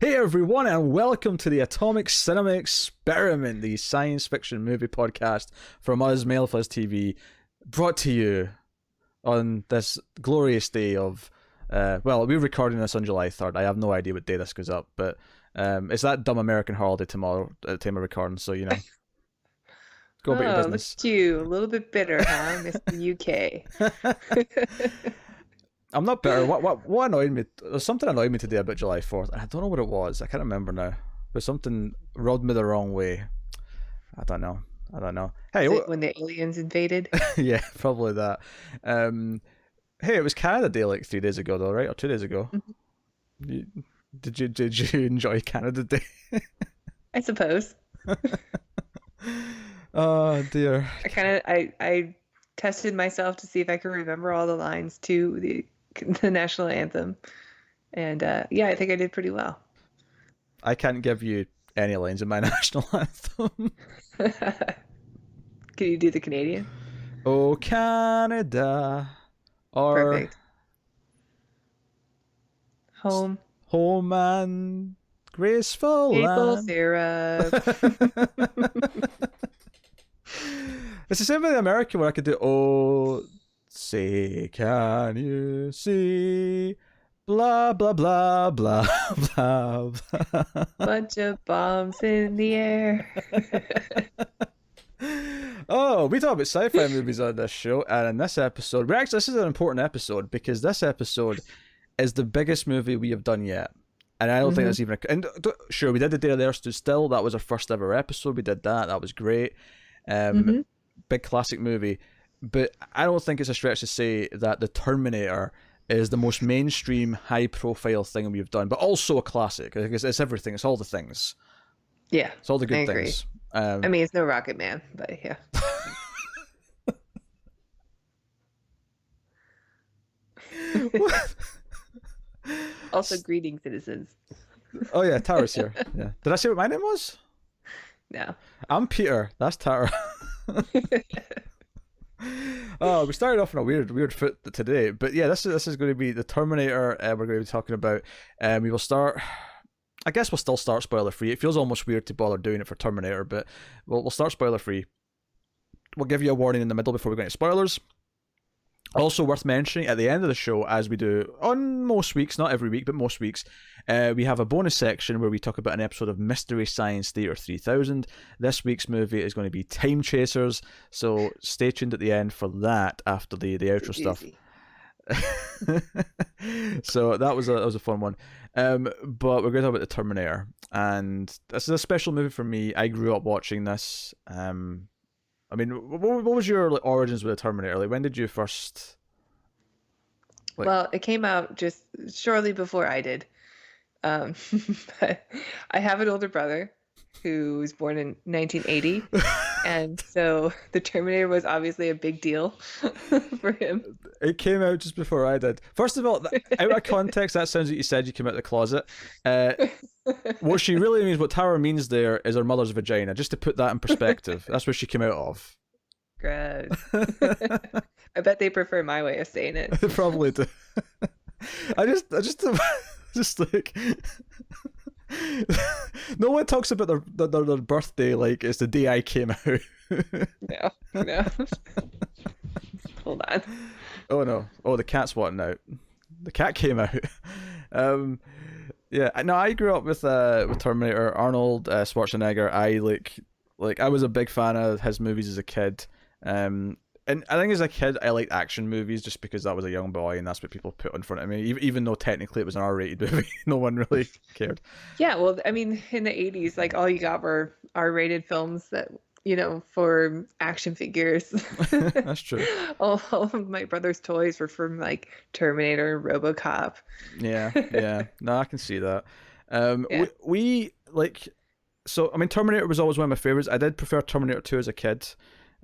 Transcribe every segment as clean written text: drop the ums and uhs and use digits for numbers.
Hey everyone, and welcome to the Atomic Cinema Experiment, the science fiction movie podcast from us, Male Fuzz TV, brought to you on this glorious day of, we're recording this on July 3rd. I have no idea what day this goes up, but it's that dumb American holiday tomorrow at the time of recording, so, go about your Oh, look business. at you. A little bit bitter, huh, Mr. UK? I'm not bitter. What annoyed me? There's something annoyed me today about July 4th, and I don't know what it was. I can't remember now. But something rubbed me the wrong way. I don't know. Hey, Is it when the aliens invaded? yeah, probably that. Hey, it was Canada Day like 3 days ago, though, right? Or 2 days ago. You, did you enjoy Canada Day? I suppose. Oh dear. I tested myself to see if I could remember all the lines to the national anthem, and I think I did pretty well. I can't give you any lines in my national anthem. Can you do the Canadian? Oh, Canada. Or Perfect. Home. home and graceful Maple land. syrup. It's the same with the American where I could do, oh, say, can you see? Blah, blah, blah, blah, blah, blah. Bunch of bombs in the air. Oh, we talk about sci-fi movies on this show, and in this episode, this is an important episode because this episode is the biggest movie we have done yet. And I don't think that's even sure, we did The Day the Earth Stood Still. That was our first ever episode. We did that was great. Big classic movie, but I don't think it's a stretch to say that The Terminator is the most mainstream, high-profile thing we've done, but also a classic. It's everything. It's all the things. Yeah, It's all the I good agree. things. I mean, it's no Rocket Man, but yeah. Also, greetings, citizens. Oh yeah, Tara's here. Yeah. Did I say what my name was? No. I'm Peter. That's Tara. Oh, we started off on a weird foot today, but yeah, this is going to be the Terminator. We're going to be talking about. We will start. I guess we'll still start spoiler free. It feels almost weird to bother doing it for Terminator, but we'll start spoiler free. We'll give you a warning in the middle before we go into spoilers. Also worth mentioning at the end of the show, as we do on most weeks, not every week, but most weeks, we have a bonus section where we talk about an episode of Mystery Science Theater 3000. This week's movie is going to be Time Chasers, so stay tuned at the end for that after the outro stuff. So that was a fun one. But we're going to talk about the Terminator, and this is a special movie for me. I grew up watching this. I mean, what was your origins with the Terminator? Like, when did you first? Well, it came out just shortly before I did. But I have an older brother who was born in 1980, and so the Terminator was obviously a big deal for him. It came out just before I did. First of all, out of context, that sounds like you said you came out of the closet. What she really means, what Tara means there, is her mother's vagina. Just to put that in perspective, that's where she came out of. Gross. I bet they prefer my way of saying it. They probably do. I just like. No one talks about their birthday like it's the day I came out. No. Hold on. Oh no! Oh, the cat's wanting out. The cat came out. Yeah. No, I grew up with Terminator, Arnold Schwarzenegger. I was a big fan of his movies as a kid. And I think as a kid, I liked action movies just because I was a young boy and that's what people put in front of me. Even though technically it was an R-rated movie, no one really cared. Yeah, well, I mean, in the 80s, like all you got were R-rated films that, for action figures. That's true. All of my brother's toys were from like Terminator, RoboCop. Yeah. No, I can see that. Yeah. We like, so I mean, Terminator was always one of my favorites. I did prefer Terminator 2 as a kid.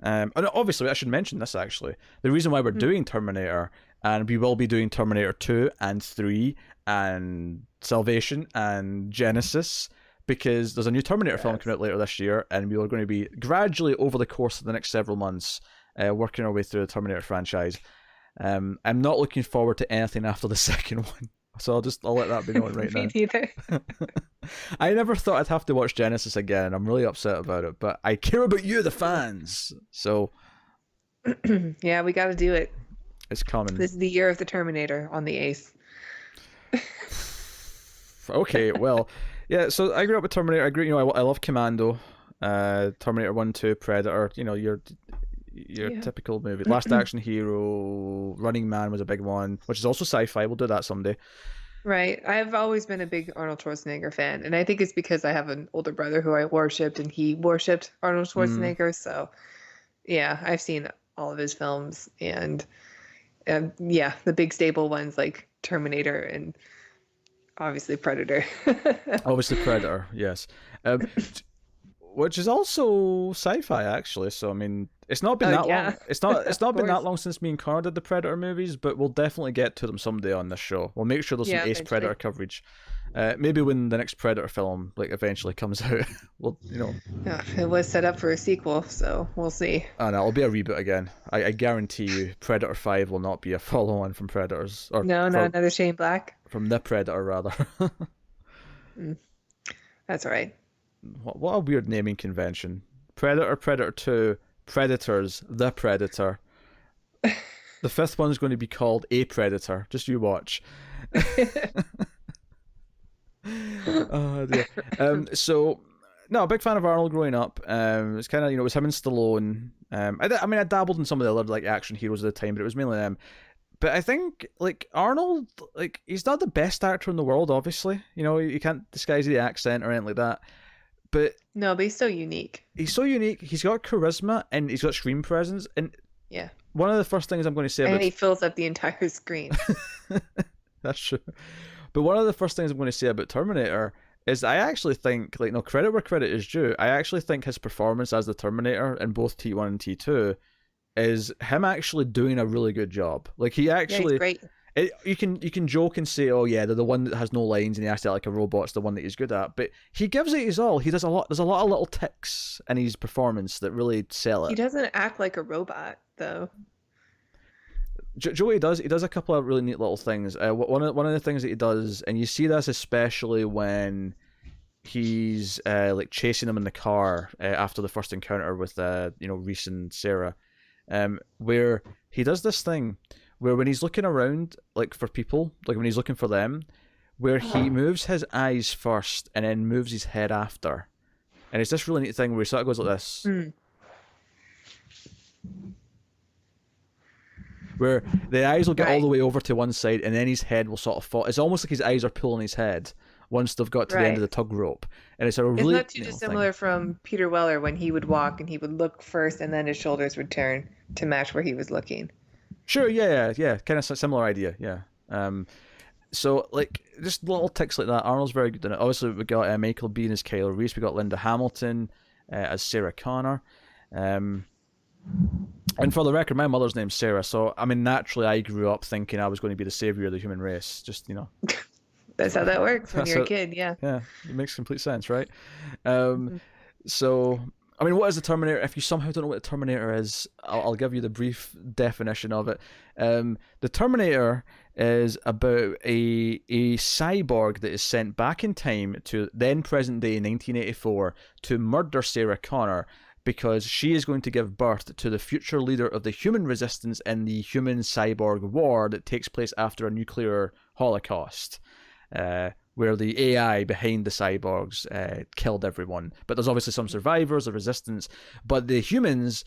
And obviously, I should mention this actually. The reason why we're doing Terminator, and we will be doing Terminator 2 and 3 and Salvation and Genesis, because there's a new Terminator film coming out later this year, and we are going to be gradually over the course of the next several months working our way through the Terminator franchise. I'm not looking forward to anything after the second one. so I'll let that be known right Me now. neither. I never thought I'd have to watch Genesis again. I'm really upset about it, but I care about you, the fans. So Yeah, we got to do it. it's coming. This is the year of the Terminator on the 8th. Okay, well, yeah. So I grew up with Terminator. I love Commando, Terminator 1, 2, Predator. Your typical movie. Last Action Hero, Running Man was a big one, which is also sci-fi. We'll do that someday. Right. I've always been a big Arnold Schwarzenegger fan, and I think it's because I have an older brother who I worshipped, and he worshipped Arnold Schwarzenegger. So, yeah, I've seen all of his films, and yeah, the big staple ones like Terminator and obviously Predator. Obviously Predator, yes. Which is also sci-fi actually. So I mean, it's not been that long. It's not been that long since me and Connor did the Predator movies, but we'll definitely get to them someday on this show. We'll make sure there's some Ace Predator coverage. Maybe when the next Predator film eventually comes out, we'll Yeah, it was set up for a sequel, so we'll see. And it'll be a reboot again. I guarantee you, Predator 5 will not be a follow-on from Predators. No, not another Shane Black. From the Predator, rather. That's all right. What a weird naming convention. Predator, Predator 2, Predators, The Predator. The fifth one's going to be called A Predator. Just you watch. Oh, dear. No, a big fan of Arnold growing up. It's kind of, it was him and Stallone. I dabbled in some of the other action heroes at the time, but it was mainly them. But I think Arnold, he's not the best actor in the world. Obviously, you can't disguise the accent or anything like that. But no, but he's so unique. He's so unique. He's got charisma and he's got screen presence. And yeah, one of the first things I'm going to say and he fills up the entire screen. That's true. But one of the first things I'm going to say about Terminator is I actually think, credit where credit is due. I actually think his performance as the Terminator in both T1 and T2 is him actually doing a really good job. He actually, he's great. You can joke and say, oh yeah, they're the one that has no lines and he acts like a robot's the one that he's good at. But he gives it his all. He does a lot. There's a lot of little ticks in his performance that really sell it. He doesn't act like a robot though. Joey does. He does a couple of really neat little things. One of the things that he does, and you see this especially when he's chasing them in the car after the first encounter with Reese and Sarah, where he does this thing where when he's looking around for people, when he's looking for them, where he moves his eyes first and then moves his head after, and it's this really neat thing where he sort of goes like this. Where the eyes will get all the way over to one side and then his head will sort of fall. It's almost like his eyes are pulling his head once they've got to the end of the tug rope. And it's a really... Isn't that too dissimilar from Peter Weller when he would walk and he would look first and then his shoulders would turn to match where he was looking? Sure, yeah. Kind of similar idea, yeah. So, just little ticks like that. Arnold's very good in it. Obviously, we got Michael Biehn as Kyle Reese. We got Linda Hamilton as Sarah Connor. And for the record, my mother's name's Sarah, so naturally I grew up thinking I was going to be the savior of the human race. Just That's how that works when you're a kid, yeah. Yeah, it makes complete sense, right? So, what is the Terminator? If you somehow don't know what the Terminator is, I'll give you the brief definition of it. The Terminator is about a cyborg that is sent back in time to then present day 1984 to murder Sarah Connor, because she is going to give birth to the future leader of the human resistance in the human-cyborg war that takes place after a nuclear holocaust, where the AI behind the cyborgs killed everyone. But there's obviously some survivors of resistance, but the humans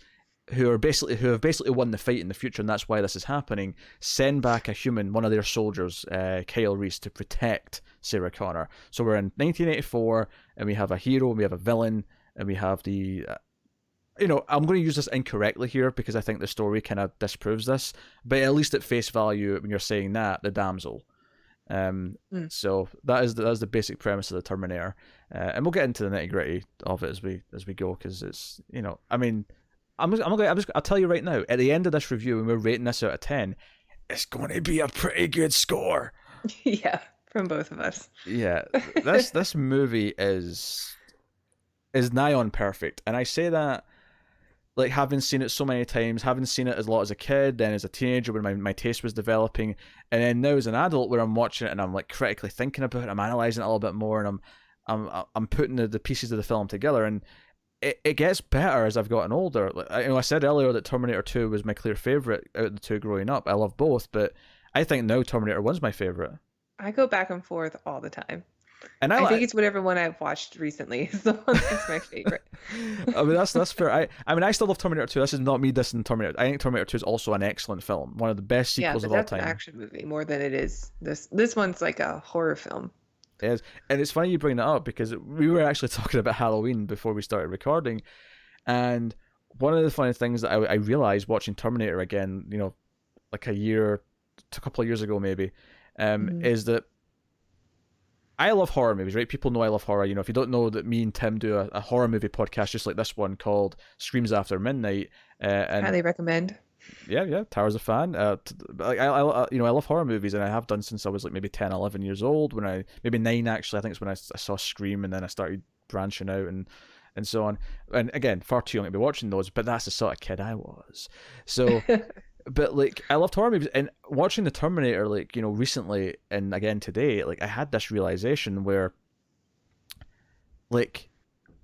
who have basically won the fight in the future, and that's why this is happening, send back a human, one of their soldiers, Kyle Reese, to protect Sarah Connor. So we're in 1984, and we have a hero, and we have a villain, and we have the... I'm going to use this incorrectly here because I think the story kind of disproves this, but at least at face value, when you're saying that, the damsel. So that is the basic premise of the Terminator, and we'll get into the nitty gritty of it as we go, because it's I'll tell you right now, at the end of this review, when we're rating this out of 10, it's going to be a pretty good score. Yeah, from both of us. Yeah, this movie is nigh on perfect, and I say that like having seen it so many times, having seen it as a lot as a kid, then as a teenager when my taste was developing, and then now as an adult where I'm watching it and I'm like critically thinking about it, I'm analysing it a little bit more, and I'm putting the pieces of the film together, and it gets better as I've gotten older. Like, I said earlier that Terminator 2 was my clear favourite out of the two growing up. I love both, but I think now Terminator 1's my favourite. I go back and forth all the time. And I think it's whatever one I've watched recently is the one that's my favorite. I mean, that's fair. I mean, I still love Terminator 2. This is not me dissing Terminator. I think Terminator 2 is also an excellent film, one of the best sequels of all time. Yeah, that's an action movie more than it is this one's like a horror film. It is. And it's funny you bring that up because we were actually talking about Halloween before we started recording, and one of the funny things that I realized watching Terminator again, you know, like a couple of years ago maybe, is that I love horror movies, right? People know I love horror. You know, if you don't know that me and Tim do a horror movie podcast just like this one called Screams After Midnight. And highly recommend. Yeah, Tara's a fan. I love horror movies, and I have done since I was like maybe 10, 11 years old. Maybe 9 actually. I think it's when I saw Scream, and then I started branching out and so on. And again, far too young to be watching those, but that's the sort of kid I was. So, but like I loved horror movies, and watching the Terminator, like, you know, recently and again today, like I had this realization where, like,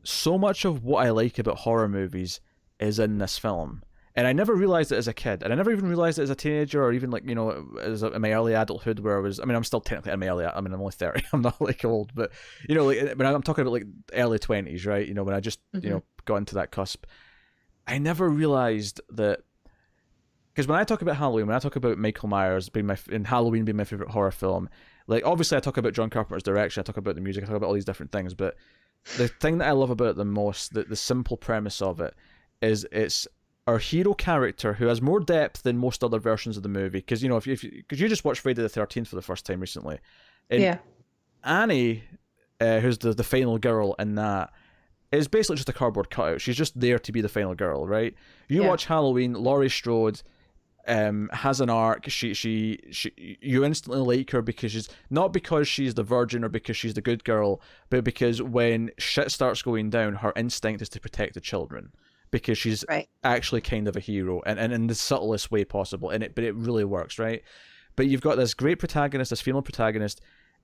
so much of what I like about horror movies is in this film. And I never realized it as a kid, and I never even realized it as a teenager, or even like, you know, in my early adulthood, where I'm still technically in my I'm only 30, I'm not like old, but you know, like when I'm talking about like early 20s, right? You know, when I just you know got into that cusp, I never realized that, because when I talk about Halloween, when I talk about Michael Myers and Halloween being my favorite horror film, like obviously I talk about John Carpenter's direction, I talk about the music, I talk about all these different things, but the thing that I love about it the most, the simple premise of it, is it's our hero character who has more depth than most other versions of the movie. Because, you know, because you just watched Friday the 13th for the first time recently. And yeah. Annie, who's the final girl in that, is basically just a cardboard cutout. She's just there to be the final girl, right? You watch Halloween, Laurie Strode has an arc. She you instantly like her because she's not because she's the virgin or because she's the good girl, but because when shit starts going down, her instinct is to protect the children. Because she's actually kind of a hero, and in the subtlest way possible, but it really works, right? But you've got this great protagonist, this female protagonist,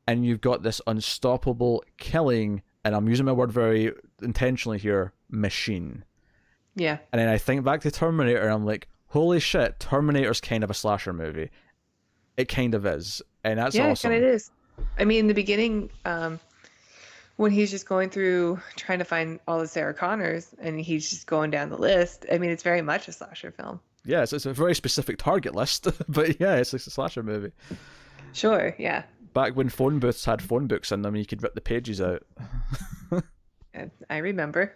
and you've got this unstoppable killing, and I'm using my word very intentionally here, machine. Yeah. And then I think back to Terminator, and I'm like, holy shit, Terminator's kind of a slasher movie. It kind of is, and that's awesome. Yeah, it kind of is. I mean, in the beginning, when he's just going through trying to find all the Sarah Connors, and he's just going down the list, I mean, it's very much a slasher film. Yeah, it's a very specific target list, but yeah, it's like a slasher movie. Sure, yeah. Back when phone booths had phone books in them, you could rip the pages out. I remember.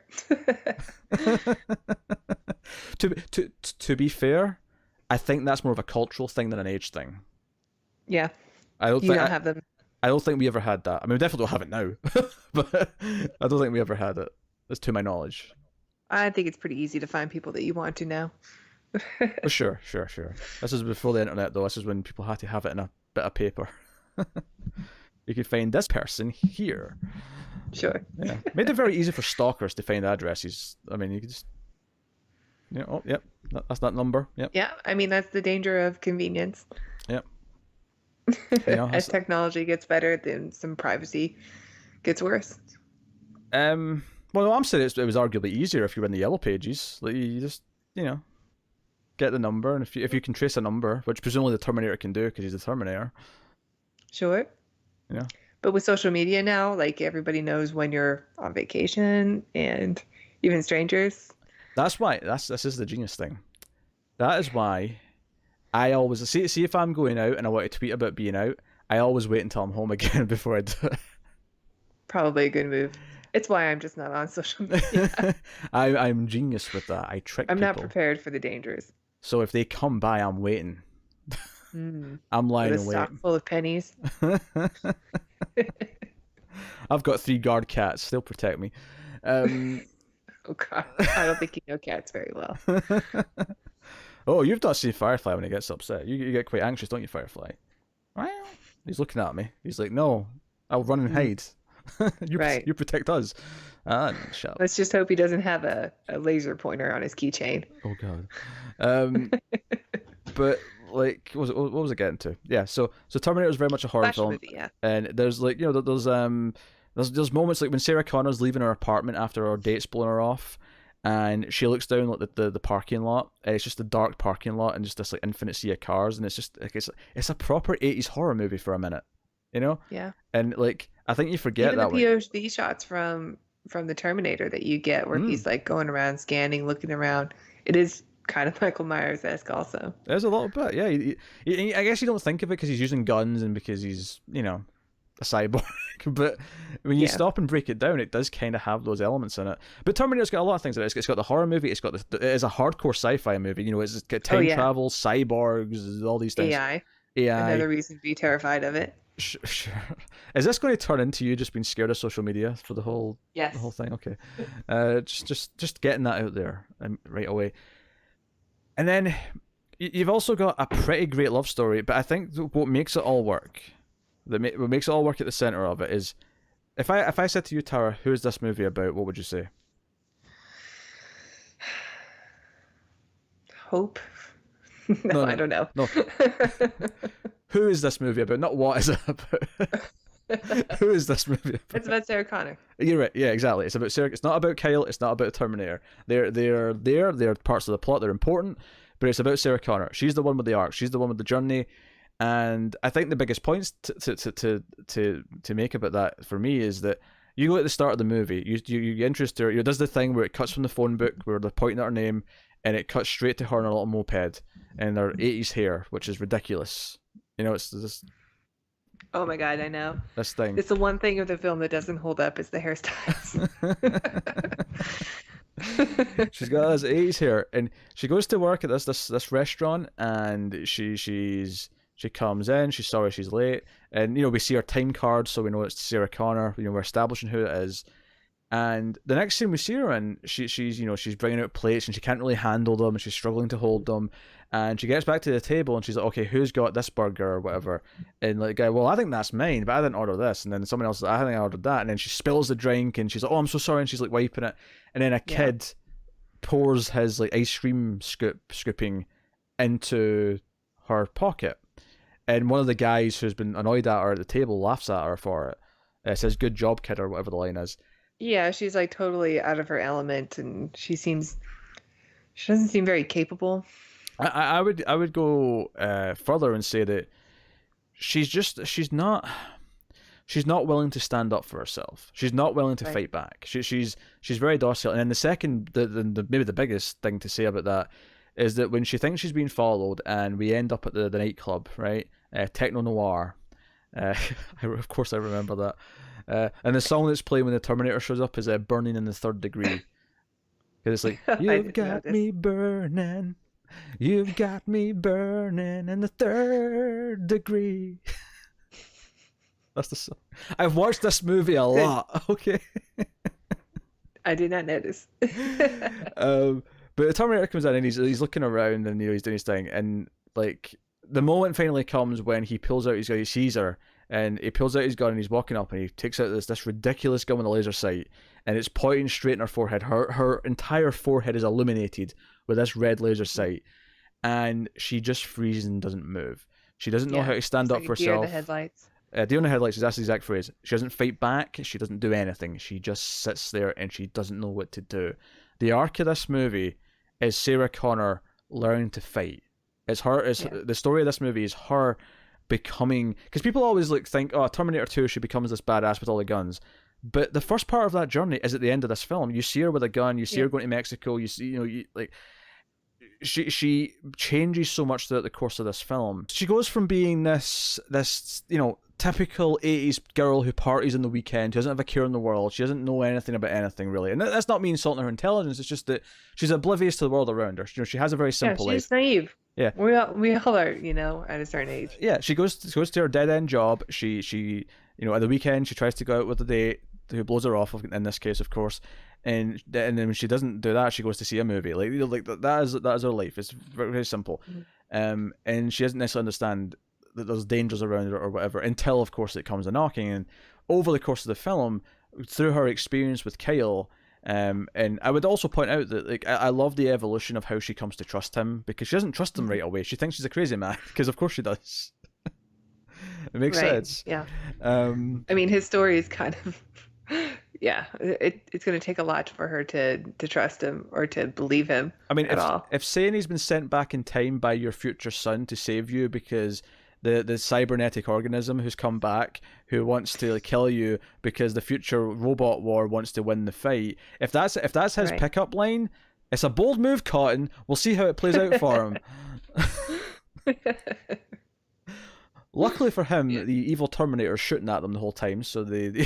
To be fair, I think that's more of a cultural thing than an age thing. Yeah. I don't have them. I don't think we ever had that. I mean, we definitely don't have it now, but I don't think we ever had it. That's to my knowledge. I think it's pretty easy to find people that you want to now. Oh, sure. This is before the internet, though. This is when people had to have it in a bit of paper. You could find this person here. Sure. Yeah. Made it very easy for stalkers to find addresses. I mean, you could just... Yeah, oh, yep. That's that number. Yep. Yeah, I mean, that's the danger of convenience. Yep. As technology gets better, then some privacy gets worse. Well, I'm saying it was arguably easier if you were in the yellow pages. Like, you just, you know, get the number, and if you can trace a number, which presumably the Terminator can do because he's the Terminator. Sure. Yeah. But with social media now, like, everybody knows when you're on vacation, and even strangers. That's why this is the genius thing. That is why I always see if I'm going out and I want to tweet about being out, I always wait until I'm home again before I do it. Probably a good move. It's why I'm just not on social media. I'm genius with that. I trick people. I'm not prepared for the dangers. So if they come by, I'm waiting. I'm lying in wait. Stock full of pennies. I've got 3 guard cats. They'll protect me. Oh God, I don't think you know cats very well. Oh, you've not seen Firefly when he gets upset. You get quite anxious, don't you, Firefly? Well, he's looking at me. He's like, no, I'll run and hide. Right. You protect us. Shut up. Let's just hope he doesn't have a laser pointer on his keychain. Oh god. Um, but like, what was I getting to? Yeah. So Terminator is very much a horror Flash film, movie, yeah. and there's like there's moments like when Sarah Connor's leaving her apartment after her date's blown her off, and she looks down like the parking lot, and it's just a dark parking lot and just this like infinite sea of cars, and it's just like it's a proper 80s horror movie for a minute, you know? Yeah. And like I think you forget Even that the way. POV shots from the Terminator that you get where he's like going around scanning, looking around. It is kind of Michael Myers-esque also. There's a little bit, yeah. I guess you don't think of it because he's using guns and because he's, you know, a cyborg. But when you stop and break it down, it does kind of have those elements in it. But Terminator's got a lot of things in it. It's got the horror movie. It is a hardcore sci-fi movie. You know, it's got time travel, cyborgs, all these things. AI. AI. Another reason to be terrified of it. Sure. Is this going to turn into you just being scared of social media for the whole thing? Okay. Just getting that out there right away. And then you've also got a pretty great love story, but I think what makes it all work, what makes it all work at the center of it is, if I said to you, Tara, who is this movie about? What would you say? Hope. No, I don't know. No. Who is this movie about? Not what is it about. Who is this movie about? It's about Sarah Connor. You're right. Yeah, exactly. It's about Sarah. It's not about Kyle. It's not about Terminator. They're parts of the plot. They're important, but it's about Sarah Connor. She's the one with the arc. She's the one with the journey. And I think the biggest points to make about that for me is that you go at the start of the movie, you get interested her. Does the thing where it cuts from the phone book where they're pointing at her name, and it cuts straight to her on a little moped and her 80s hair, which is ridiculous. You know, it's this. Oh my god, I know. This thing. It's the one thing of the film that doesn't hold up is the hairstyles. She's got this 80s hair, and she goes to work at this restaurant, and she comes in. She's sorry she's late, and you know we see her time card, so we know it's Sarah Connor. You know, we're establishing who it is. And the next scene we see her in, she's bringing out plates and she can't really handle them and she's struggling to hold them. And she gets back to the table and she's like, okay, who's got this burger or whatever? And like, well, I think that's mine, but I didn't order this. And then someone else, I think I ordered that. And then she spills the drink and she's like, oh, I'm so sorry. And she's like wiping it. And then a kid pours his like ice cream scooping into her pocket. And one of the guys who's been annoyed at her at the table laughs at her for it. Says, good job, kid, or whatever the line is. Yeah, she's like totally out of her element, and she doesn't seem very capable. I would go further and say that she's not willing to stand up for herself. She's not willing to fight back. She's very docile. And then the second, maybe the biggest thing to say about that is that when she thinks she's being followed, and we end up at the nightclub, right? Techno Noir. Of course I remember that. And the song that's playing when the Terminator shows up is Burning in the Third Degree. Because it's like, you've got me burning. You've got me burning in the third degree. That's the song. I've watched this movie a lot. Okay. I did not notice. But the Terminator comes in and he's looking around and he's doing his thing, and like the moment finally comes when he pulls out his gun. He sees her. And he pulls out his gun and he's walking up and he takes out this ridiculous gun with a laser sight, and it's pointing straight in her forehead. Her entire forehead is illuminated with this red laser sight, and she just freezes and doesn't move. She doesn't know how to stand up for herself. Deer in the headlights. Deer in the headlights is that's the exact phrase. She doesn't fight back. She doesn't do anything. She just sits there and she doesn't know what to do. The arc of this movie is Sarah Connor learning to fight. The story of this movie is her becoming, because people always think, oh, Terminator 2, she becomes this badass with all the guns, but the first part of that journey is at the end of this film. You see her with a gun, you see her going to Mexico, you see, she changes so much throughout the course of this film. She goes from being this typical 80s girl who parties on the weekend, who doesn't have a care in the world, she doesn't know anything about anything really, and that's not me insulting her intelligence, it's just that she's oblivious to the world around her. She has a very simple life. She's naive. Yeah, we all are, at a certain age. Yeah, she goes to her dead end job. She at the weekend she tries to go out with a date who blows her off, in this case, of course, and then when she doesn't do that, she goes to see a movie. That is her life. It's very, very simple. And she doesn't necessarily understand that there's dangers around her or whatever until, of course, it comes to knocking. And over the course of the film, through her experience with Kyle. And I would also point out that like I love the evolution of how she comes to trust him, because she doesn't trust him right away. She thinks he's a crazy man, because of course she does. It makes sense. Yeah. I mean, his story is kind of, yeah. It's going to take a lot for her to trust him or to believe him. I mean, at all. if saying he's been sent back in time by your future son to save you because the cybernetic organism who's come back who wants to like, kill you because the future robot war wants to win the fight. If that's his pickup line, it's a bold move, Cotton. We'll see how it plays out for him. Luckily for him, the evil Terminator is shooting at them the whole time, so they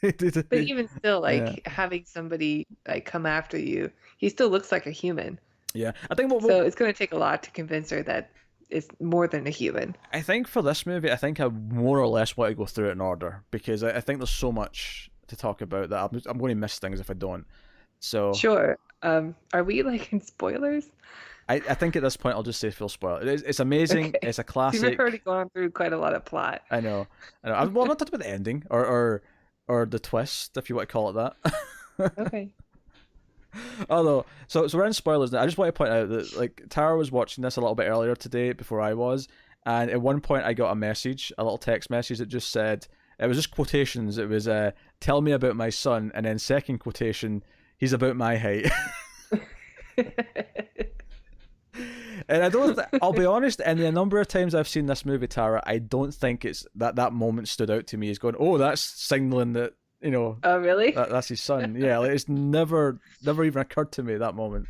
but even still, like having somebody like come after you, he still looks like a human. Yeah, I think so it's going to take a lot to convince her that it's more than a human. I think for this movie, I think I more or less want to go through it in order, because I think there's so much to talk about that I'm going to miss things if I don't. So sure. Are we like in spoilers? I think at this point I'll just say full spoiler. It's amazing. Okay. It's a classic. You've already gone through quite a lot of plot. I know. Well, I'm not talking about the ending or the twist, if you want to call it that. Okay. Although, so we're in spoilers now. I just want to point out that like Tara was watching this a little bit earlier today before I was, and at one point I got a message, a little text message that just said, it was just quotations. It was tell me about my son, and then second quotation, he's about my height. And I'll be honest, in the number of times I've seen this movie, Tara, I don't think it's that moment stood out to me as going, oh, that's signaling that, you know. Oh, really? That's his son. Yeah, like, it's never even occurred to me that moment.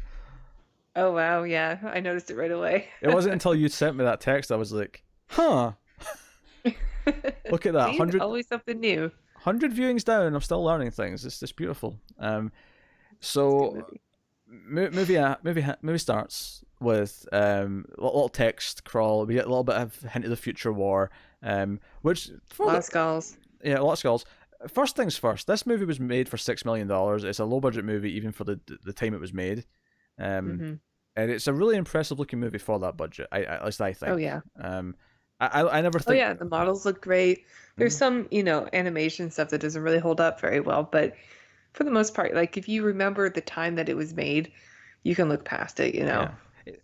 Oh, wow, yeah. I noticed it right away. It wasn't until you sent me that text I was like, huh. Look at that. 100, always something new. 100 viewings down, and I'm still learning things. It's just beautiful. So movie starts with a little text crawl. We get a little bit of hint of the future war, which a lot of skulls. Yeah, a lot of skulls. First things first, this movie was made for $6 million. It's a low budget movie even for the time it was made, and it's a really impressive looking movie for that budget. At least I think. Oh yeah. I never think. Oh yeah, the models look great. There's some animation stuff that doesn't really hold up very well, but for the most part, like if you remember the time that it was made, you can look past it. Yeah.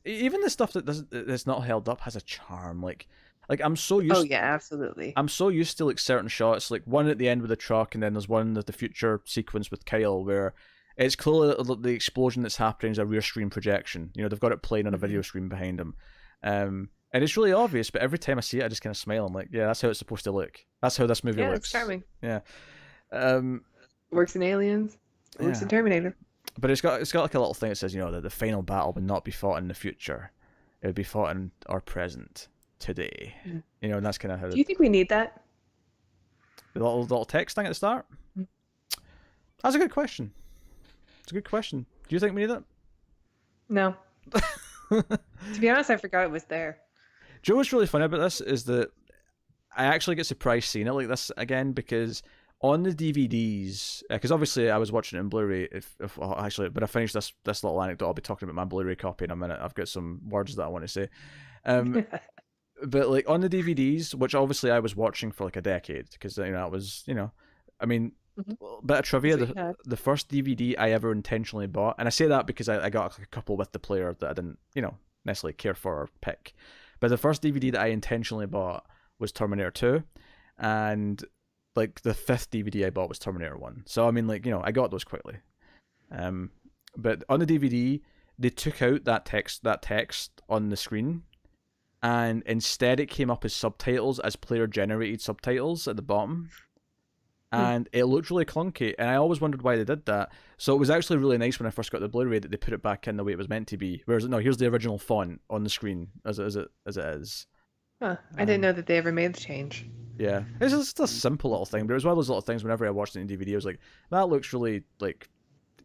Even the stuff that's not held up has a charm. Like I'm so used. Oh yeah, absolutely. I'm so used to like certain shots, like one at the end with the truck, and then there's one at the future sequence with Kyle where it's clearly the explosion that's happening is a rear screen projection. They've got it playing on a video screen behind them, and it's really obvious. But every time I see it, I just kind of smile. I'm like, yeah, that's how it's supposed to look. That's how this movie looks. It's charming. Yeah. Works in Aliens. Works in Terminator. But it's got like a little thing that says, that the final battle would not be fought in the future; it would be fought in our present today. And that's kind of how. Do you think we need that? The little text thing at the start. That's a good question. It's a good question. Do you think we need it? No. To be honest, I forgot it was there. Joe, what's really funny about this is that I actually get surprised seeing it like this again, because on the DVDs, because obviously I was watching it in Blu-ray. But I finished this little anecdote. I'll be talking about my Blu-ray copy in a minute. I've got some words that I want to say. But like on the DVDs, which obviously I was watching for like a decade, because it was I mean, bit of trivia. The first DVD I ever intentionally bought, and I say that because I got like a couple with the player that I didn't necessarily care for or pick. But the first DVD that I intentionally bought was Terminator 2, and like the fifth DVD I bought was Terminator 1. So I mean, like I got those quickly. But on the DVD, they took out that text on the screen, and instead it came up as subtitles, as player generated subtitles at the bottom. And it looked really clunky, and I always wondered why they did that. So it was actually really nice when I first got the Blu-ray that they put it back in the way it was meant to be. Whereas no, here's the original font on the screen as it is. Huh. I didn't know that they ever made the change. Yeah, it's just a simple little thing, but it was one of those little things. Whenever I watched it in DVD, I was like, that looks really like,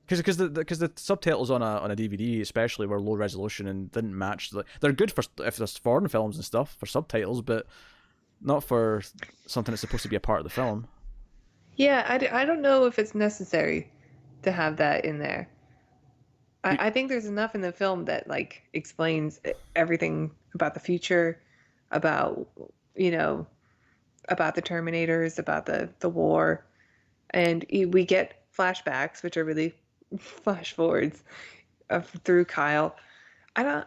because the subtitles on a DVD especially were low resolution and didn't match. They're good for if there's foreign films and stuff for subtitles, but not for something that's supposed to be a part of the film. Yeah, I don't know if it's necessary to have that in there. I think there's enough in the film that like explains everything about the future, about about the Terminators, about the war, and we get flashbacks, which are really flash forwards through Kyle. I don't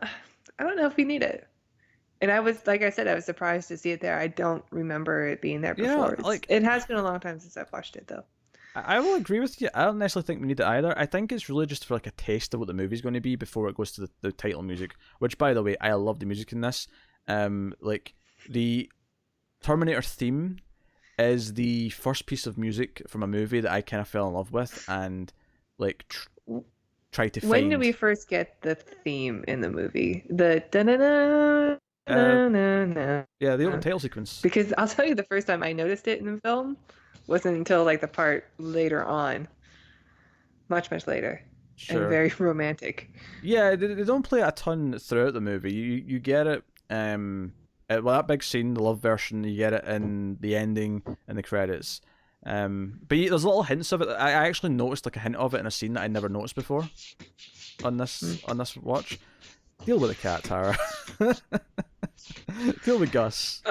I don't know if we need it. And I was, like I said, I was surprised to see it there. I don't remember it being there Yeah, before. like It has been a long time since I've watched it, though. I will agree with you. I don't necessarily think we need it either. I think it's really just for like a taste of what the movie's going to be before it goes to the title music. Which, by the way, I love the music in this. Like the Terminator theme is the first piece of music from a movie that I kind of fell in love with and like tried to When find. did we first get the theme in the movie? The da-na-na, Uh, na-na-na. yeah, the opening title sequence. Because I'll tell you, the first time I noticed it in the film wasn't until like the part later on, much, much later, and Sure. very romantic. Yeah, they don't play it a ton throughout the movie. You get it. Well, that big scene, the love version, you get it in the ending and the credits. But there's little hints of it. I actually noticed like a hint of it in a scene that I never noticed before on this watch. Deal with the cat, Tara. Deal with Gus.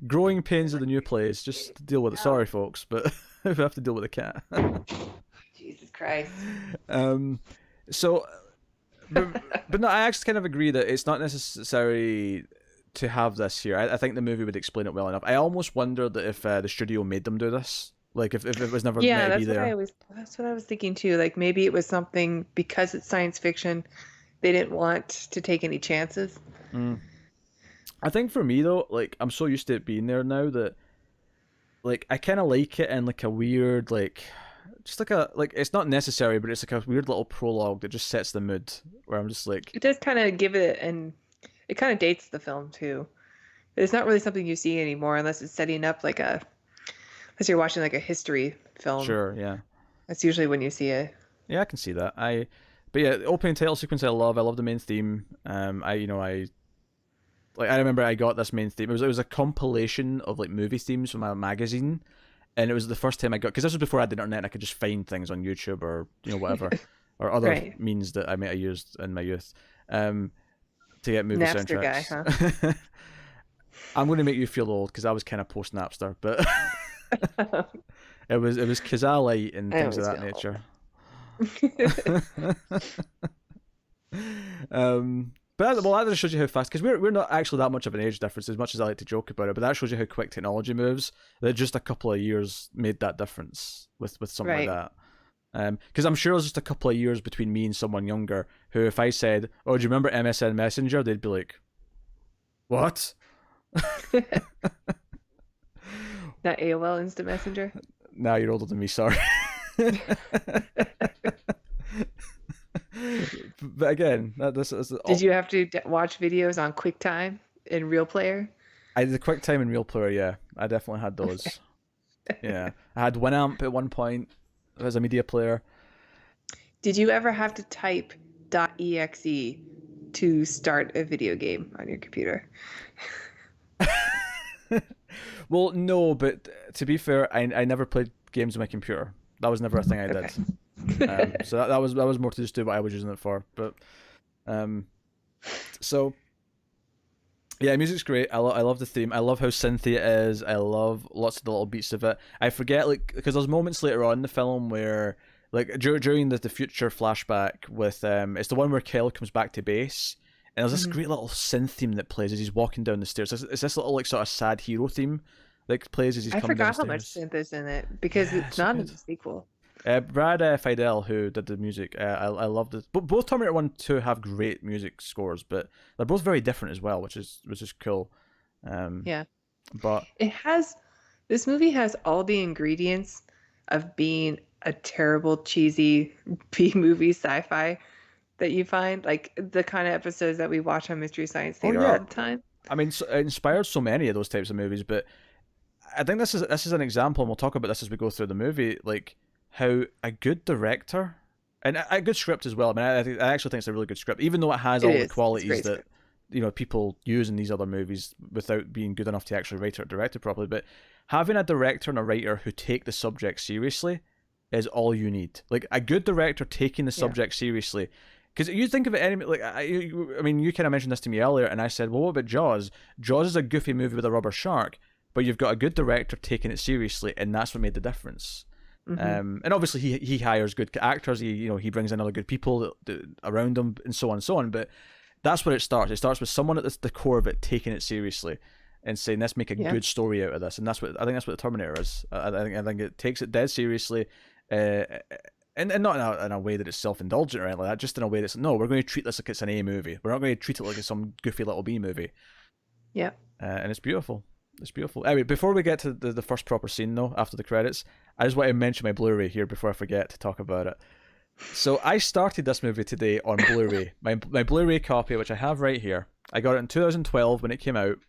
Growing pains of the new place. Just deal with it. Sorry, folks, but we have to deal with the cat. Jesus Christ. So, but no, I actually kind of agree that it's not necessary to have this here. I think the movie would explain it well enough. I almost wonder that if the studio made them do this, like if it was never meant to be there. That's what I was thinking too. Like maybe it was something, because it's science fiction, they didn't want to take any chances. I think for me though, like I'm so used to it being there now that like I kind of like it in like a weird just like it's not necessary, but it's like a weird little prologue that just sets the mood where I'm just like, It does kind of give it, and it kind of dates the film too. It's not really something you see anymore unless it's setting up unless you're watching like a history film. Sure, yeah. That's usually when you see it. Yeah, I can see that. But yeah, the opening title sequence I love. I love the main theme. I remember I got this main theme. It was a compilation of like movie themes from a magazine, and it was the first time I got, because this was before I had the internet and I could just find things on YouTube or whatever or other Right. means that I might have used in my youth to get movie Napster soundtracks. guy, huh? I'm going to make you feel old because I was kind of post Napster, but it was Kazaa Light and things of that nature. But that just shows you how fast, because we're not actually that much of an age difference, as much as I like to joke about it, but that shows you how quick technology moves, that just a couple of years made that difference with something like that. Because I'm sure there's just a couple of years between me and someone younger who, if I said, oh, do you remember MSN Messenger, they'd be like, what? Not AOL Instant Messenger? Nah, you're older than me, sorry. But again, this is. Did you have to watch videos on QuickTime in Real Player? I did the QuickTime and Real Player, yeah. I definitely had those. Yeah. I had Winamp at one point as a media player. Did you ever have to type .exe to start a video game on your computer? Well, no, but to be fair, I never played games on my computer. That was never a thing I did. So that was more to just do what I was using it for. But so yeah, music's great. I love the theme. I love how synthy it is. I love lots of the little beats of it. I forget, like, because there's moments later on in the film where, like, during the future flashback with it's the one where Kel comes back to base, and there's this great little synth theme that plays as he's walking down the stairs. It's this little like sort of sad hero theme that plays as he's coming down the stairs. I forgot how much synth is in it because it's not in the sequel. Brad Fidel, who did the music, I loved it. But both Terminator 1 and 2 have great music scores, but they're both very different as well, which is cool. Yeah. But this movie has all the ingredients of being a terrible, cheesy B-movie sci-fi that you find, like the kind of episodes that we watch on Mystery Science Theater all the time. I mean, it inspired so many of those types of movies, but I think this is an example, and we'll talk about this as we go through the movie, like how a good director and a good script as well. I mean, I actually think it's a really good script, even though it has all the qualities that people use in these other movies without being good enough to actually write it or direct it properly. But having a director and a writer who take the subject seriously is all you need. Like, a good director taking the subject seriously Because you think of it, like I mean, you kind of mentioned this to me earlier, and I said, well, what about Jaws? Jaws is a goofy movie with a rubber shark, but you've got a good director taking it seriously, and that's what made the difference. And obviously he hires good actors. He brings in other good people around him, and so on and so on. But that's where it starts. It starts with someone at the core of it taking it seriously and saying, let's make a good story out of this. And that's what the Terminator is. I think it takes it dead seriously. And not in a way that it's self-indulgent or anything like that, just in a way that's, no, we're going to treat this like it's an A movie. We're not going to treat it like it's some goofy little B movie. Yeah. And it's beautiful. It's beautiful. Anyway, before we get to the first proper scene, though, after the credits, I just want to mention my Blu-ray here before I forget to talk about it. So I started this movie today on Blu-ray. My Blu-ray copy, which I have right here. I got it in 2012 when it came out.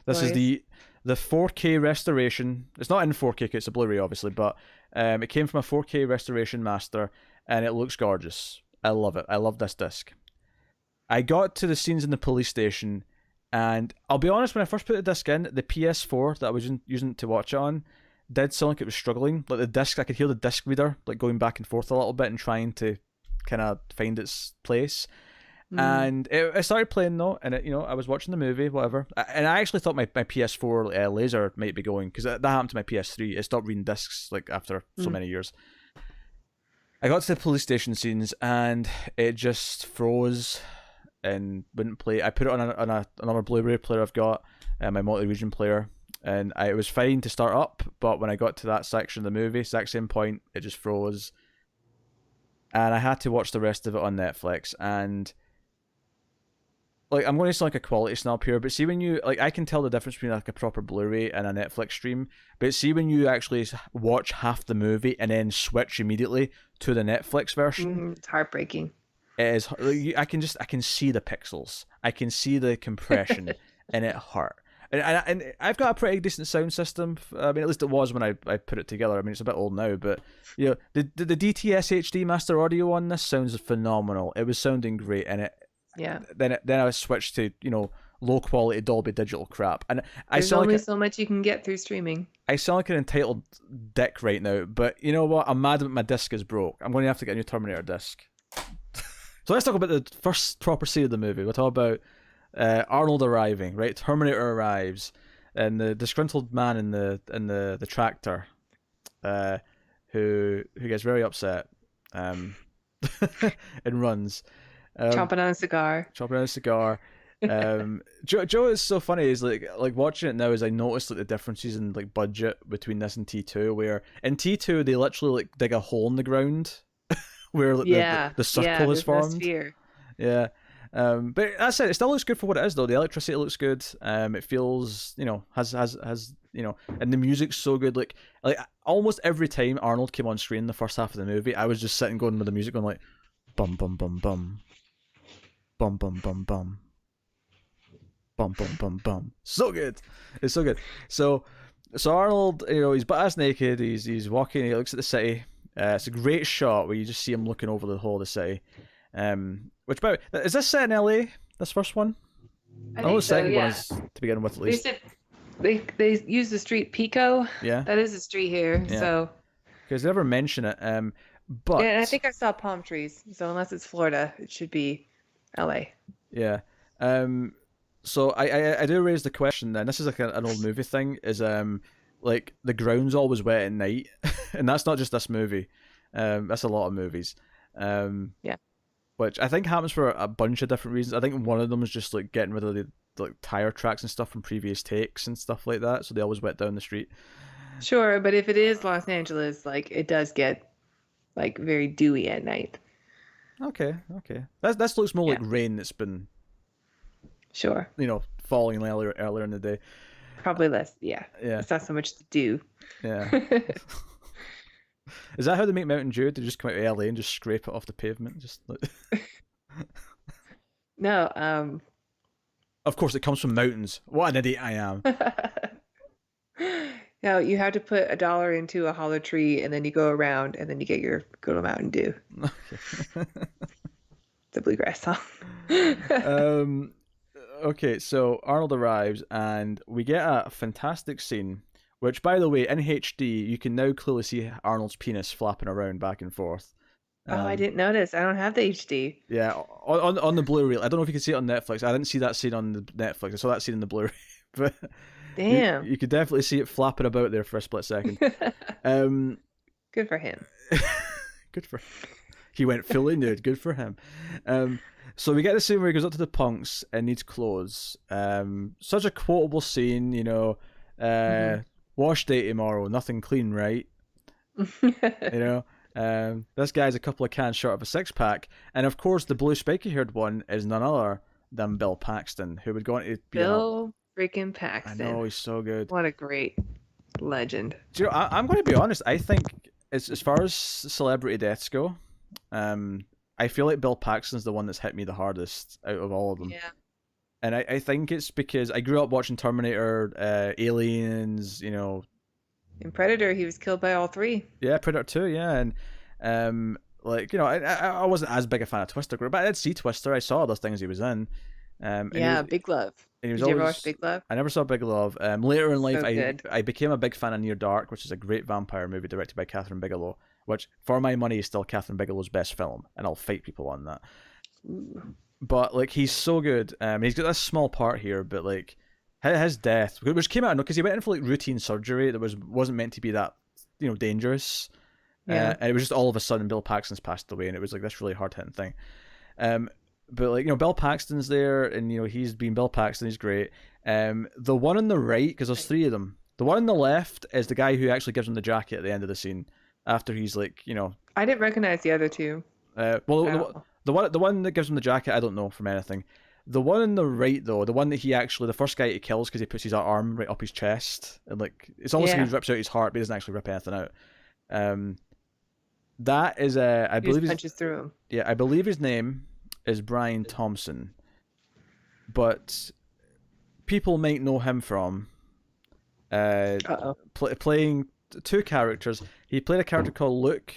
This is the 4K restoration. It's not in 4K, it's a Blu-ray, obviously, but it came from a 4K restoration master, and it looks gorgeous. I love it. I love this disc. I got to the scenes in the police station, and I'll be honest, when I first put the disc in, the PS4 that I was using to watch it on did sound like it was struggling. Like the disc, I could hear the disc reader like going back and forth a little bit and trying to kind of find its place. And it started playing though, and I was watching the movie, whatever, and I actually thought my PS4 laser might be going, because that happened to my PS3. It stopped reading discs like after so many years. I got to the police station scenes and it just froze and wouldn't play. I put it on another Blu-ray player I've got, my multi-region player, and it was fine to start up, but when I got to that section of the movie, exact same point, it just froze, and I had to watch the rest of it on Netflix. And like, I'm going to sound like a quality snob here, but see when you, like, I can tell the difference between like a proper Blu-ray and a Netflix stream, but see when you actually watch half the movie and then switch immediately to the Netflix version, it's heartbreaking. It is. I can see the pixels, I can see the compression, and it hurt. And I've got a pretty decent sound system. I mean, at least it was when I put it together. I mean, it's a bit old now, but the DTS HD Master Audio on this sounds phenomenal. It was sounding great, and then I switched to low quality Dolby Digital crap, and there's only so much you can get through streaming. I sound like an entitled dick right now, but you know what? I'm mad that my disc is broke. I'm going to have to get a new Terminator disc. So let's talk about the first proper scene of the movie. We'll talk about Arnold arriving. Right, Terminator arrives, and the disgruntled man in the tractor, who gets very upset, and runs. Chomping on a cigar. Joe is so funny. Is like watching it now, as I noticed like the differences in like budget between this and T2, where in T2 they literally like dig a hole in the ground where like, the circle is formed. Sphere. Yeah. But that's it. It still looks good for what it is, though. The electricity looks good. It feels, has and the music's so good. Like almost every time Arnold came on screen in the first half of the movie, I was just sitting going with the music, going like, bum bum bum bum, bum bum bum bum, bum bum bum bum. So good. It's so good. So Arnold, he's butt-ass naked. He's walking. He looks at the city. It's a great shot where you just see him looking over the whole of the city. Which, by the way, is this set in LA? This first one? I think the second one yeah. is to begin with, at least. They use the street Pico. Yeah, that is a street here. Yeah. So because they never mention it. But yeah, and I think I saw palm trees. So unless it's Florida, it should be LA. Yeah. So I do raise the question then. This is like an old movie thing. Is like the ground's always wet at night, and that's not just this movie. That's a lot of movies. Yeah. Which I think happens for a bunch of different reasons. I think one of them is just like getting rid of the like tire tracks and stuff from previous takes and stuff like that, so they always wet down the street. Sure, but if it is Los Angeles, like it does get like very dewy at night. Okay. That looks more like rain that's been sure falling earlier in the day. Probably less. Yeah. It's not so much to do. Yeah. Is that how they make Mountain Dew? They just come out of LA and just scrape it off the pavement? Just like... No. Of course, it comes from mountains. What an idiot I am. No, you have to put $1 into a hollow tree, and then you go around, and then you get your good Mountain Dew. Okay. The bluegrass song. Okay, so Arnold arrives, and we get a fantastic scene. Which, by the way, in HD, you can now clearly see Arnold's penis flapping around back and forth. Oh, I Um, didn't notice. I don't have the HD. yeah, on the Blu-ray. I don't know if you can see it on Netflix. I didn't see that scene on the Netflix. I saw that scene in the Blu-ray, but Damn. you could definitely see it flapping about there for a split second. Um, Good for him. good for him. He went fully nude. Good for him. Um, so we get the scene where he goes up to the punks and needs clothes. Such a quotable scene, you know. Hmm. Wash day tomorrow, nothing clean, right? You know. This guy's a couple of cans short of a six pack, and of course the blue spiky haired one is none other than Bill Paxton, who would go on to be Bill freaking I Paxton. know he's so good. What a great legend. Do you know, I'm going to be honest. I think as far as celebrity deaths go, I feel like Bill Paxton's the one that's hit me the hardest out of all of them. Yeah. And I think it's because I grew up watching Terminator, Aliens, you know. In Predator, he was killed by all three. Yeah, Predator 2, yeah. And, like, you know, I wasn't as big a fan of Twister, but I did see Twister. I saw those things he was in. And Yeah, Big Love. and he was Did you ever always, watch Big Love? I never saw Big Love. Later in life, So good. I became a big fan of Near Dark, which is a great vampire movie directed by Catherine Bigelow, which, for my money, is still Catherine Bigelow's best film, and I'll fight people on that. Ooh. But like, he's so good. He's got this small part here, but like, his death, which came out because he went in for like routine surgery that wasn't meant to be that, you know, dangerous. Yeah. And it was just all of a sudden Bill Paxton's passed away, and it was like this really hard hitting thing. But like, you know, Bill Paxton's there, and you know, he's been Bill Paxton. He's great. The one on the right, because there's three of them. The one on the left is the guy who actually gives him the jacket at the end of the scene after he's like, you know, I didn't recognize the other two. well, Oh. the one that gives him the jacket, I don't know from anything. The one on the right, though, the one that he actually, the first guy he kills because he puts his arm right up his chest, and like, it's almost like Yeah. he rips out his heart, but he doesn't actually rip anything out. That is I He just believe punches through him. yeah, I believe his name is Brian Thompson, but people might know him from Uh-oh. playing two characters. He played a character called Luke,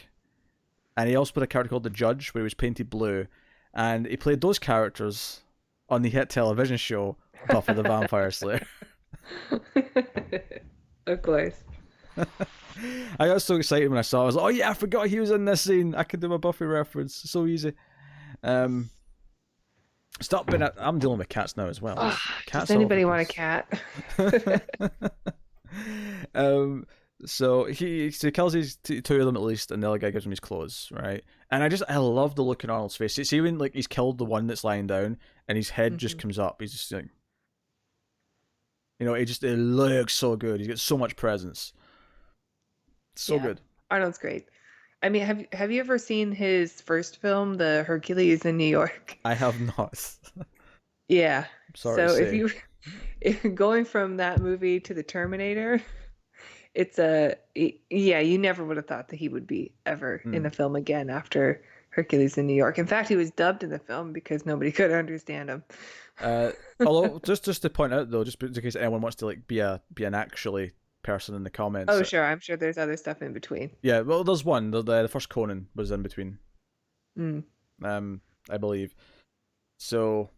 and he also played a character called the Judge, where he was painted blue, and he played those characters on the hit television show Buffy the Vampire Slayer. Of course. I got so excited when I saw it. I was like, oh yeah, I forgot he was in this scene. I could do my Buffy reference. So easy. Stop being I'm dealing with cats now as well. Oh, Cats does anybody want a cat? So he kills these two of them at least, and the other guy gives him his clothes, right? And I love the look in Arnold's face. See when like he's killed the one that's lying down, and his head just comes up. He's just like, you know, it looks so good. He's got so much presence. So Yeah. good. Arnold's great. I mean, have you ever seen his first film, The Hercules in New York? I have not. Yeah. Sorry So to say. if going from that movie to The Terminator, yeah, you never would have thought that he would be ever in a film again after Hercules in New York. In fact, he was dubbed in the film because nobody could understand him. Although just to point out though, just in case anyone wants to like be an actually person in the comments. Oh, sure. I'm sure there's other stuff in between. Yeah, well, there's one. The first Conan was in between. Mm. I believe. So,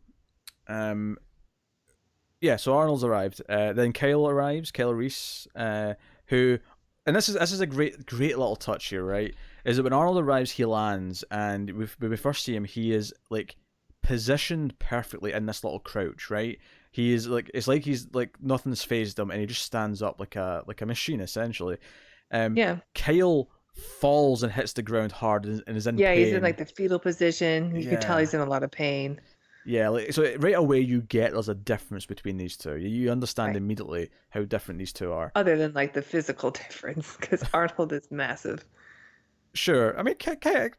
yeah. So Arnold's arrived. Then Kyle arrives. Kyle Reese, who, and this is a great little touch here, right? Is that when Arnold arrives, he lands, and when we first see him, he is like positioned perfectly in this little crouch, right? He is like, it's like he's like nothing's phased him, and he just stands up like a machine essentially. Yeah. Kyle falls and hits the ground hard and is in Yeah, pain. he's in like the fetal position. You can tell Yeah. he's in a lot of pain. Yeah, like, so right away you get there's a difference between these two. You understand Right. immediately how different these two are. Other than like the physical difference, because Arnold is massive. Sure, I mean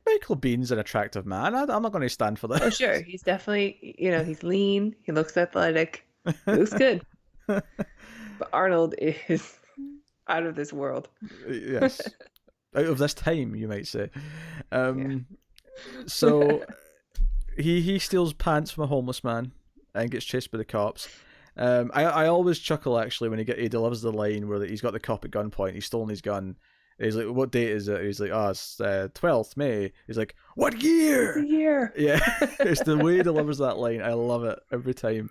Michael Bean's an attractive man. I'm not going to stand for that. Oh, sure. He's definitely, he's lean. He looks athletic. He looks good. But Arnold is out of this world. Yes, out of this time, you might say. So he steals pants from a homeless man and gets chased by the cops. I always chuckle actually when he delivers the line where he's got the cop at gunpoint. He's stolen his gun. He's like, "What date is it?" He's like, "Oh, it's 12th May." He's like, "What year?" Here. Yeah, it's the way he delivers that line. I love it every time,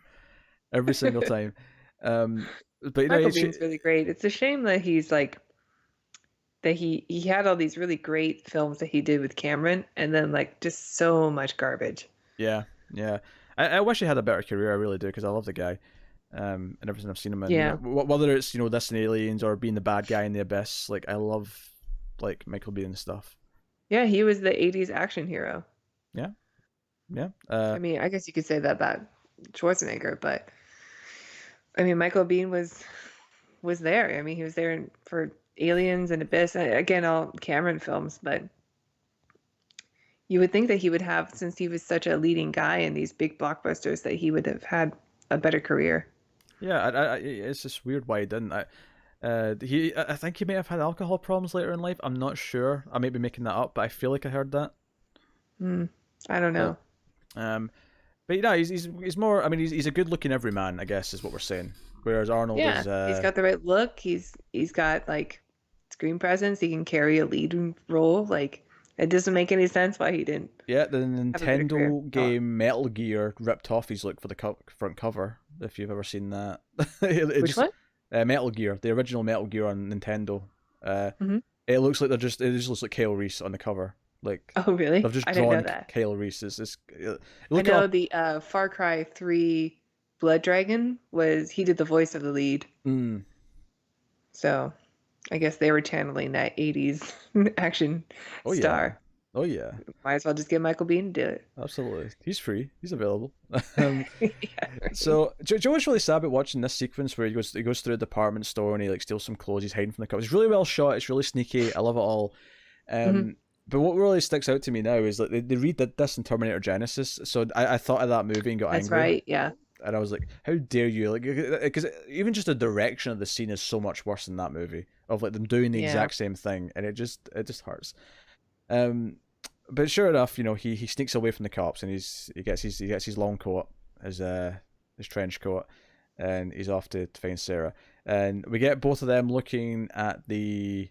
every single time. But Michael Bean's really great. It's a shame that he's like that he had all these really great films that he did with Cameron, and then like just so much garbage. Yeah, yeah. I wish he had a better career. I really do, because I love the guy. And everything I've seen him in, Yeah, whether it's this and Aliens or being the bad guy in the Abyss, like I love like Michael Biehn stuff. yeah, he was the '80s action hero. Yeah, yeah. I mean, I guess you could say that about Schwarzenegger, but I mean, Michael Biehn was there. I mean, he was there for Aliens and Abyss, again, all Cameron films, but you would think that he would have, since he was such a leading guy in these big blockbusters, that he would have had a better career. Yeah, it's just weird why he didn't. I think he may have had alcohol problems later in life. I'm not sure. I might be making that up, but I feel like I heard that. I don't know. But yeah, he's more. I mean, he's a good looking everyman, I guess, is what we're saying. Whereas Arnold Yeah, is. he's got the right look. He's got like screen presence. He can carry a lead role. Like it doesn't make any sense why he didn't. Yeah, the Have a better career. Nintendo game Metal Gear ripped off his look for the front cover. If you've ever seen that, Which one? Metal Gear, the original Metal Gear on Nintendo. Mhm. It looks like it just looks like Kyle Reese on the cover. Like Oh, really? they've just I didn't know drawn that. Kyle Reese. I Look know up. the Far Cry 3 Blood Dragon he did the voice of the lead. Mm, So I guess they were channeling that 80s action oh yeah. star. Oh yeah. Might as well just get Michael Biehn to do it. Absolutely. He's free. He's available. Yeah, right. So Joe was really sad about watching this sequence where he goes through a department store and he like steals some clothes. He's hiding from the cops. It's really well shot. It's really sneaky. I love it all. Mhm. But what really sticks out to me now is like they redid this in Terminator Genesis. So I thought of that movie and got That's angry. right. Yeah. And I was like, how dare you? Like, because even just the direction of the scene is so much worse than that movie of like them doing the Yeah. exact same thing, and it just hurts. But sure enough, he sneaks away from the cops and he gets his long coat, his trench coat, and he's off to find Sarah. And we get both of them looking at the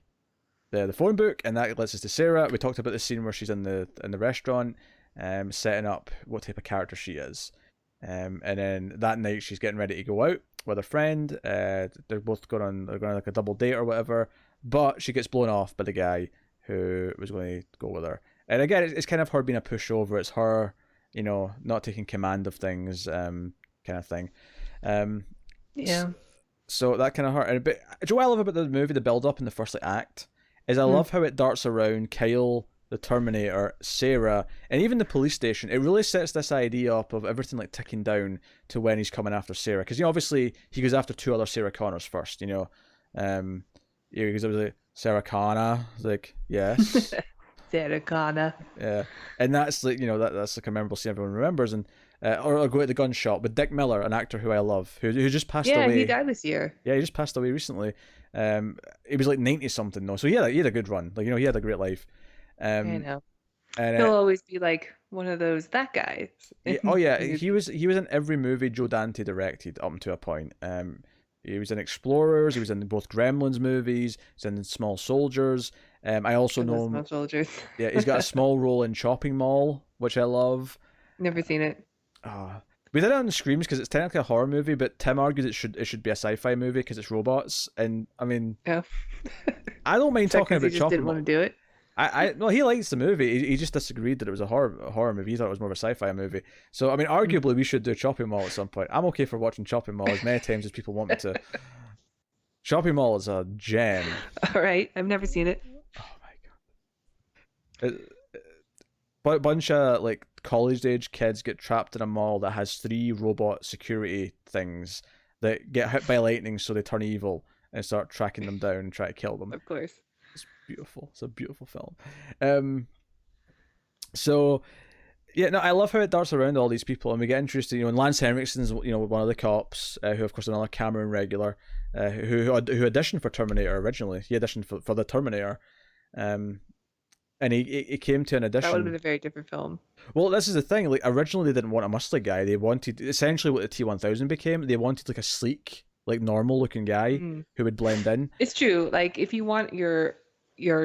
phone book, and that lets us to Sarah. We talked about the scene where she's in the restaurant, setting up what type of character she is. And then that night she's getting ready to go out with a friend. They're going on like a double date or whatever, but she gets blown off by the guy who was going to go with her. And again, it's kind of her being a pushover. It's her, not taking command of things, kind of thing. Yeah. So that kind of hurt. But what I love about the movie, the build up in the first act, is I love how it darts around Kyle, the Terminator, Sarah, and even the police station. It really sets this idea up of everything like ticking down to when he's coming after Sarah. Because obviously he goes after two other Sarah Connors first. Because it was like Sarah Connor. I was like, yes. Sarah Connor. Yeah, and that's like that's like a memorable scene everyone remembers, and or go at the gun shop with Dick Miller, an actor who I love, who just passed away. Yeah, he died this year. Yeah, he just passed away recently. He was like 90 something though, so he had a good run. Like he had a great life. I know. And He'll always be like one of those that guys. yeah, he was in every movie Joe Dante directed up to a point. He was in Explorers. He was in both Gremlins movies. He's in Small Soldiers. I also know him. Small Soldiers. Yeah, he's got a small role in Chopping Mall, which I love. Never seen it. We did it on Screams because it's technically a horror movie, but Tim argues it should be a sci-fi movie because it's robots. And I mean, Oh. I don't mind talking about He just Chopping didn't Mall. want to do it. Well, he likes the movie. He just disagreed that it was a horror movie. He thought it was more of a sci-fi movie. So I mean, arguably, we should do Chopping Mall at some point. I'm okay for watching Chopping Mall as many times as people want me to. Chopping Mall is a gem. All right, I've never seen it. Oh my god! But bunch of like college-age kids get trapped in a mall that has 3 robot security things that get hit by lightning, so they turn evil and start tracking them down and try to kill them. Of course. It's beautiful. It's a beautiful film. So yeah, no, I love how it darts around all these people, and we get introduced to and Lance Henriksen's one of the cops, who of course another Cameron regular, who auditioned for Terminator originally. He auditioned for the Terminator, and he came to an audition. That would have been a very different film. Well, this is the thing. Like originally, they didn't want a muscly guy. They wanted essentially what the T-1000 became. They wanted like a sleek, like normal looking guy who would blend in. It's true. Like if you want your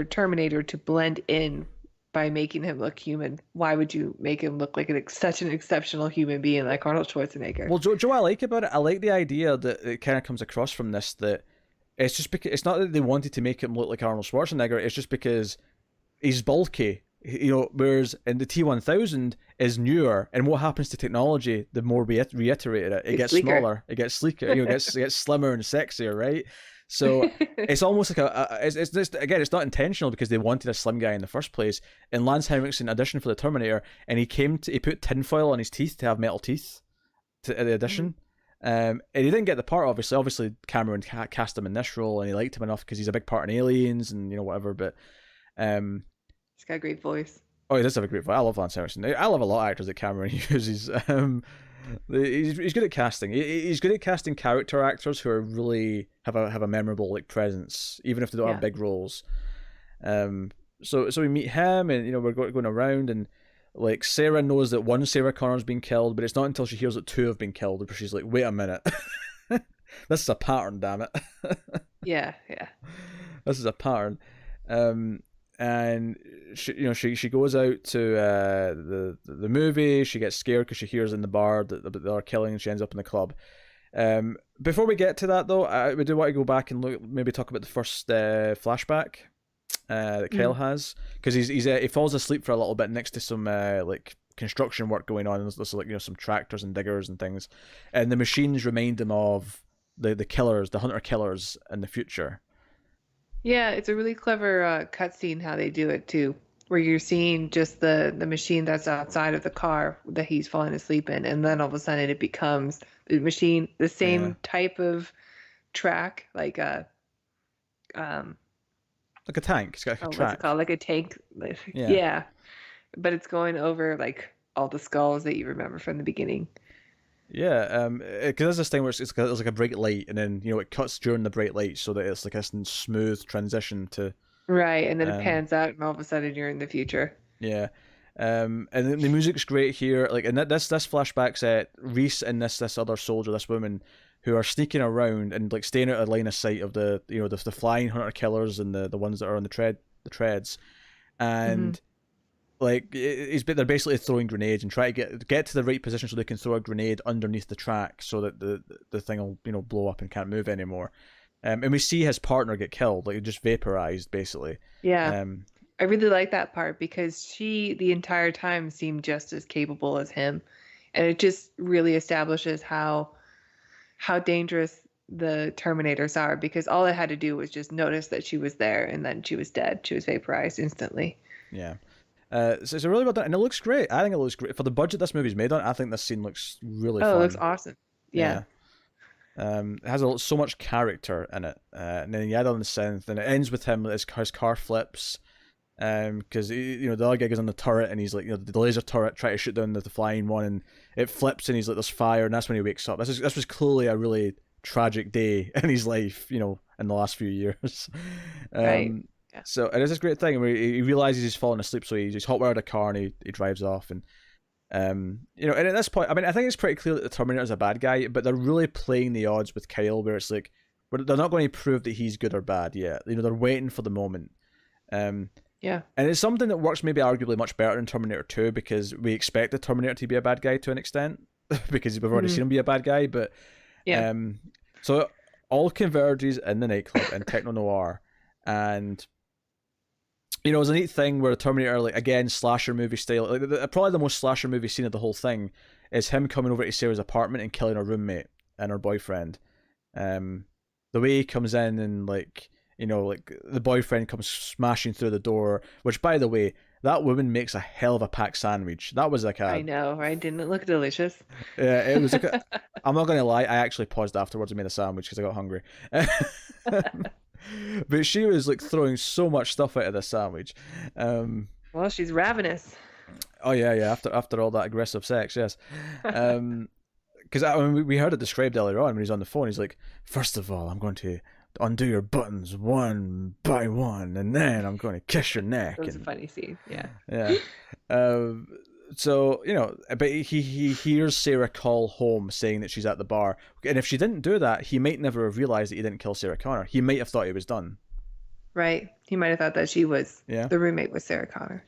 Terminator to blend in by making him look human, why would you make him look like such an exceptional human being like Arnold Schwarzenegger? Well, Joe, I like about it. I like the idea that it kind of comes across from this that it's just because it's not that they wanted to make him look like Arnold Schwarzenegger. It's just because he's bulky. Whereas in the T1000 is newer, and what happens to technology the more we reiterate it, it gets sleeker. smaller, it gets sleeker, it gets slimmer and sexier, right? So it's almost like it's not intentional because they wanted a slim guy in the first place. And Lance Henriksen auditioned for the Terminator, and he put tinfoil on his teeth to have metal teeth at the audition. And he didn't get the part, obviously. Obviously, Cameron cast him in this role, and he liked him enough because he's a big part in Aliens and whatever. But he's got a great voice. Oh, he does have a great voice. I love Lance Henriksen. I love a lot of actors that Cameron uses. He's good at casting. He's good at casting character actors who are really have a memorable presence, even if they don't have big roles. So we meet him, and we're going around, and Sarah knows that one Sarah Connor's been killed, but it's not until she hears that two have been killed where she's like, "Wait a minute, this is a pattern, damn it." Yeah. This is a pattern. And she goes out to the movie. She gets scared because she hears in the bar that they're killing, and she ends up in the club. Before we get to that, though, we do want to go back and maybe talk about the first flashback that Kyle has, because he falls asleep for a little bit next to some construction work going on, and there's some tractors and diggers and things, and the machines remind him of the killers, the hunter killers in the future. Yeah, it's a really clever cutscene how they do it too, where you're seeing just the machine that's outside of the car that he's falling asleep in, and then all of a sudden it becomes the machine, the same type of track, like a tank. It's got a track. What's it called? Like a tank. Yeah. But it's going over all the skulls that you remember from the beginning. Yeah, because there's this thing where there's a bright light, and then it cuts during the bright light, so that it's a smooth transition to. Right, and then it pans out, and all of a sudden you're in the future. Yeah, and then the music's great here. And this flashback set, Reese and this other soldier, this woman, who are sneaking around and staying out of line of sight of the the flying hunter killers and the ones that are on the treads, and. They're basically throwing grenades and try to get to the right position so they can throw a grenade underneath the track so that the thing will blow up and can't move anymore. And we see his partner get killed, just vaporized basically. Yeah. I really like that part because she the entire time seemed just as capable as him, and it just really establishes how dangerous the Terminators are, because all it had to do was just notice that she was there, and then she was dead. She was vaporized instantly. Yeah. So it's a really well done, and it looks great. I think it looks great for the budget this movie's made on. I think this scene looks really fun. Oh, it looks awesome. Yeah. It has so much character in it, and then you add on the synth, and it ends with him. His car flips, because the other guy goes on the turret, and he's the laser turret, trying to shoot down the flying one, and it flips, and he's there's fire, and that's when he wakes up. This was clearly a really tragic day in his life, in the last few years. Right. Yeah. So it is this great thing where he realizes he's fallen asleep, so he's hotwired a car and he drives off, and and at this point, I think it's pretty clear that the Terminator is a bad guy, but they're really playing the odds with Kyle, where it's they're not going to prove that he's good or bad yet. They're waiting for the moment. Yeah. And it's something that works maybe arguably much better in Terminator 2, because we expect the Terminator to be a bad guy to an extent because we've already seen him be a bad guy, but so all converges in the nightclub in techno noir, and. It was a neat thing where the Terminator, again, slasher movie style, probably the most slasher movie scene of the whole thing is him coming over to Sarah's apartment and killing her roommate and her boyfriend. The way he comes in and the boyfriend comes smashing through the door, which, by the way, that woman makes a hell of a packed sandwich. That was I know, right? Didn't it look delicious? Yeah, it was I'm not going to lie, I actually paused afterwards and made a sandwich because I got hungry. But she was like throwing so much stuff out of the sandwich. Well, she's ravenous. Oh yeah. After all that aggressive sex, yes. Because we heard it described earlier on when he's on the phone. He's like, first of all, I'm going to undo your buttons one by one, and then I'm going to kiss your neck. It was a funny scene. Yeah. Yeah. So, you know, but he hears Sarah call home saying that she's at the bar. And if she didn't do that, he might never have realized that he didn't kill Sarah Connor. He might have thought he was done. Right. He might have thought that she was, the roommate was Sarah Connor.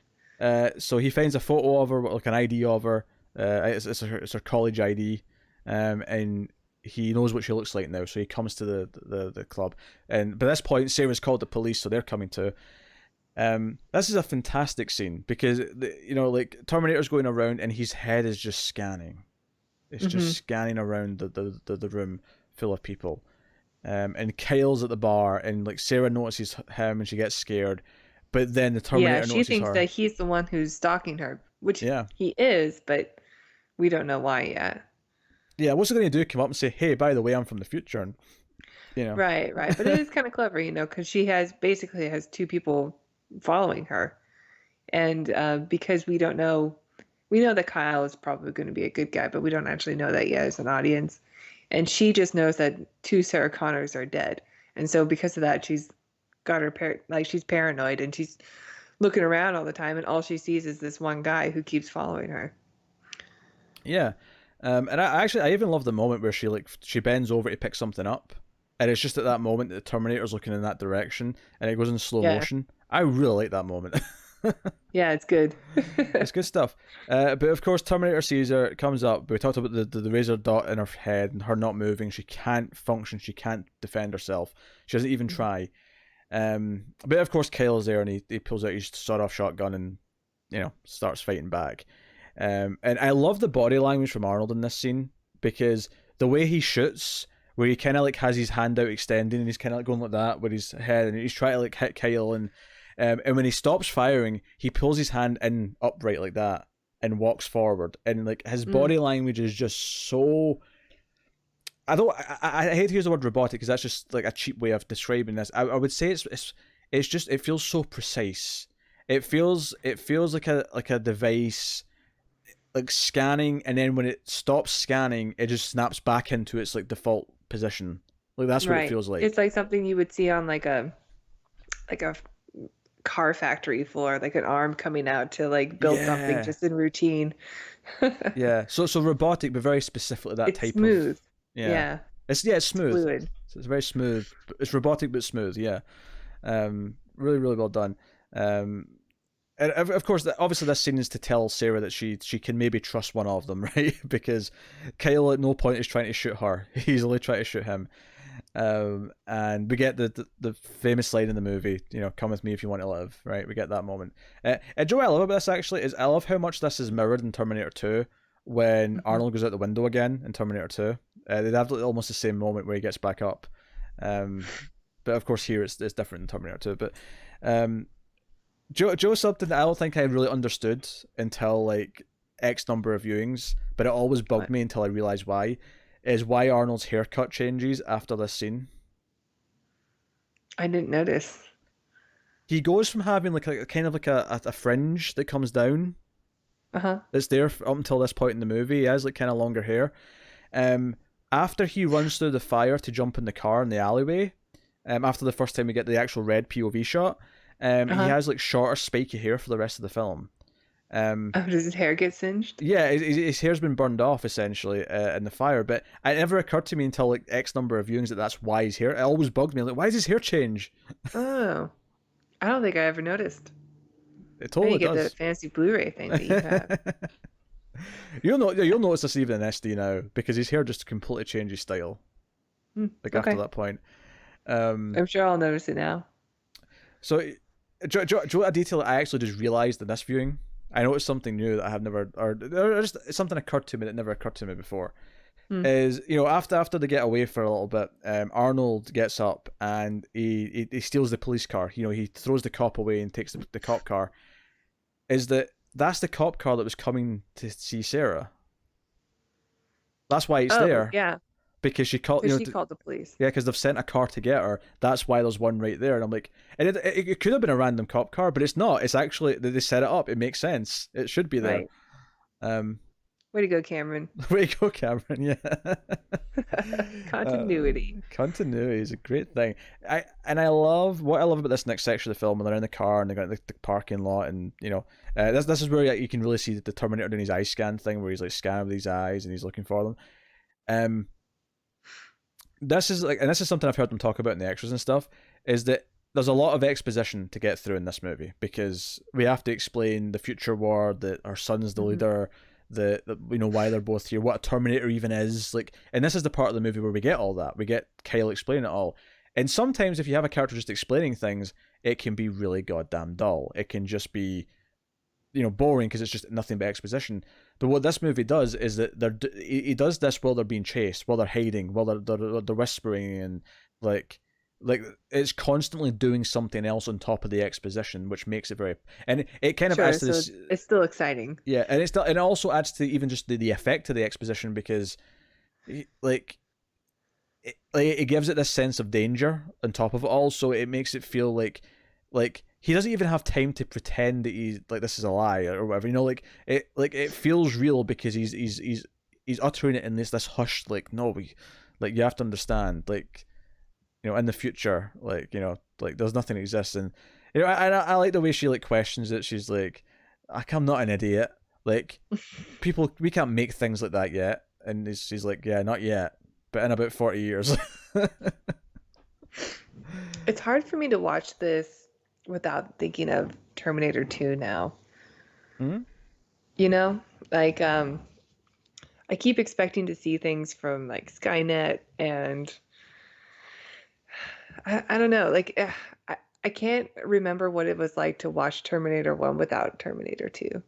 So he finds a photo of her, like an ID of her. It's her college ID. And he knows what she looks like now, so he comes to the club. And by this point, Sarah's called the police, so they're coming too. This is a fantastic scene because like Terminator's going around and his head is just scanning. It's just scanning around the room full of people. And Kyle's at the bar, and like Sarah notices him and she gets scared, but then the Terminator notices her. Yeah, she thinks that he's the one who's stalking her, which he is, but we don't know why yet. Yeah, what's he going to do? Come up and say, "Hey, by the way, I'm from the future," and Right. But it is kind of clever, because she basically has two people following her, and because we don't know, we know that Kyle is probably going to be a good guy, but we don't actually know that yet as an audience. And she just knows that two Sarah Connors are dead, and so because of that, she's got her she's paranoid and she's looking around all the time, and all she sees is this one guy who keeps following her. Yeah, and I even love the moment where she bends over to pick something up, and it's just at that moment that the Terminator's looking in that direction, and it goes in slow motion. I really like that moment. Yeah, it's good. It's good stuff. But of course, Terminator sees her, it comes up. We talked about the razor dot in her head and her not moving. She can't function. She can't defend herself. She doesn't even try. But of course, Kyle's there, and he pulls out his sawed-off shotgun and starts fighting back. And I love the body language from Arnold in this scene, because the way he shoots, where he kind of like has his hand out extending and he's kind of like going like that with his head, and he's trying to like hit Kyle, and when he stops firing, he pulls his hand in upright like that and walks forward, and like his body language is just so. I hate to use the word robotic because that's just like a cheap way of describing this. I would say it's just, it feels so precise. It feels like a device like scanning, and then when it stops scanning, it just snaps back into its like default position. Like that's what it feels like. It's like something you would see on like a car factory floor, like an arm coming out to like build something just in routine. Yeah. So robotic, but very specifically that it's type smooth. of. Yeah. It's smooth. It's fluid. So it's very smooth. It's robotic but smooth. Yeah. Really, really well done. And of course, obviously, this scene is to tell Sarah that she can maybe trust one of them, right? Because Kyle at no point is trying to shoot her; he's only trying to shoot him. And we get the famous line in the movie, "Come with me if you want to live." Right? We get that moment. And Joe, what I love about this actually is I love how much this is mirrored in Terminator 2 when Arnold goes out the window again in Terminator 2. They have almost the same moment where he gets back up. But of course here it's different in Terminator 2. But Joe, something that I don't think I really understood until like X number of viewings, but it always bugged me until I realized why Arnold's haircut changes after this scene. I didn't notice. He goes from having like a kind of like a fringe that comes down. It's there up until this point in the movie. He has like kind of longer hair. After he runs through the fire to jump in the car in the alleyway, after the first time we get the actual red POV shot, he has like shorter spiky hair for the rest of the film. Does his hair get singed? Yeah, his hair's been burned off essentially in the fire, but it never occurred to me until like X number of viewings that that's why his hair. It always bugged me. Like, why does his hair change? Oh, I don't think I ever noticed. It totally does. Get the fancy Blu-ray thing that you have. You'll notice this even in SD now because his hair just completely changes style. After that point. I'm sure I'll notice it now. So, a detail that I actually just realized in this viewing. I noticed something new that I have never, or just something occurred to me that never occurred to me before. Is after they get away for a little bit, Arnold gets up and he steals the police car. He throws the cop away and takes the cop car. That's the cop car that was coming to see Sarah. That's why it's there. Yeah. Because she called. She called the police. Yeah, because they've sent a car to get her. That's why there's one right there. And I'm like, and it could have been a random cop car, but it's not. It's actually they set it up. It makes sense. It should be there. Right. Way to go, Cameron. Way to go, Cameron. Yeah. Continuity. Continuity is a great thing. I love about this next section of the film when they're in the car and they got the parking lot, and this is where you can really see the Terminator doing his eye scan thing, where he's like scanning with his eyes and he's looking for them. This is something I've heard them talk about in the extras and stuff, is that there's a lot of exposition to get through in this movie because we have to explain the future war, that our son's the leader, the why they're both here, what a Terminator even is, like, and this is the part of the movie where we get all that. We get Kyle explaining it all. And sometimes if you have a character just explaining things, it can be really goddamn dull. It can just be, boring because it's just nothing but exposition. But what this movie does is that he does this while they're being chased, while they're hiding, while they're whispering, and like it's constantly doing something else on top of the exposition, which makes it very, and it kind of adds to this. It's still exciting. Yeah, and it also adds to even just the effect of the exposition, because like it gives it this sense of danger on top of it all, so it makes it feel like he doesn't even have time to pretend that he's like, this is a lie or whatever, it feels real because he's uttering it in this hushed, like, no, you have to understand, like, in the future, like, there's nothing exists. And I like the way she like questions it. She's like, I'm not an idiot, like, we can't make things like that yet. And she's like, yeah, not yet, but in about 40 years. It's hard for me to watch this without thinking of Terminator 2 now. Like, I keep expecting to see things from like Skynet, and I don't know, like, I can't remember what it was like to watch Terminator 1 without Terminator 2.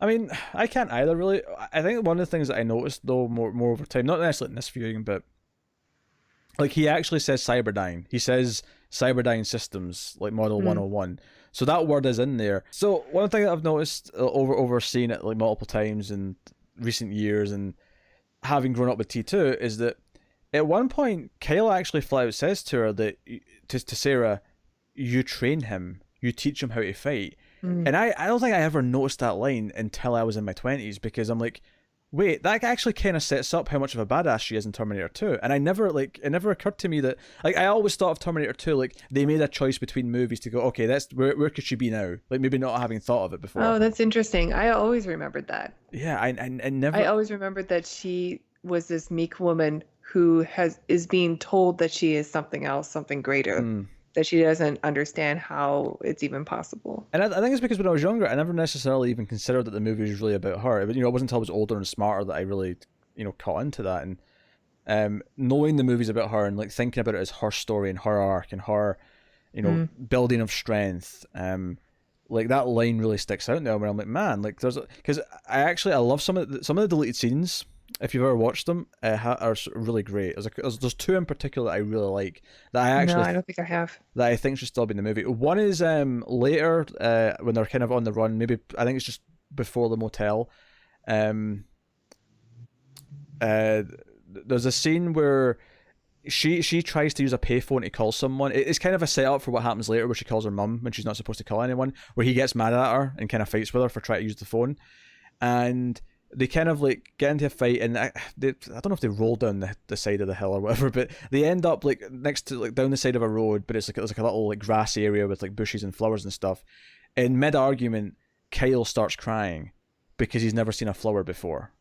I mean, I can't either, really. I think one of the things that I noticed, though, more over time, not necessarily in this viewing, but like, he actually says Cyberdyne. He says Cyberdyne Systems, like Model 101. So that word is in there. So one thing that I've noticed over seeing it like multiple times in recent years, and having grown up with T2, is that at one point Kyle actually flat out says to her that to Sarah, you train him, you teach him how to fight. And I don't think I ever noticed that line until I was in my 20s, because I'm like, wait, that actually kind of sets up how much of a badass she is in Terminator 2. And it never occurred to me that, like, I always thought of Terminator 2, like, they made a choice between movies to go, okay, that's where could she be now? Like, maybe not having thought of it before. Oh, that's interesting. I always remembered that. Yeah, I never. I always remembered that she was this meek woman who is being told that she is something else, something greater. That she doesn't understand how it's even possible. And I think it's because when I was younger, I never necessarily even considered that the movie was really about her. It wasn't until I was older and smarter that I really, caught into that. And knowing the movie's about her and like thinking about it as her story and her arc and her, building of strength, like, that line really sticks out now. Where I'm like, man, like, because I love some of the deleted scenes. If you've ever watched them, are really great. There's two in particular that I really like. That I actually, no, I don't think I have. That I think should still be in the movie. One is later, when they're kind of on the run. Maybe I think it's just before the motel. There's a scene where she tries to use a payphone to call someone. It's kind of a setup for what happens later, where she calls her mum when she's not supposed to call anyone. Where he gets mad at her and kind of fights with her for trying to use the phone, and they kind of like get into a fight, and I don't know if they roll down the side of the hill or whatever, but they end up like next to, like, down the side of a road, but there's like a little like grassy area with like bushes and flowers and stuff. In mid argument, Kyle starts crying because he's never seen a flower before.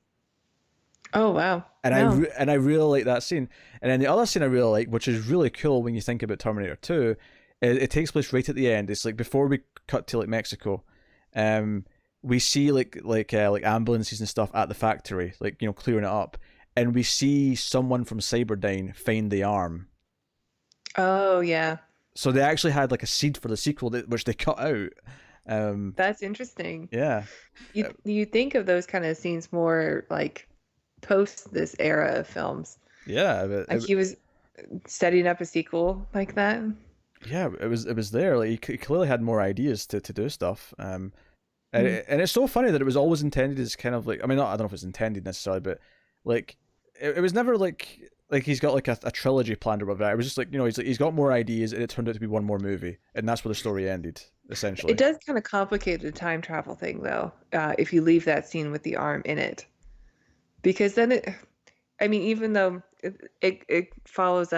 Oh wow! And I really like that scene. And then the other scene I really like, which is really cool when you think about Terminator 2, it takes place right at the end. It's like before we cut to like Mexico. We see like ambulances and stuff at the factory, like, clearing it up, and we see someone from Cyberdyne find the arm. Oh yeah. So they actually had like a seed for the sequel which they cut out. That's interesting. Yeah. You think of those kind of scenes more like post this era of films. Yeah, like he was setting up a sequel like that. Yeah, it was there. Like, he clearly had more ideas to do stuff. And it's so funny that it was always intended as kind of like, I mean, I don't know if it's intended necessarily, but like it was never like he's got like a trilogy planned or whatever. It was just like, he's got more ideas, and it turned out to be one more movie, and that's where the story ended, essentially. It does kind of complicate the time travel thing, though, if you leave that scene with the arm in it, because then even though it follows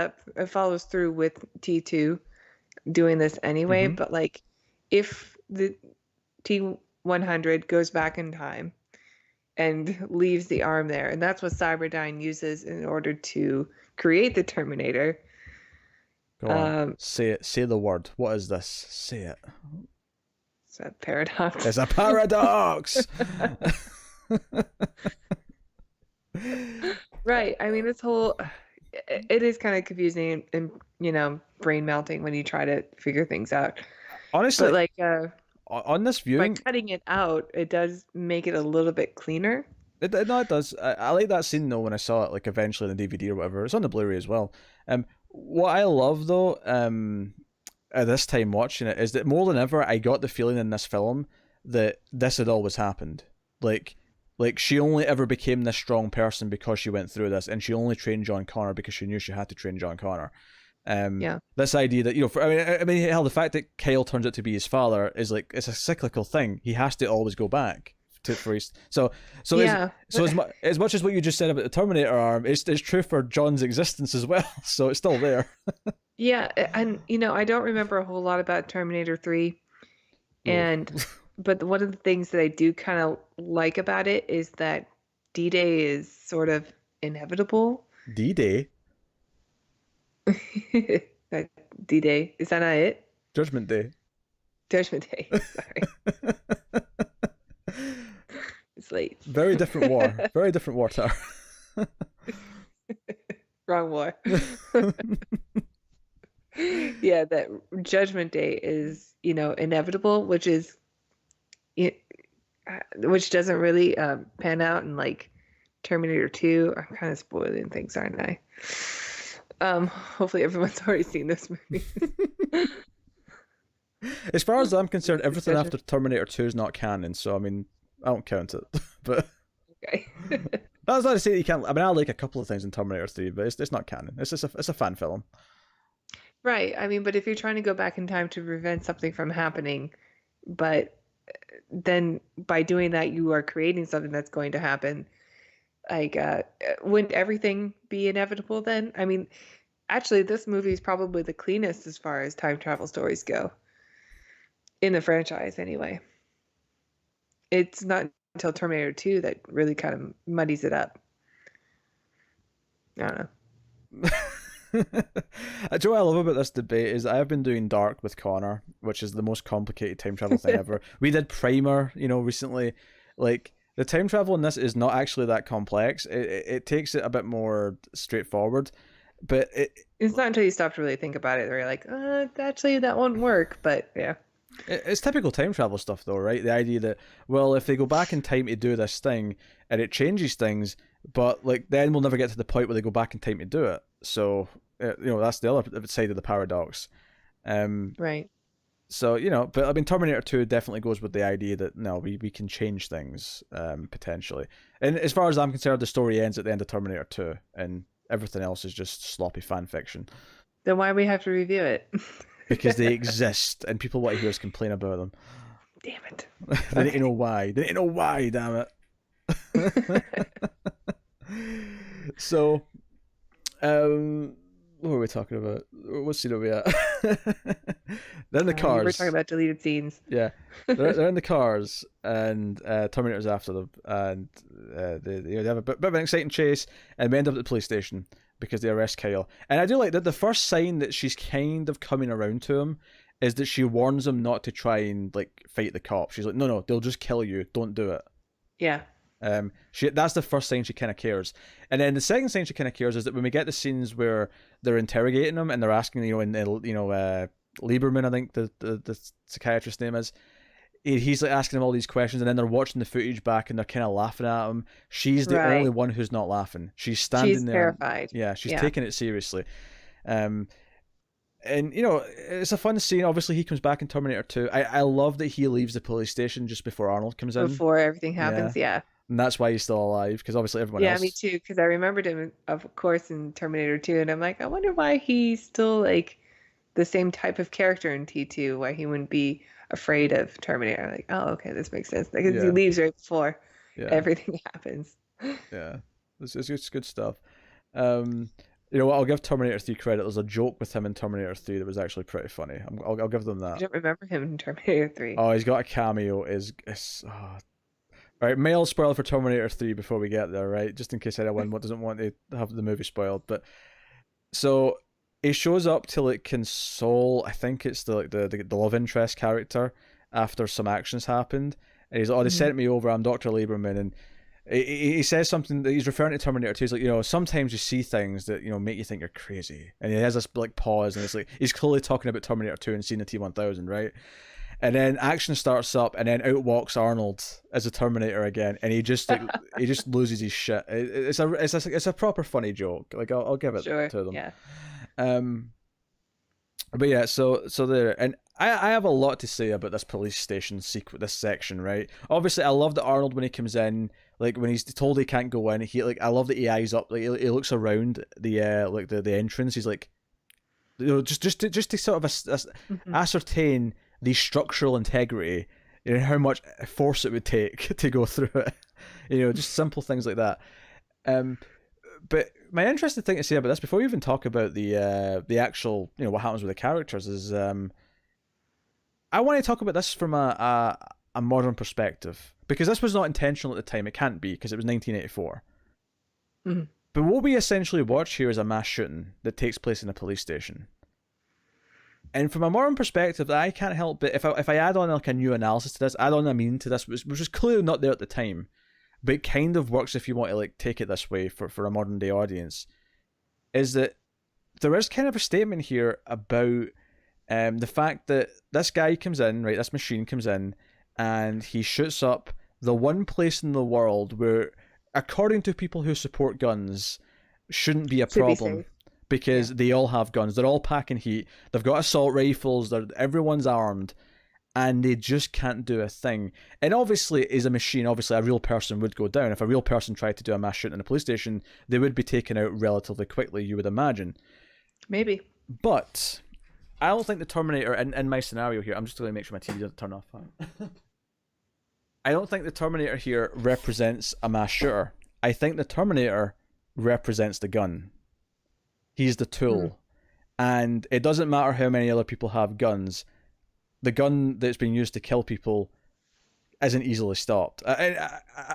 through with T2 doing this anyway, but like if the T100 goes back in time and leaves the arm there, and that's what Cyberdyne uses in order to create the Terminator. Go on. Say it. Say the word. What is this? Say it. It's a paradox. It's a paradox. Right. I mean, this whole it is kind of confusing and brain melting when you try to figure things out. But Honestly, like on this by viewing, cutting it out, it does make it a little bit cleaner. no, it does. I like that scene though when I saw it, like eventually on the DVD or whatever. It's on the Blu-ray as well. What I love though, at this time watching it, is that more than ever, I got the feeling in this film that this had always happened. Like, like she only ever became this strong person because she went through this, and she only trained John Connor because she knew she had to train John Connor. Yeah. This idea that hell, the fact that Kyle turns out to be his father is like it's a cyclical thing. He has to always go back to priest. Yeah. As much as what you just said about the Terminator arm, it's true for John's existence as well. So it's still there. Yeah, and I don't remember a whole lot about Terminator 3, but one of the things that I do kind of like about it is that D-Day is sort of inevitable. D-Day, D-Day, is that not it? Judgment Day. Judgment Day. Sorry, it's late. Very different war. Very different war, Tar. Wrong war. Yeah, that Judgment Day is, inevitable, which doesn't really pan out in like Terminator 2. I'm kind of spoiling things, aren't I? Hopefully everyone's already seen this movie. As far as I'm concerned, everything after Terminator 2 is not canon, so I mean, I don't count it. But okay. that's not to say that you can't. I mean, I like a couple of things in Terminator 3, but it's not canon. It's just it's a fan film. Right. I mean, but if you're trying to go back in time to prevent something from happening, but then by doing that, you are creating something that's going to happen. Like, wouldn't everything be inevitable then? I mean, actually, this movie is probably the cleanest as far as time travel stories go. In the franchise, anyway. It's not until Terminator 2 that really kind of muddies it up. I don't know. What I love about this debate is I have been doing Dark with Connor, which is the most complicated time travel thing ever. We did Primer, recently. Like, the time travel in this is not actually that complex. It takes it a bit more straightforward, but it's not until you stop to really think about it where you're like, actually that won't work. But yeah, it's typical time travel stuff, though, right? The idea that, well, if they go back in time to do this thing and it changes things, but like then we'll never get to the point where they go back in time to do it. So that's the other side of the paradox. Right. So but I mean, Terminator 2 definitely goes with the idea that no, we can change things potentially. And as far as I'm concerned, the story ends at the end of Terminator 2, and everything else is just sloppy fan fiction. Then why we have to review it? Because they exist, and people want to hear us complain about them. Damn it! They need to know why. They need to know why. Damn it. So, what were we talking about? What scene are we at? They're in the cars. We're talking about deleted scenes. Yeah, they're in the cars, and Terminator's after them, and they have a bit of an exciting chase, and we end up at the police station because they arrest Kyle. And I do like that the first sign that she's kind of coming around to him is that she warns him not to try and like fight the cops. She's like, no, they'll just kill you. Don't do it. Yeah. That's the first sign she kind of cares, and then the second sign she kind of cares is that when we get the scenes where they're interrogating him and they're asking, Lieberman, I think the psychiatrist's name is, he's like asking him all these questions, and then they're watching the footage back and they're kind of laughing at him. She's the only one who's not laughing. She's standing there. She's terrified. Yeah, she's taking it seriously. And it's a fun scene. Obviously, he comes back in Terminator 2. I love that he leaves the police station just before Arnold comes in. Before everything happens, yeah. And that's why he's still alive, because obviously everyone else... Yeah, me too, because I remembered him, of course, in Terminator 2, and I'm like, I wonder why he's still, like, the same type of character in T2, why he wouldn't be afraid of Terminator. I'm like, oh, okay, this makes sense. Because he leaves right before everything happens. Yeah, it's good stuff. You know what? I'll give Terminator 3 credit. There's a joke with him in Terminator 3 that was actually pretty funny. I'll give them that. I don't remember him in Terminator 3. Oh, he's got a cameo. All right, mail spoil for Terminator 3 before we get there, right? Just in case anyone doesn't want to have the movie spoiled. But so he shows up to like console. I think it's the love interest character after some actions happened, and he's like, "Oh, they sent me over. I'm Dr. Lieberman," and he says something that he's referring to Terminator 2. He's like, sometimes you see things that, make you think you're crazy. And he has this like pause, and it's like, he's clearly talking about Terminator 2 and seeing the T-1000, right? And then action starts up, and then out walks Arnold as a Terminator again, and he just he just loses his shit. It's a proper funny joke. Like I'll give it to them. Yeah. But yeah, so there, and I have a lot to say about this police station this section, right? Obviously, I love that Arnold, when he comes in, like when he's told he can't go in, I love that he eyes up, like he looks around the the entrance. He's like, just to sort of ascertain the structural integrity and how much force it would take to go through it. Just simple things like that. But my interesting thing to say about this, before we even talk about the actual, what happens with the characters, is I want to talk about this from a modern perspective, because this was not intentional at the time. It can't be, because it was 1984. Mm-hmm. But what we essentially watch here is a mass shooting that takes place in a police station. And from a modern perspective, I can't help but, if I add on like a new analysis to this, add on a meaning to this, which was clearly not there at the time, but it kind of works if you want to like take it this way for a modern day audience, is that there is kind of a statement here about the fact that this guy comes in, right, this machine comes in, and he shoots up the one place in the world where, according to people who support guns, shouldn't be a problem. Because they all have guns, they're all packing heat, they've got assault rifles, everyone's armed, and they just can't do a thing. And obviously, as a machine, obviously a real person would go down. If a real person tried to do a mass shooting in a police station, they would be taken out relatively quickly, you would imagine. Maybe. But I don't think the Terminator, in my scenario here, I'm just going to make sure my TV doesn't turn off. I don't think the Terminator here represents a mass shooter. I think the Terminator represents the gun. He's the tool. And it doesn't matter how many other people have guns. The gun that's being used to kill people isn't easily stopped.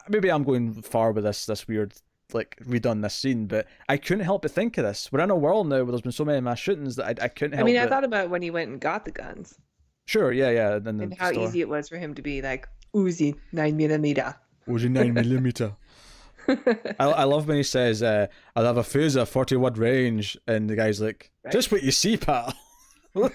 Maybe I'm going far with this weird, like, redone this scene, but I couldn't help but think of this. We're in a world now where there's been so many mass shootings that I couldn't help I thought about when he wwent and got the guns. Sure, yeah. And how easy it was for him to be like, Uzi 9mm. Uzi 9mm. I love when he says, I'll have a Fusa 40 watt range, and the guy's like, right. Just what you see, pal. We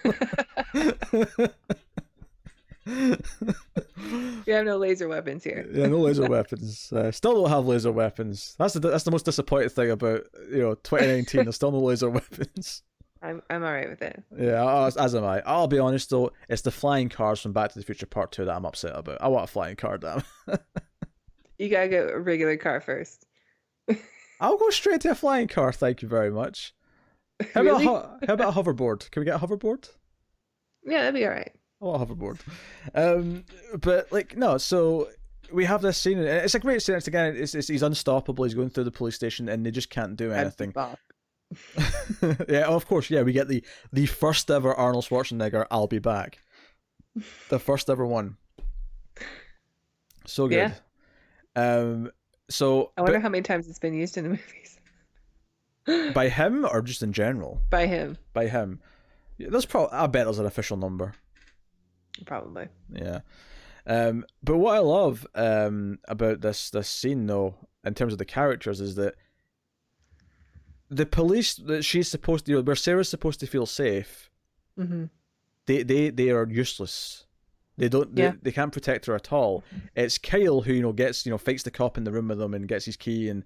have no laser weapons here. Yeah, no laser weapons. Still don't have laser weapons. That's the most disappointing thing about 2019. There's still no laser weapons. I'm alright with it. Yeah, as am I. I'll be honest though, it's the flying cars from Back to the Future Part 2 that I'm upset about. I want a flying car, damn. You gotta get a regular car first. I'll go straight to a flying car, thank you very much. How Really? about a hoverboard? Can we get a hoverboard? Yeah, that'd be alright. I want a hoverboard. But like, no, so we have this scene, and it's a great scene. It's again, he's unstoppable. He's going through the police station, and they just can't do anything. Yeah, of course. Yeah, we get the first ever Arnold Schwarzenegger "I'll be back," the first ever one. So good. Yeah. So I wonder how many times it's been used in the movies. By him or just in general? By him. By him. Yeah, I bet there's an official number. Probably. Yeah. But what I love about this scene though, in terms of the characters, is that the police that she's supposed to, where Sarah's supposed to feel safe, mm-hmm. they are useless. They don't. They can't protect her at all. It's Kyle who gets fights the cop in the room with them and gets his key and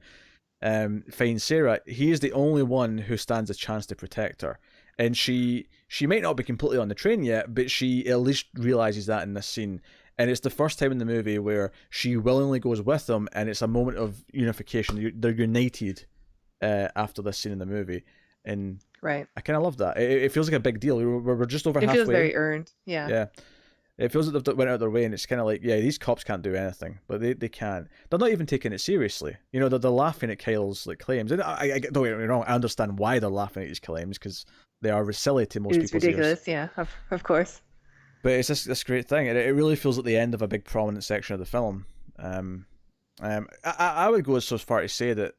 finds Sarah. He is the only one who stands a chance to protect her, and she might not be completely on the train yet, but she at least realizes that in this scene. And it's the first time in the movie where she willingly goes with them, and it's a moment of unification. They're united after this scene in the movie, and right. I kind of love that. It feels like a big deal. We're just over halfway. It feels very earned. Yeah. Yeah. It feels like they went out of their way, and it's kind of like, yeah, these cops can't do anything, but they can. They're not even taking it seriously. They're laughing at Kyle's claims. And I don't get me wrong, I understand why they're laughing at his claims, because they are silly to most people's ears. It's ridiculous, yeah, of course. But it's this great thing. It really feels like the end of a big prominent section of the film. I would go so far to say that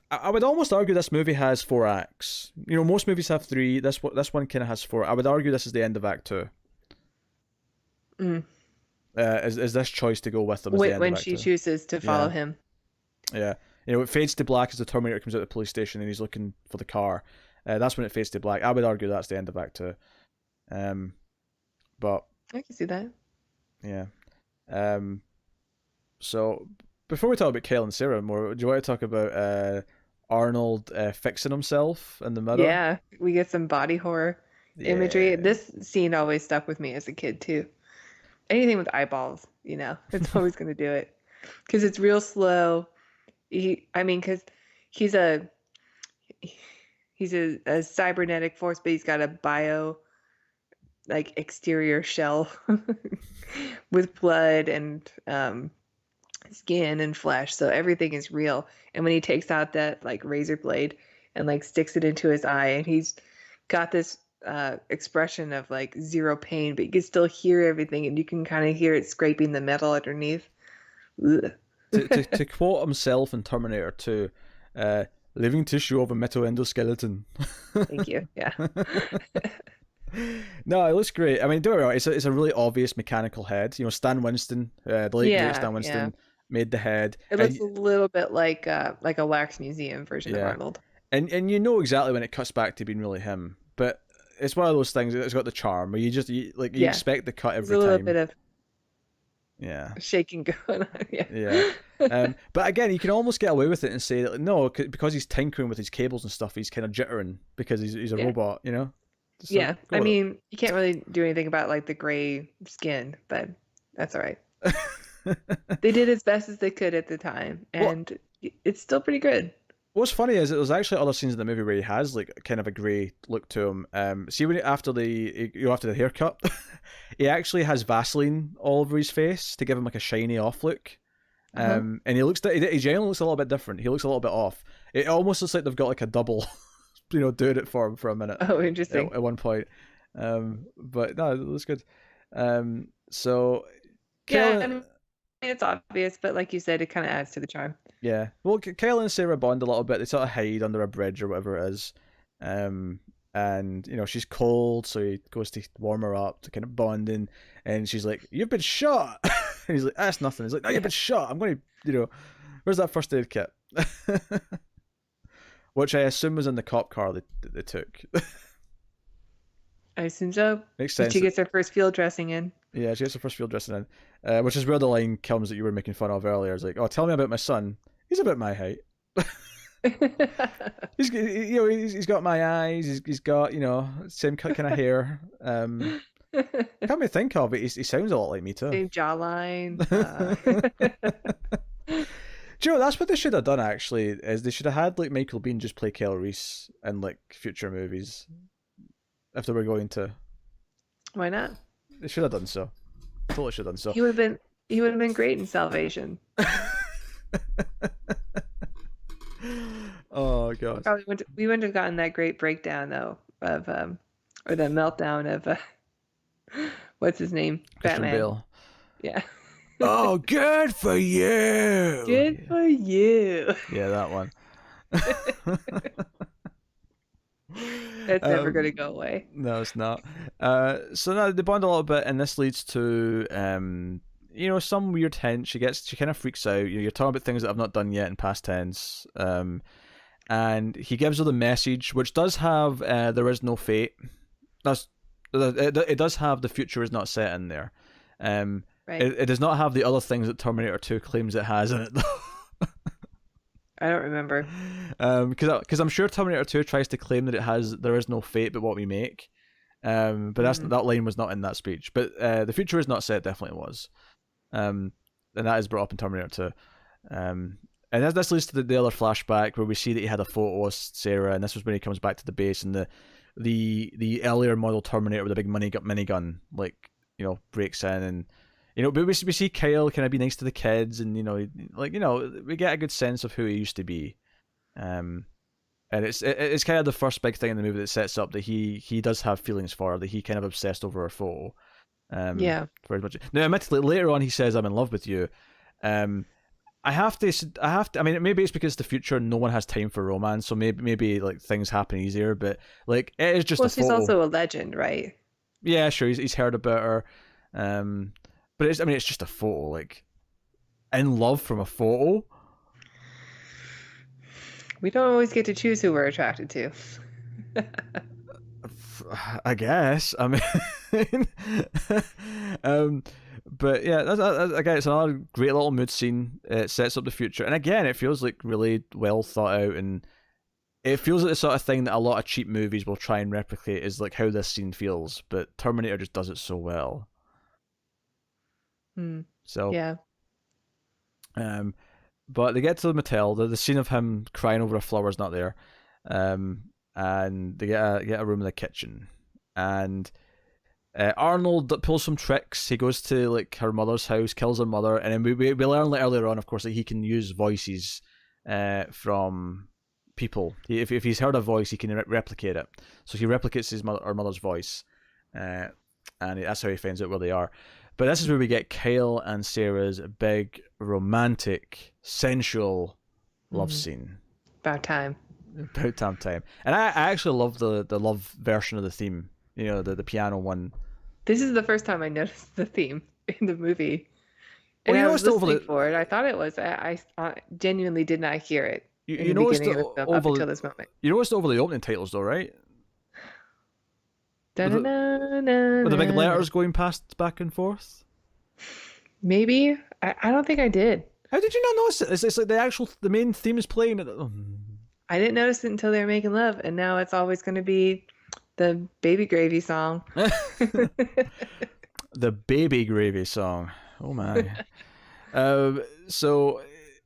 I would almost argue this movie has 4 acts. Most movies have 3. This one kind of has 4. I would argue this is the end of Act 2. is this choice to go with them as the end when of Act she 2. chooses to follow Yeah. him. Yeah, it fades to black as the Terminator comes out of the police station and he's looking for the car. That's when it fades to black. I would argue that's the end of Act 2. But I can see that. yeah. So before we talk about Kale and Sarah more, do you want to talk about Arnold fixing himself in the mirror? Yeah, we get some body horror imagery. Yeah. This scene always stuck with me as a kid too. Anything with eyeballs, it's always going to do it because it's real slow. Because he's a he's a cybernetic force, but he's got a bio exterior shell with blood and skin and flesh, so everything is real. And when he takes out that razor blade and sticks it into his eye, and he's got this expression of zero pain, but you can still hear everything, and you can kind of hear it scraping the metal underneath. To quote himself in Terminator 2, living tissue of a metal endoskeleton. Thank you. Yeah. No, it looks great. I mean, don't get me wrong, it's a really obvious mechanical head. Stan Winston, the late great Stan Winston, made the head. It looks a little bit like a wax museum version of Arnold. And exactly when it cuts back to being really him. But it's one of those things. It's got the charm where you expect the cut every time. There's a little bit of shaking going on. Yeah. But again, you can almost get away with it and say that no, because he's tinkering with his cables and stuff, he's kind of jittering because he's a robot. So, I mean, you can't really do anything about the gray skin, but that's all right. They did as best as they could at the time, and it's still pretty good. What's funny is there's actually other scenes in the movie where he has kind of a grey look to him. See when after the haircut, he actually has Vaseline all over his face to give him a shiny off look. And he generally looks a little bit different. He looks a little bit off. It almost looks like they've got a double, doing it for him for a minute. Oh, interesting. At one point, but no, it looks good. So yeah, I mean, it's obvious, but like you said, it kind of adds to the charm. Yeah. Well, Kyle and Sarah bond a little bit. They sort of hide under a bridge or whatever it is. And, she's cold, so he goes to warm her up to kind of bonding. And she's like, "You've been shot." And he's like, "That's nothing." He's like, "No, you've been shot. I'm going to, where's that first aid kit?" Which I assume was in the cop car they took. I assume so. Makes sense. She gets her first field dressing in. Yeah, she gets her first field dressing in. Which is where the line comes that you were making fun of earlier. It's like, "Oh, tell me about my son. He's about my height." he's got my eyes. He's got same kind of hair. Can't me think of it. He sounds a lot like me too. Same jawline. Do you know, that's what they should have done actually, is they should have had Michael Biehn just play Kyle Reese in future movies. If they were going to. Why not? They should have done so. Totally should have done so. He would have been great in Salvation. Oh god. Probably we wouldn't have gotten that great breakdown though of or the meltdown of what's his name? Christian Batman. Bale. Yeah. Oh, good for you. Good for you. Yeah, that one. That's never going to go away. No, it's not. So now they bond a little bit, and this leads to some weird hint. She kind of freaks out. You're talking about things that I've not done yet in past tense. And he gives her the message, which does have there is no fate. It does have the future is not set in there. Right. It does not have the other things that Terminator 2 claims it has in it, though. I don't remember. Because I'm sure Terminator 2 tries to claim that there is no fate but what we make. But that line was not in that speech. But the future is not set definitely was. And that is brought up in Terminator 2. And this leads to the other flashback where we see that he had a photo of Sarah, and this was when he comes back to the base, and the earlier model Terminator with a big minigun breaks in, and but we see Kyle kind of be nice to the kids, and we get a good sense of who he used to be, and it's kind of the first big thing in the movie that sets up that he does have feelings for her, that he kind of obsessed over her photo. Yeah. Very much. Now, admittedly, later on he says, "I'm in love with you." I have to. I mean, maybe it's because the future, no one has time for romance, so maybe things happen easier. But it is just. Well, a she's photo. Also a legend, right? Yeah, sure. He's heard about her. But it's, I mean, it's just a photo. Like, in love from a photo. We don't always get to choose who we're attracted to. I guess. I mean, um, but yeah, again, it's another great little mood scene. It sets up the future, and again, it feels like really well thought out, and it feels like the sort of thing that a lot of cheap movies will try and replicate. Is like how this scene feels, but Terminator just does it so well. So, Yeah. but they get to the motel. The scene of him crying over a flower is not there, and they get a room in the kitchen, and Arnold pulls some tricks. He goes to like her mother's house, kills her mother, and then we learn like, earlier on, of course, that he can use voices from people. If he's heard a voice, he can replicate it. So he replicates her mother's voice, and that's how he finds out where they are. But this is where we get Kyle and Sarah's big, romantic, sensual love scene. About time. About time. And I actually love the love version of the theme. You know, the piano one. This is the first time I noticed the theme in the movie. And well, I was listening for it. I thought it was. I genuinely did not hear it in the beginning of the film up until this moment. You noticed over the opening titles, though, right? With the big letters going past back and forth? Maybe. I don't think I did. How did you not notice it? It's like the main theme is playing. I didn't notice it until they were making love, and now it's always going to be the Baby Gravy song. The Baby Gravy song. Oh my. So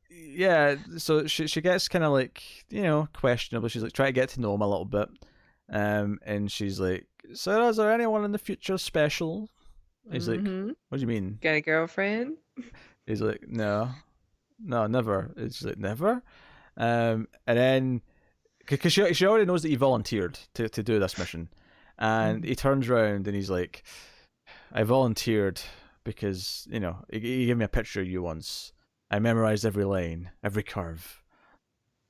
yeah, so she gets kind of like, you know, questionable. She's like trying to get to know him a little bit. And she's like, Sarah, is there anyone in the future special? He's like, what do you mean? Got a girlfriend? He's like, no, never. It's like, never? And then, because she already knows that he volunteered to do this mission. And he turns around and he's like, I volunteered because, you know, you gave me a picture of you once. I memorized every line, every curve.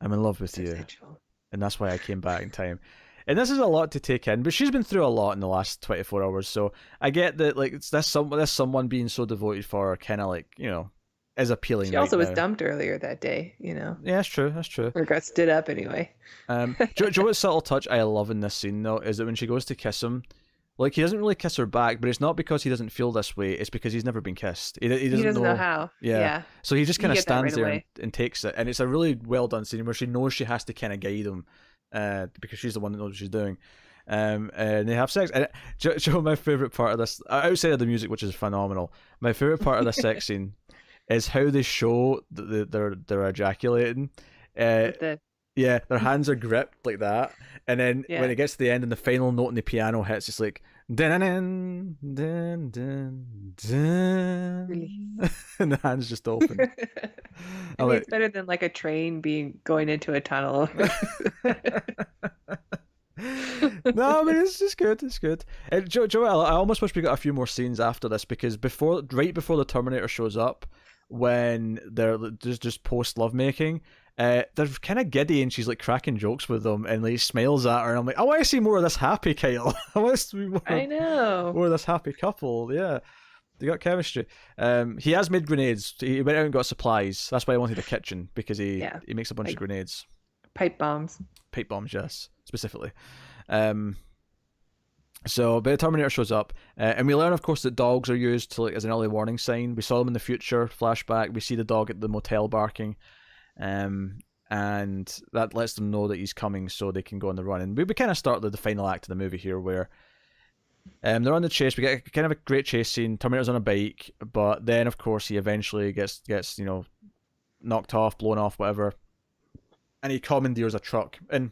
I'm in love with you. Sexual. And that's why I came back in time. And this is a lot to take in, but she's been through a lot in the last 24 hours, so I get that, like, it's this someone being so devoted for her kind of, like, you know, is appealing. She also was dumped earlier that day, you know. Yeah, that's true. Or got stood up anyway. Do you know what subtle touch I love in this scene, though, is that when she goes to kiss him, like, he doesn't really kiss her back, but it's not because he doesn't feel this way, it's because he's never been kissed. He doesn't know how. Yeah. So he just kind of stands right there and takes it, and it's a really well done scene where she knows she has to kind of guide him, because she's the one that knows what she's doing. And they have sex. And do you know my favorite part of this, outside of the music, which is phenomenal, my favorite part of this sex scene is how they show that they're ejaculating. Yeah, their hands are gripped like that, and then when it gets to the end and the final note in the piano hits, it's like dun dun dun dun dun, and the hands just open. I mean, it's better than like a train going into a tunnel. No, I mean, it's just good. It's good. Joel, I almost wish we got a few more scenes after this, because right before the Terminator shows up, when they're just post lovemaking, they're kind of giddy, and she's like cracking jokes with them, and like smiles at her, and I'm like, I want to see more of this happy Kyle. I want to see more of this happy couple. Yeah, they got chemistry. He has made grenades. He went out and got supplies. That's why I wanted a kitchen, because he makes a bunch of grenades. Pipe bombs, yes, specifically. So, but the Terminator shows up, and we learn, of course, that dogs are used to, like, as an early warning sign. We saw them in the future flashback. We see the dog at the motel barking, and that lets them know that he's coming, so they can go on the run. And we kind of start the final act of the movie here, where they're on the chase. We get kind of a great chase scene. Terminator's on a bike, but then, of course, he eventually gets you know, knocked off, blown off, whatever, and he commandeers a truck. And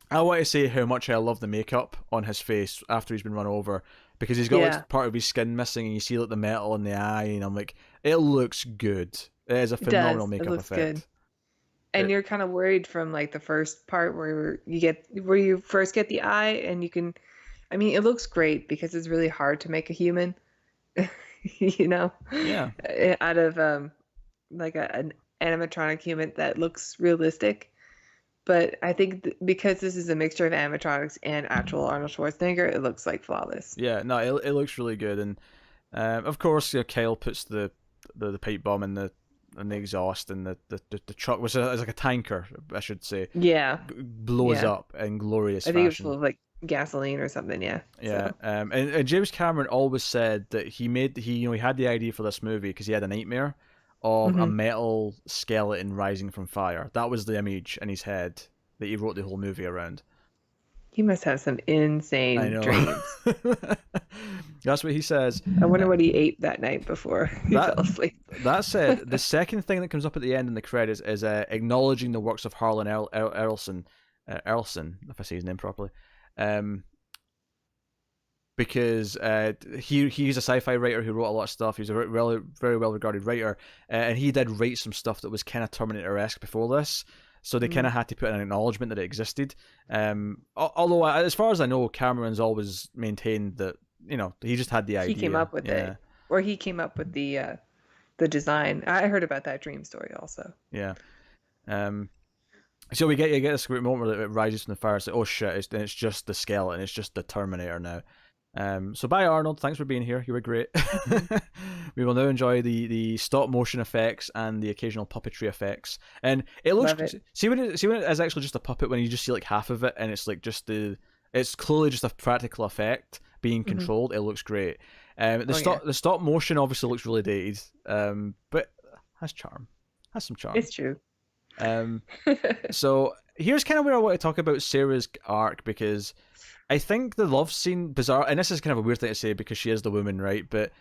I want to say how much I love the makeup on his face after he's been run over, because he's got like part of his skin missing, and you see like the metal in the eye, and I'm like, it looks good. It is a phenomenal makeup effect. Good. And you're kind of worried from like the first part where you first get the eye, and you can, I mean, it looks great because it's really hard to make a human, you know, out of like an animatronic human that looks realistic. But I think because this is a mixture of animatronics and actual Arnold Schwarzenegger, it looks like flawless. Yeah, no, it looks really good. And Of course, Kyle puts the pipe bomb in the exhaust, and the truck, which is like a tanker, I should say, Yeah, blows yeah. up in glorious I think it's full fashion. of like gasoline or something. Yeah. Yeah, So. and James Cameron always said that he had the idea for this movie because he had a nightmare of a Hmm. metal skeleton rising from fire. That was the image in his head that he wrote the whole movie around. He must have some I insane know. dreams. That's what he says. I Uh, wonder what he ate that night before he that fell asleep. that said, the second thing that comes up at the end in the credits is acknowledging the works of Harlan Erlson, Erlson, if I say his name properly, um, because he's a sci-fi writer who wrote a lot of stuff. He's a really very well regarded writer, and he did write some stuff that was kind of Terminator-esque before this. So they kind Mm. of had to put in an acknowledgement that it existed. Although, as far as I know, Cameron's always maintained that he just had the He came idea. up with Yeah, it, or he came up with the design. I heard about that dream story also. yeah. Um, so we get this great moment where it rises from the fire. It's like, oh shit! It's just the skeleton. It's just the Terminator now. So bye Arnold, thanks for being here. You were great. Hmm. We will now enjoy the stop motion effects and the occasional puppetry effects. And it looks Love it. see when it is actually just a puppet, when you just see like half of it and it's like it's clearly just a practical effect being Hmm. controlled. It looks great. Oh yeah, The stop motion obviously looks really dated, but has charm. Has some charm. it's true. Um, so here's kind of where I want to talk about Sarah's arc, because I think the love scene, bizarre, and this is kind of a weird thing to say because she is the woman, right? But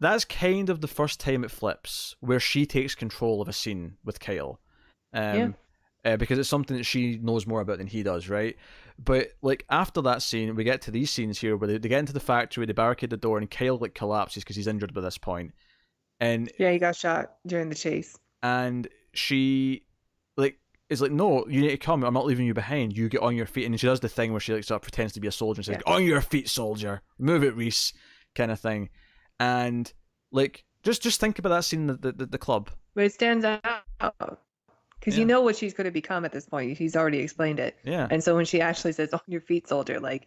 that's kind of the first time it flips, where she takes control of a scene with Kyle. Yeah. Um, because it's something that she knows more about than he does, right? But like after that scene, we get to these scenes here where they get into the factory, they barricade the door, and Kyle like collapses because he's injured by this point, and Yeah, he got shot during the chase. she like is like, no, you need to come. I'm not leaving you behind. You get on your feet. And she does the thing where she like sort of pretends to be a soldier and says, Yeah. "On your feet, soldier. Move it, Reese," kind of thing. And like, just think about that scene in the club. But it stands out because you Yeah, know what she's going to become at this point. He's already explained it. yeah, And so when she actually says, "On your feet, soldier," like,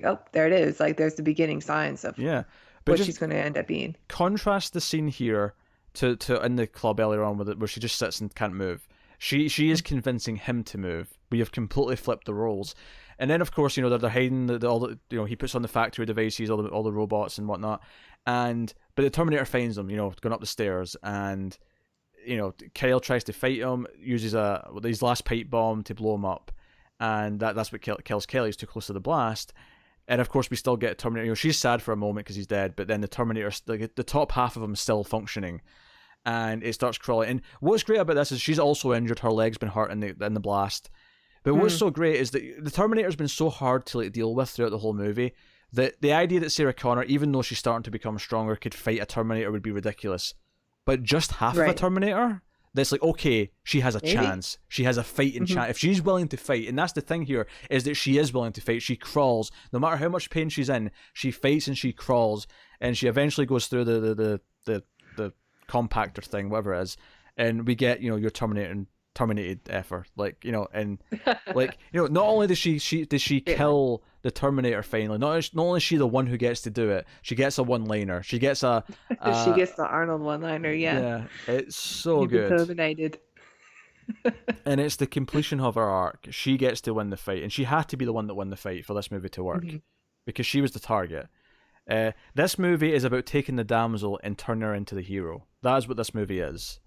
oh, there it is. Like, there's the beginning signs of yeah. But what just she's going to end up being. contrast the scene here to in the club earlier on with it, where she just sits and can't move. She is convincing him to move. We have completely flipped the roles. And then, of course, they're hiding all the he puts on the factory devices, all the robots and whatnot. But the Terminator finds them, going up the stairs, and Kyle tries to fight him, uses his last pipe bomb to blow him up, and that's what kills Kelly. He's too close to the blast. And of course, we still get Terminator. She's sad for a moment because he's dead, but then the Terminator, the top half of him is still functioning, and it starts crawling. And what's great about this is she's also injured; her leg's been hurt in the blast. But what's Hmm. so great is that the Terminator's been so hard to like deal with throughout the whole movie that the idea that Sarah Connor, even though she's starting to become stronger, could fight a Terminator would be ridiculous. But just half of a Right. Terminator, that's like, okay, she has a Maybe. chance. She has a fighting Hmm. chance. If she's willing to fight, and that's the thing here, is that she is willing to fight. She crawls. No matter how much pain she's in, she fights and she crawls. And she eventually goes through the compactor thing, whatever it is. And we get, your terminated effort. Like, and like, not only does she Yeah. kill the Terminator finally, not only is she the one who gets to do it, she gets a one-liner. She gets She gets the Arnold one-liner. Yeah. yeah, it's so You've been good. terminated. And it's the completion of her arc. She gets to win the fight, and she had to be the one that won the fight for this movie to work, Mhm. because she was the target. This movie is about taking the damsel and turning her into the hero. That is what this movie is.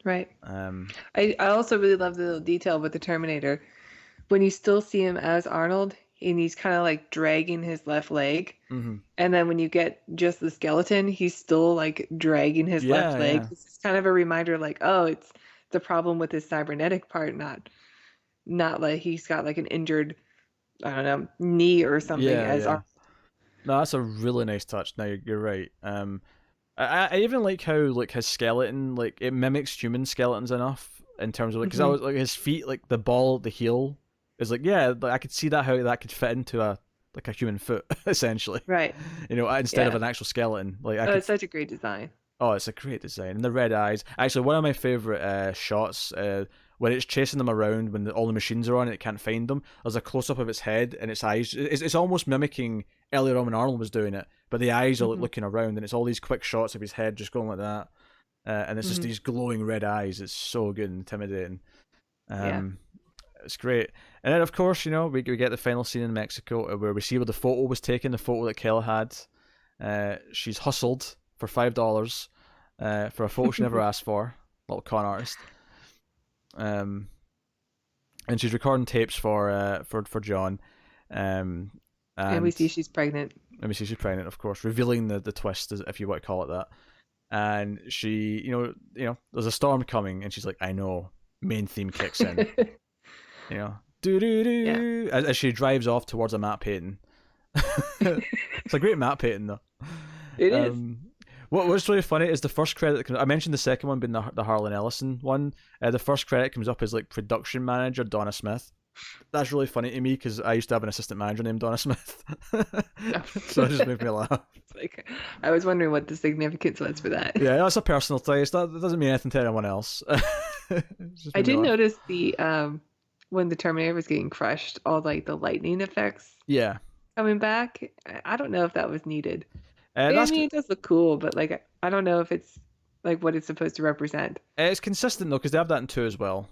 Right. Um, I also really love the little detail with the Terminator. When you still see him as Arnold, and he's kind of like dragging his left leg. mhm. And then when you get just the skeleton, he's still like dragging his left Yeah, leg. yeah. It's kind of a reminder, like, oh, it's the problem with his cybernetic part, not like he's got like an injured, I don't know, knee or something Yeah, as yeah. No, that's a really nice touch. No, you're right. I even like how like his skeleton, like it mimics human skeletons enough in terms of like, because I Mhm. was like his feet, like the heel is like, yeah, like, I could see that how that could fit into a human foot essentially. Right. Instead of Yeah. an actual skeleton, like I Oh, could. it's such a great design. Oh, it's a great design, and the red eyes. Actually, one of my favorite shots when it's chasing them around when all the machines are on and it can't find them. There's a close up of its head and its eyes. It's almost mimicking earlier on when Arnold was doing it, but the eyes are like Mm-hmm. looking around, and it's all these quick shots of his head just going like that, and it's just Mm-hmm. these glowing red eyes. It's so good and intimidating. Yeah. It's great. And then, of course, we get the final scene in Mexico where we see where the photo was taken, the photo that Kayla had. She's hustled for $5 for a photo she never asked for. Little con artist. And she's recording tapes for John. And we see she's pregnant. And we see she's pregnant, of course, revealing the twist, if you want to call it that. And she, there's a storm coming, and she's like, I know. Main theme kicks in. Do do do, as she drives off towards a map painting. It's a great map painting, though. It is. What's really funny is the first credit that comes. I mentioned the second one being the Harlan Ellison one. The first credit comes up as like production manager Donna Smith. That's really funny to me because I used to have an assistant manager named Donna Smith, so it just made me laugh. It's like, I was wondering what the significance was for that. Yeah, that's a personal taste. That doesn't mean anything to anyone else. I did notice when the Terminator was getting crushed, all like the lightning effects. Yeah. Coming back, I don't know if that was needed. I mean, it does look cool, but like I don't know if it's like what it's supposed to represent. It's consistent though, because they have that in 2 as well.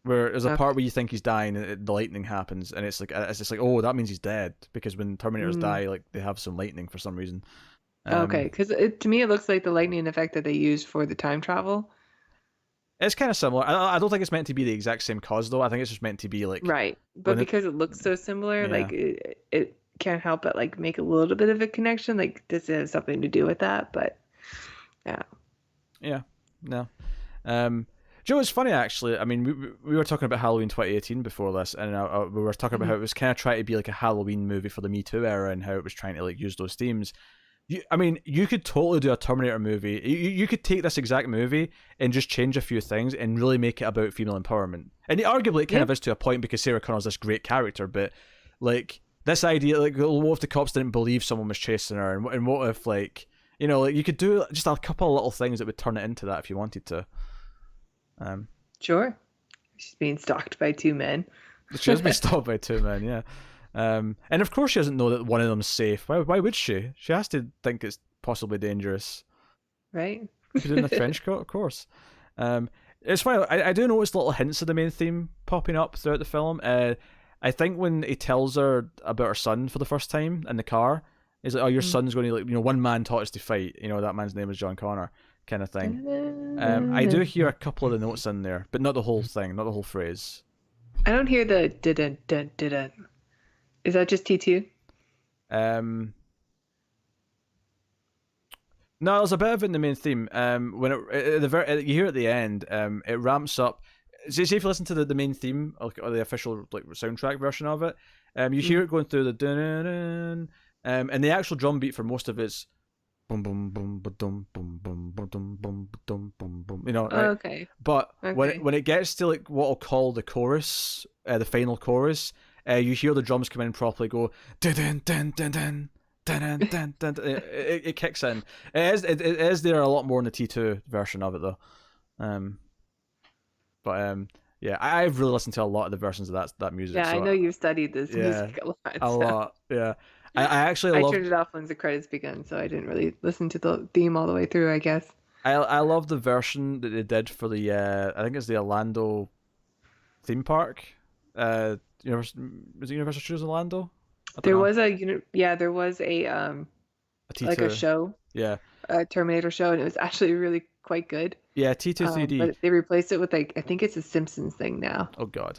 Where there's a part where you think he's dying, and the lightning happens, and it's just like, oh, that means he's dead, because when Terminators die, like they have some lightning for some reason. Okay, because to me it looks like the lightning effect that they used for the time travel. It's kind of similar. I don't think it's meant to be the exact same cause though. I think it's just meant to be like right, but because it looks so similar, like it can't help but like make a little bit of a connection. Like this has something to do with that, but no. Joe, it's funny actually. I mean, we were talking about Halloween 2018 before this, and we were talking about how it was kind of trying to be like a Halloween movie for the Me Too era, and how it was trying to like use those themes. You could totally do a Terminator movie. You could take this exact movie and just change a few things and really make it about female empowerment. And arguably, it kind of is to a point because Sarah Connor's this great character, but like this idea, like, what if the cops didn't believe someone was chasing her, and what if like you could do just a couple of little things that would turn it into that if you wanted to. Sure. She's being stalked by 2 men. She has been stalked by 2 men, yeah. And of course she doesn't know that one of them's safe. Why would she? She has to think it's possibly dangerous. Right? She's in the trench coat, of course. It's funny, I do notice little hints of the main theme popping up throughout the film. I think when he tells her about her son for the first time in the car, he's like, oh, your son's going to, like, one man taught us to fight. That man's name is John Connor. Kind of thing. I do hear a couple of the notes in there, but not the whole thing, not the whole phrase. I don't hear the didn't didn't. Is that just T2? No, there's a bit of it in the main theme. When you hear at the end, it ramps up. See if you listen to the main theme or the official like soundtrack version of it, you hear it going through the dun, and the actual drum beat for most of it's boom boom boom boom boom boom boom boom boom boom boom. Right? Okay. But when it gets to like what I'll call the chorus, the final chorus, you hear the drums come in properly, go dun dun dun dun dun dun dun. It kicks in. It is there a lot more in the T2 version of it though. Yeah, I've really listened to a lot of the versions of that music. Yeah, so I know you've studied this music a lot. A lot, yeah. I actually turned it off once the credits began, so I didn't really listen to the theme all the way through, I guess. I love the version that they did for the I think it's the Orlando theme park. Was it Universal Studios Orlando? There was a like a show. Yeah. A Terminator show, and it was actually really quite good. Yeah, T2 3D. But they replaced it with I think it's a Simpsons thing now. Oh god.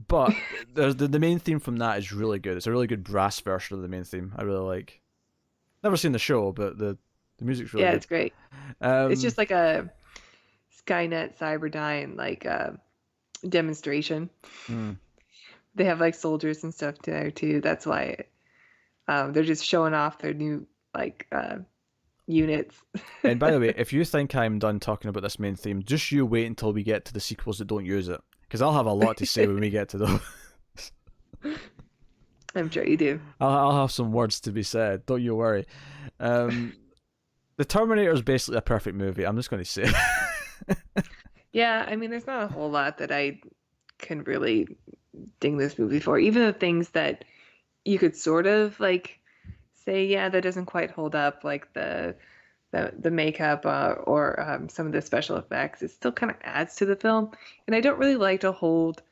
But there's the main theme from that is really good. It's a really good brass version of the main theme. I really like. Never seen the show, but the music's really good. Yeah, it's great. It's just like a Skynet Cyberdyne demonstration. They have like soldiers and stuff there too. That's why they're just showing off their new units. And by the way, if you think I'm done talking about this main theme, just you wait until we get to the sequels that don't use it. Because I'll have a lot to say when we get to those. I'm sure you do. I'll have some words to be said. Don't you worry. The Terminator is basically a perfect movie. I'm just going to say. Yeah, I mean, there's not a whole lot that I can really ding this movie for. Even the things that you could sort of like say, yeah, that doesn't quite hold up, like the makeup or some of the special effects. It still kind of adds to the film, and I don't really like to hold.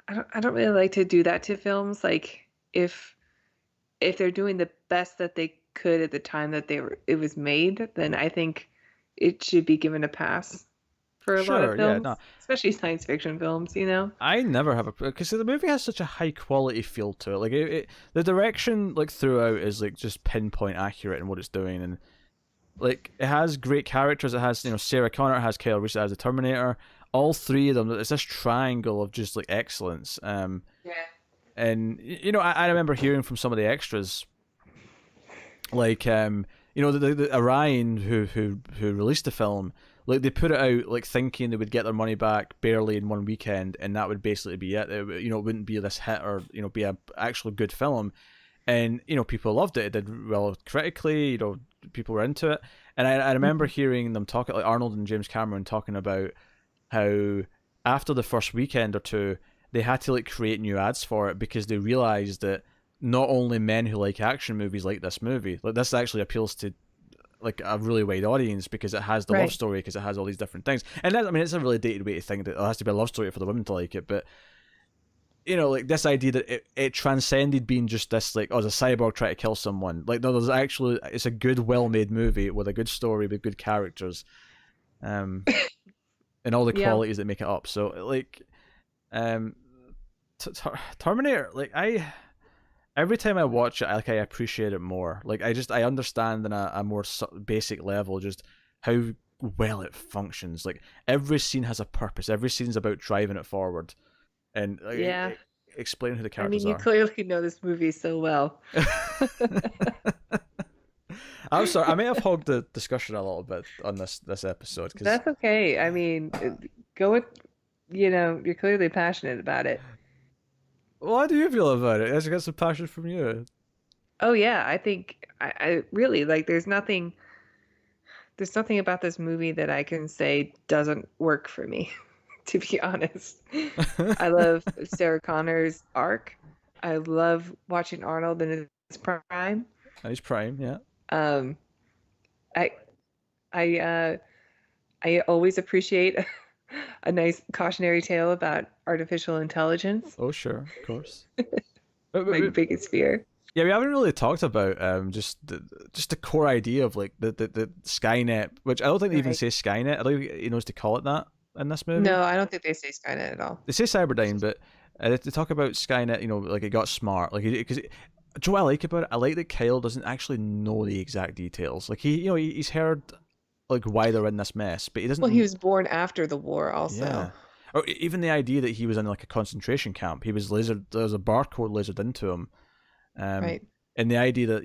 I don't really like to do that to films. Like if they're doing the best that they could at the time that it was made, then I think it should be given a pass for a lot of Sure, yeah, films, no, especially science fiction films, you know? I never have a because the movie has such a high quality feel to it. Like the direction like throughout is like just pinpoint accurate in what it's doing, and like it has great characters. It has Sarah Connor, it has Kyle Reese as the Terminator. All three of them. It's this triangle of just like excellence. Yeah. And I remember hearing from some of the extras, like the Orion who released the film, like they put it out like thinking they would get their money back barely in one weekend, and that would basically be it. It wouldn't be this hit or be a actual good film, and people loved it. It did well critically. People were into it, and I remember hearing them talk, like Arnold and James Cameron talking about how after the first weekend or two they had to like create new ads for it because they realized that not only men who like action movies like this movie, like this actually appeals to like a really wide audience because it has the love Right. story, because it has all these different things. And that, I mean, it's a really dated way to think that it has to be a love story for the women to like it, but like this idea that it transcended being just this like, oh, it's a cyborg trying to kill someone. Like, no, there's actually, it's a good, well-made movie with a good story with good characters, and all the Yeah. qualities that make it up. So like, um, Terminator, like every time I watch it, I appreciate it more. Like I understand on a more basic level just how well it functions. Like every scene has a purpose. Every scene's about driving it forward and Yeah. explaining who the I mean, characters you are. clearly know this movie so well. I'm sorry, I may have hogged the discussion a little bit on this episode because That's okay. I mean, go with, you're clearly passionate about it. what do you feel about it? I got some passion from you. Oh yeah, I think I really like there's nothing about this movie that I can say doesn't work for me, to be honest. I love Sarah Connor's arc. I love watching Arnold in his prime. And he's prime, yeah. Um, I I I always appreciate a nice cautionary tale about artificial intelligence. Oh sure, of course. My biggest fear. Yeah, we haven't really talked about just the core idea of like the Skynet, which I don't think they even Right. say Skynet. I don't think he knows to call it that in this movie. No, I don't think they say Skynet at all. They say Cyberdyne, but they talk about Skynet. Like it got smart. Like because do you know what I like about it? I like that Kyle doesn't actually know the exact details. Like he's heard like why they're in this mess, but he doesn't. Well, he was born after the war also. Yeah. Or even the idea that he was in like a concentration camp. He was lasered. There was a barcode lasered into him. Right. And the idea that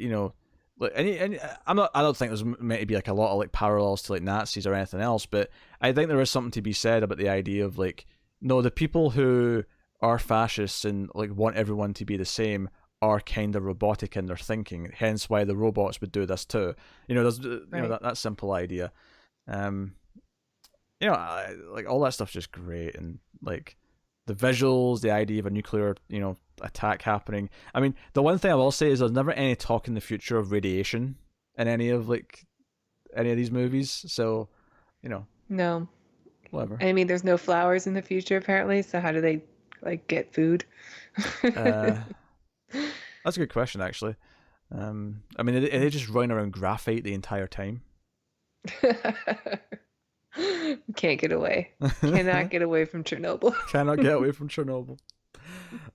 like any I don't think there's meant to be like a lot of like parallels to like Nazis or anything else, but I think there is something to be said about the idea of like, no, the people who are fascists and like want everyone to be the same are kind of robotic in their thinking, hence why the robots would do this too. There's Right. that simple idea. um like all that stuff's just great, and like the visuals, the idea of a nuclear, attack happening. I mean, the one thing I will say is there's never any talk in the future of radiation in any of these movies. So, No. whatever. I mean, there's no flowers in the future apparently, so how do they like get food? Uh, that's a good question, actually. I mean, are they just running around graphite the entire time? Can't get away. Cannot get away from Chernobyl. Cannot get away from Chernobyl.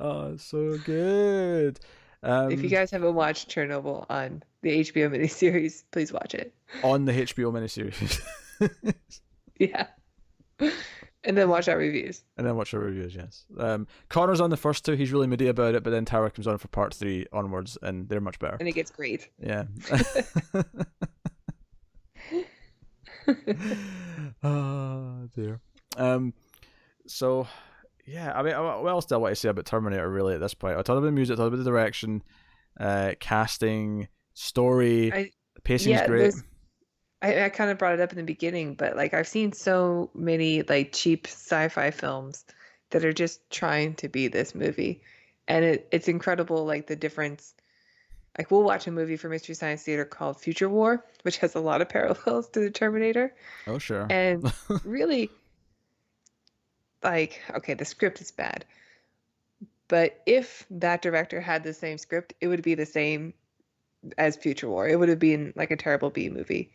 Oh, it's so good. If you guys haven't watched Chernobyl on the HBO miniseries, please watch it. On the HBO miniseries. Yeah. And then watch our reviews. And then watch our reviews, yes. Connor's on the first two, he's really moody about it, but then Tara comes on for part 3 onwards, and they're much better. And it gets great. Yeah. Oh, dear. So, yeah, I mean, what else do I want to say about Terminator, really, at this point? I talked about the music, I talked about the direction, casting, story, pacing is great. I kind of brought it up in the beginning, but like I've seen so many like cheap sci-fi films that are just trying to be this movie. And it's incredible, like the difference. Like we'll watch a movie for Mystery Science Theater called Future War, which has a lot of parallels to the Terminator. Oh, sure. And really, like, okay, the script is bad. But if that director had the same script, it would be the same as Future War. It would have been like a terrible B movie,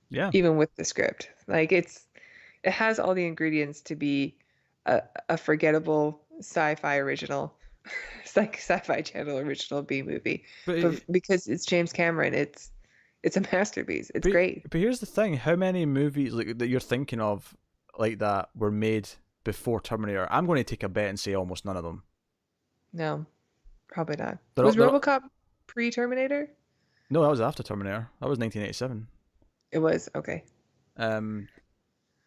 Yeah. even with the script. Like it has all the ingredients to be a forgettable sci-fi original. It's like Sci-Fi Channel original B movie, but because it's James Cameron, it's a masterpiece. It's great. But here's the thing: how many movies like that you're thinking of like that were made before Terminator? I'm going to take a bet and say almost none of them. No, probably not. Was RoboCop pre-Terminator? No, that was after Terminator. That was 1987. It was okay.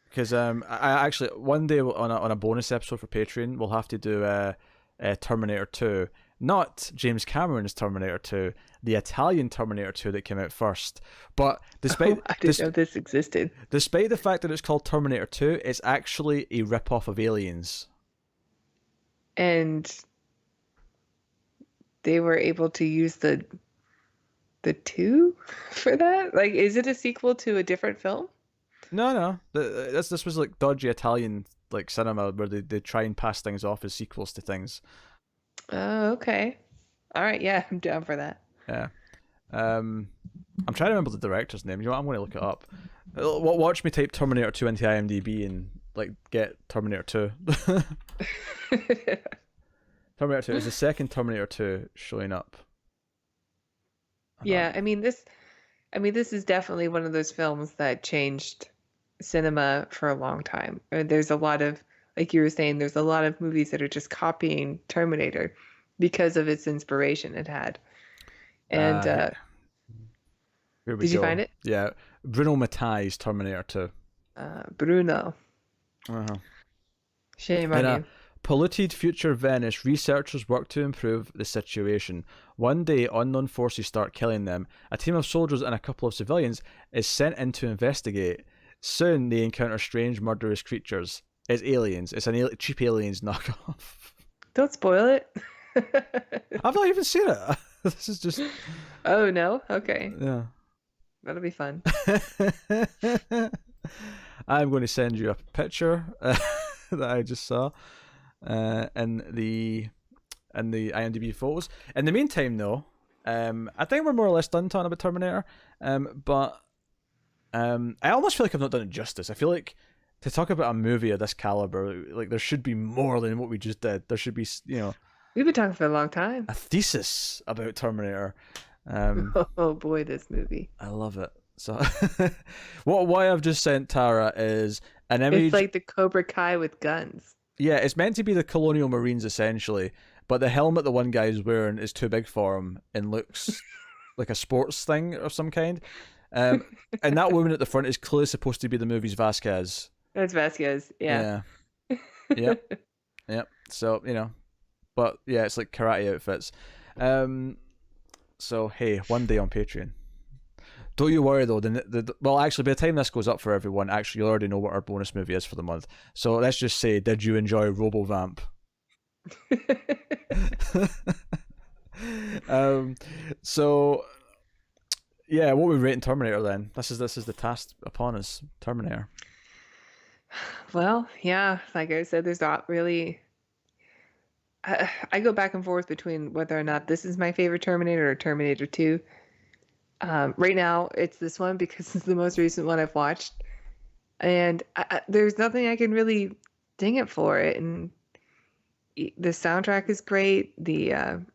Because I actually one day on a bonus episode for Patreon we'll have to do Terminator 2, not James Cameron's Terminator 2, the Italian Terminator 2 that came out first. But despite I didn't know this existed. Despite the fact that it's called Terminator 2, it's actually a rip-off of Aliens. And they were able to use the 2 for that? Like, is it a sequel to a different film? No. This was like dodgy Italian like cinema where they try and pass things off as sequels to things. Oh, okay. All right, yeah, I'm down for that. Yeah. I'm trying to remember the director's name. You know what? I'm going to look it up. Watch me type Terminator 2 into IMDb and like get Terminator 2. Terminator 2 is the second Terminator 2 showing up. Yeah, I mean this is definitely one of those films that changed cinema for a long time. There's a lot of, like you were saying, there's a lot of movies that are just copying Terminator because of its inspiration it had. And did you find it? Yeah, Bruno Mattei's Terminator 2. Bruno. Uh-huh. Shame on you. Polluted future Venice, researchers work to improve the situation. One day, unknown forces start killing them. A team of soldiers and a couple of civilians is sent in to investigate. Soon, they encounter strange, murderous creatures. It's aliens. It's an cheap aliens knockoff. Don't spoil it. I've not even seen it. This is just... Oh, no? Okay. Yeah. That'll be fun. I'm going to send you a picture that I just saw. In the IMDb photos. In the meantime, though, I think we're more or less done talking about Terminator. But I almost feel like I've not done it justice. I feel like to talk about a movie of this caliber, like there should be more than what we just did. There should be, we've been talking for a long time. A thesis about Terminator. Oh boy, this movie! I love it. So, what I've just sent Tara is an image. It's like the Cobra Kai with guns. Yeah, it's meant to be the Colonial Marines essentially, but the helmet the one guy's wearing is too big for him and looks like a sports thing of some kind. And that woman at the front is clearly supposed to be the movie's Vasquez. That's Vasquez, yeah. Yep. So, but yeah, it's like karate outfits. So, hey, one day on Patreon. Don't you worry though. Well, actually, by the time this goes up for everyone, actually, you'll already know what our bonus movie is for the month. So let's just say, did you enjoy RoboVamp? So yeah, what we rating Terminator then? This is the task upon us. Terminator. Well, yeah, like I said, there's not really. I go back and forth between whether or not this is my favorite Terminator or Terminator 2. Right now, it's this one because it's the most recent one I've watched, and there's nothing I can really ding it for it. And the soundtrack is great,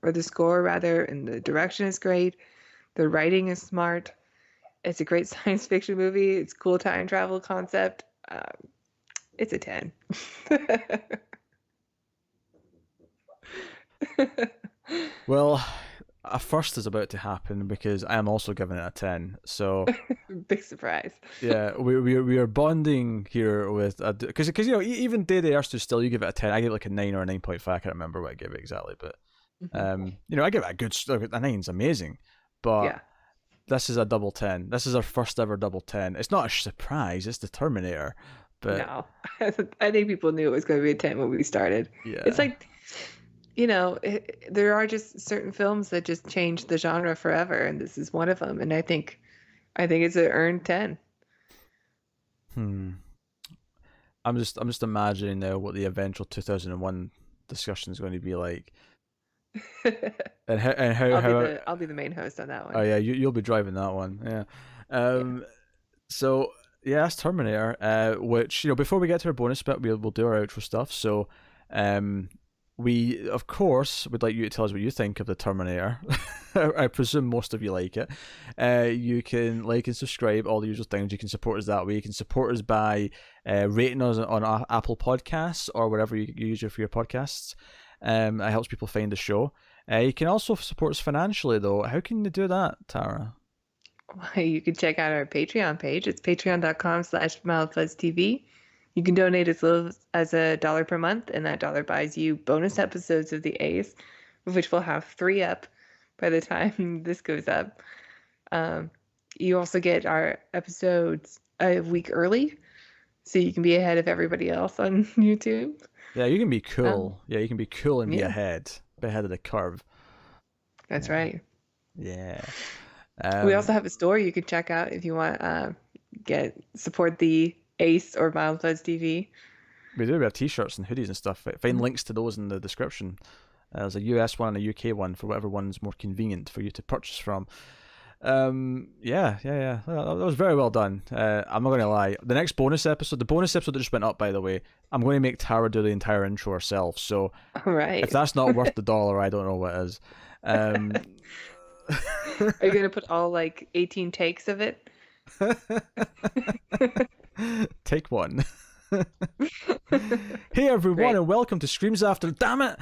or the score rather, and the direction is great. The writing is smart. It's a great science fiction movie. It's cool time travel concept. It's a 10. Well, a first is about to happen because I am also giving it a 10. So big surprise. Yeah, we are bonding here with because even Day the Earth Stood Still, you give it a 10. I give it like a 9 or a 9.5. I can't remember what I gave it exactly, but I give it a good. A 9's amazing, but yeah. This is a double 10. This is our first ever double 10. It's not a surprise. It's the Terminator, but no, I think people knew it was going to be a 10 when we started. Yeah, there are just certain films that just change the genre forever, and this is one of them. And I think it's an earned 10. Hmm. I'm just imagining now what the eventual 2001 discussion is going to be like, and I'll be the main host on that Oh one. yeah, you'll be driving that one. Yeah. Yeah. So yeah, that's Terminator. Which before we get to our bonus bit, we'll do our outro stuff. So, um, we of course would like you to tell us what you think of the Terminator. I presume most of you like it. You can like and subscribe, all the usual things. You can support us that way. You can support us by rating us on Apple Podcasts or wherever you use it for your podcasts. It helps people find the show. You can also support us financially, though. How can you do that, Tara? Well, you can check out our Patreon page. It's patreon.com/MildFuzzTV. You can donate as little as $1 per month, and that dollar buys you bonus episodes of the Ace, of which we'll have 3 up by the time this goes up. You also get our episodes a week early, so you can be ahead of everybody else on YouTube. Yeah, you can be cool. Yeah, you can be cool and be Yeah, ahead of the curve. that's Yeah. right. Yeah. We also have a store you can check out if you want support the Ace or Mild Fuzz TV. We do. We have t-shirts and hoodies and stuff. Find links to those in the description. There's a US one and a UK one for whatever one's more convenient for you to purchase from. Yeah. That was very well done. I'm not going to lie. The next bonus episode, the bonus episode that just went up, by the way, I'm going to make Tara do the entire intro herself. So All right. if that's not worth the dollar, I don't know what is. Are you going to put all like 18 takes of it? Take one. Hey everyone, Great. and welcome to Screams After. Damn it!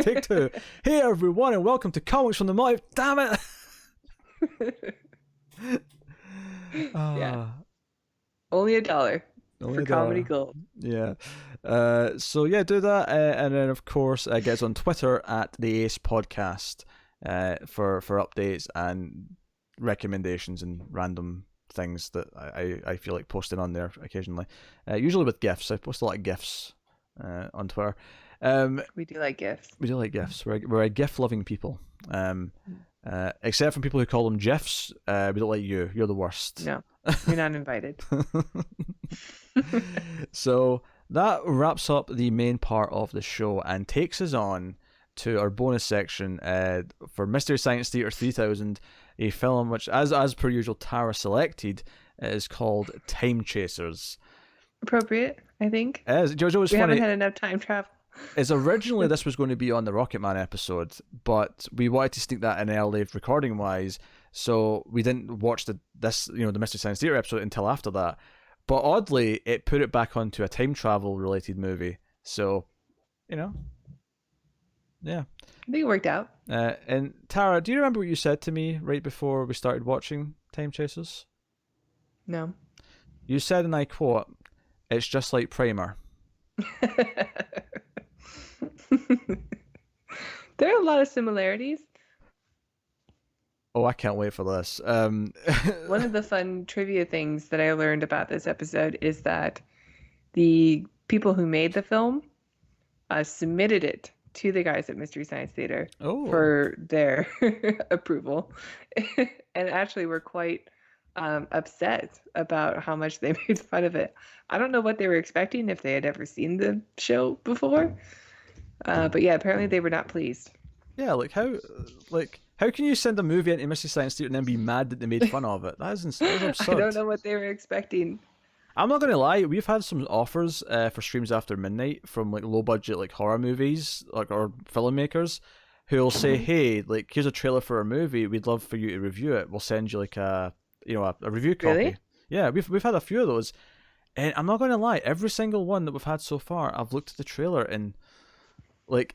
Take 2. Hey everyone, and welcome to Comics from the Multi. Damn it! Yeah. Only $1 for comedy gold. Yeah. So yeah, do that, and then of course get us on Twitter at the Ace Podcast for updates and recommendations and random things that I feel like posting on there occasionally. Usually with GIFs. I post a lot of GIFs on Twitter. We do like gifts. We do like GIFs. We're a GIF loving people. Except for people who call them GIFs. We don't like you. You're the worst. No, you're not invited. So that wraps up the main part of the show and takes us on to our bonus section for Mystery Science Theater 3000, a film which, as per usual, Tara selected, is called Time Chasers. Appropriate, I think. Jojo was we funny. haven't had enough time travel. Originally this was going to be on the Rocket Man episode, but we wanted to sneak that in early recording wise, so we didn't watch the Mystery Science Theater episode until after that. But oddly, it put it back onto a time travel related movie. So, yeah. I think it worked out. And Tara, do you remember what you said to me right before we started watching Time Chasers? No. You said, and I quote, "It's just like Primer." There are a lot of similarities. Oh, I can't wait for this. One of the fun trivia things that I learned about this episode is that the people who made the film submitted it to the guys at Mystery Science Theater for their approval, and actually were quite upset about how much they made fun of it. I don't know what they were expecting, if they had ever seen the show before, but yeah, apparently they were not pleased. Yeah, how can you send a movie into Mystery Science Theater and then be mad that they made fun of it? That is absurd. I don't know what they were expecting. I'm not gonna lie, we've had some offers for Streams After Midnight from like low budget like horror movies or filmmakers who'll say, "Hey, like here's a trailer for a movie. We'd love for you to review it. We'll send you like a review copy." Really? Yeah, we've had a few of those, and I'm not gonna lie, every single one that we've had so far, I've looked at the trailer and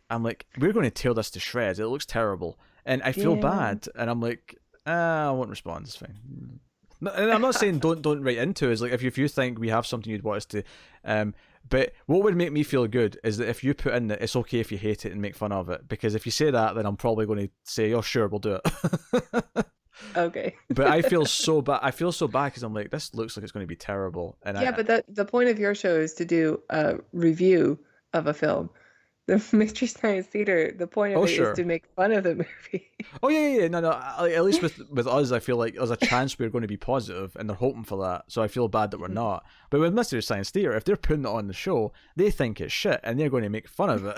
I'm like, we're going to tear this to shreds. It looks terrible, and I feel bad, and I'm like, I won't respond. It's fine. And I'm not saying don't write into us. Like if you think we have something you'd want us to, but what would make me feel good is that if you put in that it's okay if you hate it and make fun of it, because if you say that, then I'm probably going to say, "Oh, sure, we'll do it." Okay. But I feel so bad. I feel so bad because I'm like, this looks like it's going to be terrible. And but the point of your show is to do a review of a film. the Mystery Science Theater, the point of Oh it is sure. to make fun of the movie. Oh yeah. No. At least with us, I feel like there's a chance we're going to be positive, and they're hoping for that. So I feel bad that we're not. But with Mystery Science Theater, if they're putting it on the show, they think it's shit, and they're going to make fun of it.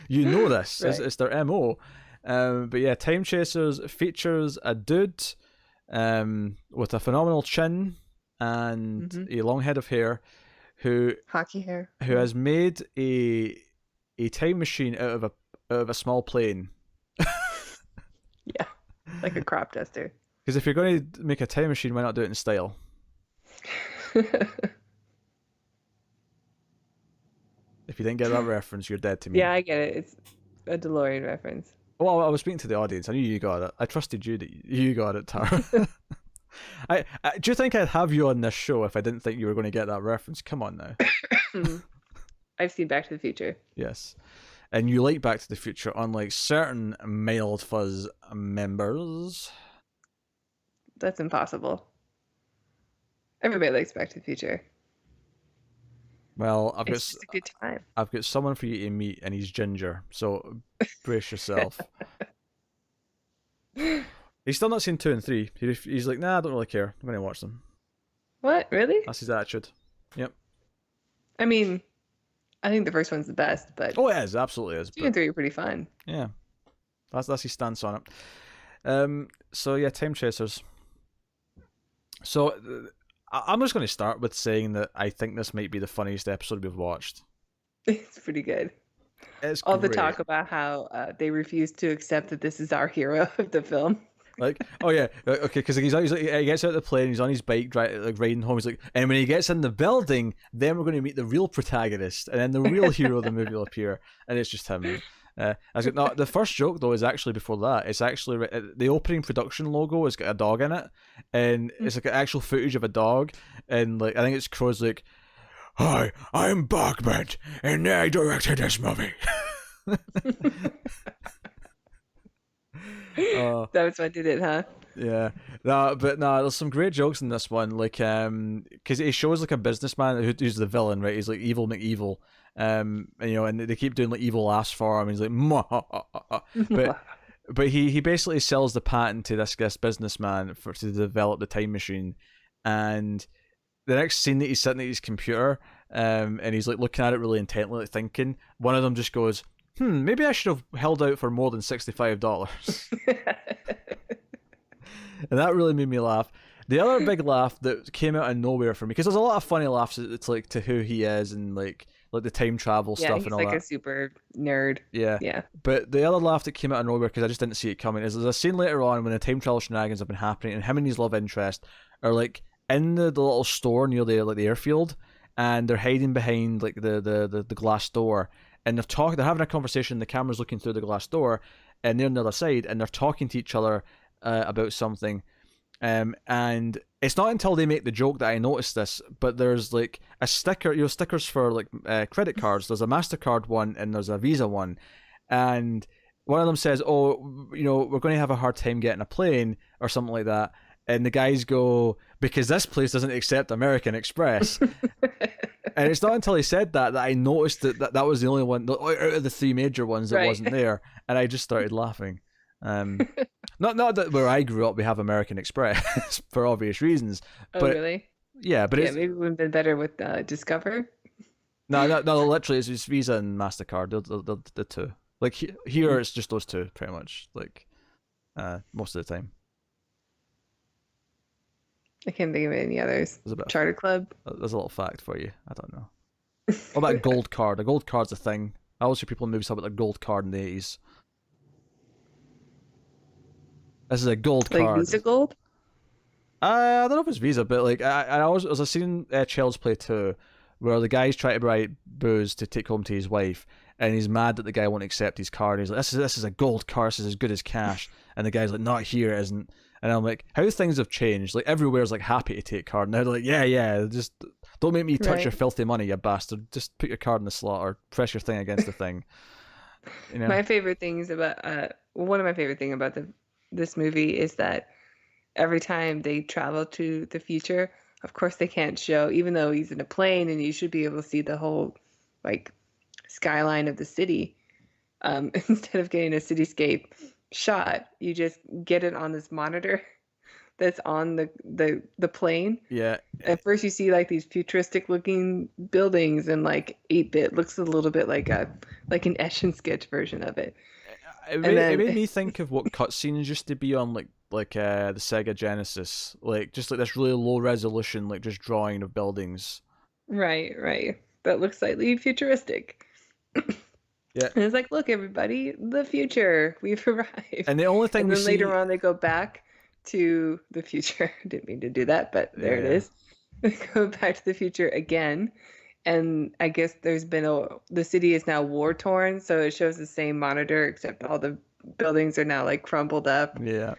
You know this. Right. It's their MO. But yeah, Time Chasers features a dude with a phenomenal chin and a long head of hair who Hockey hair. has made a time machine out of a small plane. Yeah, like a crop duster. Because if you're going to make a time machine, why not do it in style? If you didn't get that reference, you're dead to me. Yeah, I get it. It's a DeLorean reference. Well, I was speaking to the audience. I knew you got it. I trusted you that you got it, Tara. Do you think I'd have you on this show if I didn't think you were going to get that reference? Come on now. I've seen Back to the Future. Yes. And you like Back to the Future, unlike certain Mild Fuzz members. That's impossible. Everybody likes Back to the Future. Well, It's just a good time. I've got someone for you to meet, and he's ginger, so brace yourself. He's still not seen 2 and 3. He's like, nah, I don't really care. I'm going to watch them. What? Really? That's his attitude. Yep. I mean, I think the first one's the best, but Oh, it is. Absolutely is. 2 and 3 are pretty fun. Yeah. That's his stance on it. So, yeah, Time Chasers. So, I'm just going to start with saying that I think this might be the funniest episode we've watched. It's pretty good. It's All great. the talk about how they refuse to accept that this is our hero of the film. Like, oh yeah, okay, because he gets out of the plane, he's on his bike, riding home. He's like, and when he gets in the building, then we're going to meet the real protagonist, and then the real hero of the movie will appear, and it's just him. I was like, no, the first joke though is actually before that. It's actually the opening production logo has got a dog in it, and it's like actual footage of a dog, and like I think it's Crow's like, "Hi, I'm Bachman, and I directed this movie." That was what did it, huh? Yeah, there's some great jokes in this one, like because it shows like a businessman who's the villain, right? He's like Evil McEvil, and and they keep doing like evil laughs for him. He's like, but he basically sells the patent to this businessman to develop the time machine, and the next scene that he's sitting at his computer, and he's like looking at it really intently, like thinking. One of them just goes, maybe I should have held out for more than $65. And that really made me laugh. The other big laugh that came out of nowhere for me, because there's a lot of funny laughs. It's like to who he is and like the time travel stuff and all that. Yeah, he's like a super nerd. Yeah. But the other laugh that came out of nowhere, because I just didn't see it coming, is there's a scene later on when the time travel shenanigans have been happening, and him and his love interest are like in the little store near the airfield, and they're hiding behind like the glass door, and they're having a conversation. The camera's looking through the glass door, and they're on the other side, and they're talking to each other about something. And it's not until they make the joke that I noticed this, but there's like a sticker, stickers for like credit cards. There's a MasterCard one and there's a Visa one, and one of them says, "Oh, we're going to have a hard time getting a plane," or something like that. And the guys go, "Because this place doesn't accept American Express." And it's not until he said that I noticed that was the only one out of the 3 major ones that wasn't there, and I just started laughing. Not that where I grew up we have American Express for obvious reasons. Oh, but, really? Yeah, but maybe it would have been better with Discover. No, literally it's Visa and MasterCard. The two. Like here, it's just those two, pretty much. Like most of the time. I can't think of any others. Charter Club. There's a little fact for you. I don't know. What about gold card? A gold card's a thing. I always hear people in movies talk about their gold card in the 80s. This is a gold card. Like Visa Gold? I don't know if it's Visa, but like I was seeing Child's Play 2, where the guy's trying to buy booze to take home to his wife, and he's mad that the guy won't accept his card. He's like, "This is a gold card. This is as good as cash." And the guy's like, "Not here, it isn't." And I'm like, how things have changed. Like everywhere's like happy to take card. Now they're like, yeah, just don't make me touch your filthy money, you bastard. Just put your card in the slot or press your thing against the thing. My favorite things about one of my favorite thing about this movie is that every time they travel to the future, of course they can't show, even though he's in a plane and you should be able to see the whole like skyline of the city. Instead of getting a cityscape shot, you just get it on this monitor that's on the plane. Yeah. At first you see like these futuristic looking buildings, and like 8-bit looks a little bit like an etch and sketch version of it. It made me think of what cutscenes used to be on the Sega Genesis, like just like this really low resolution, like just drawing of buildings. Right. That looks slightly futuristic. Yeah. And it's like, look, everybody, the future, we've arrived. And the only thing and we then see later on, they go back to the future. Didn't mean to do that, but there it is. They go back to the future again, and I guess the city is now war torn, so it shows the same monitor except all the buildings are now like crumbled up. Yeah.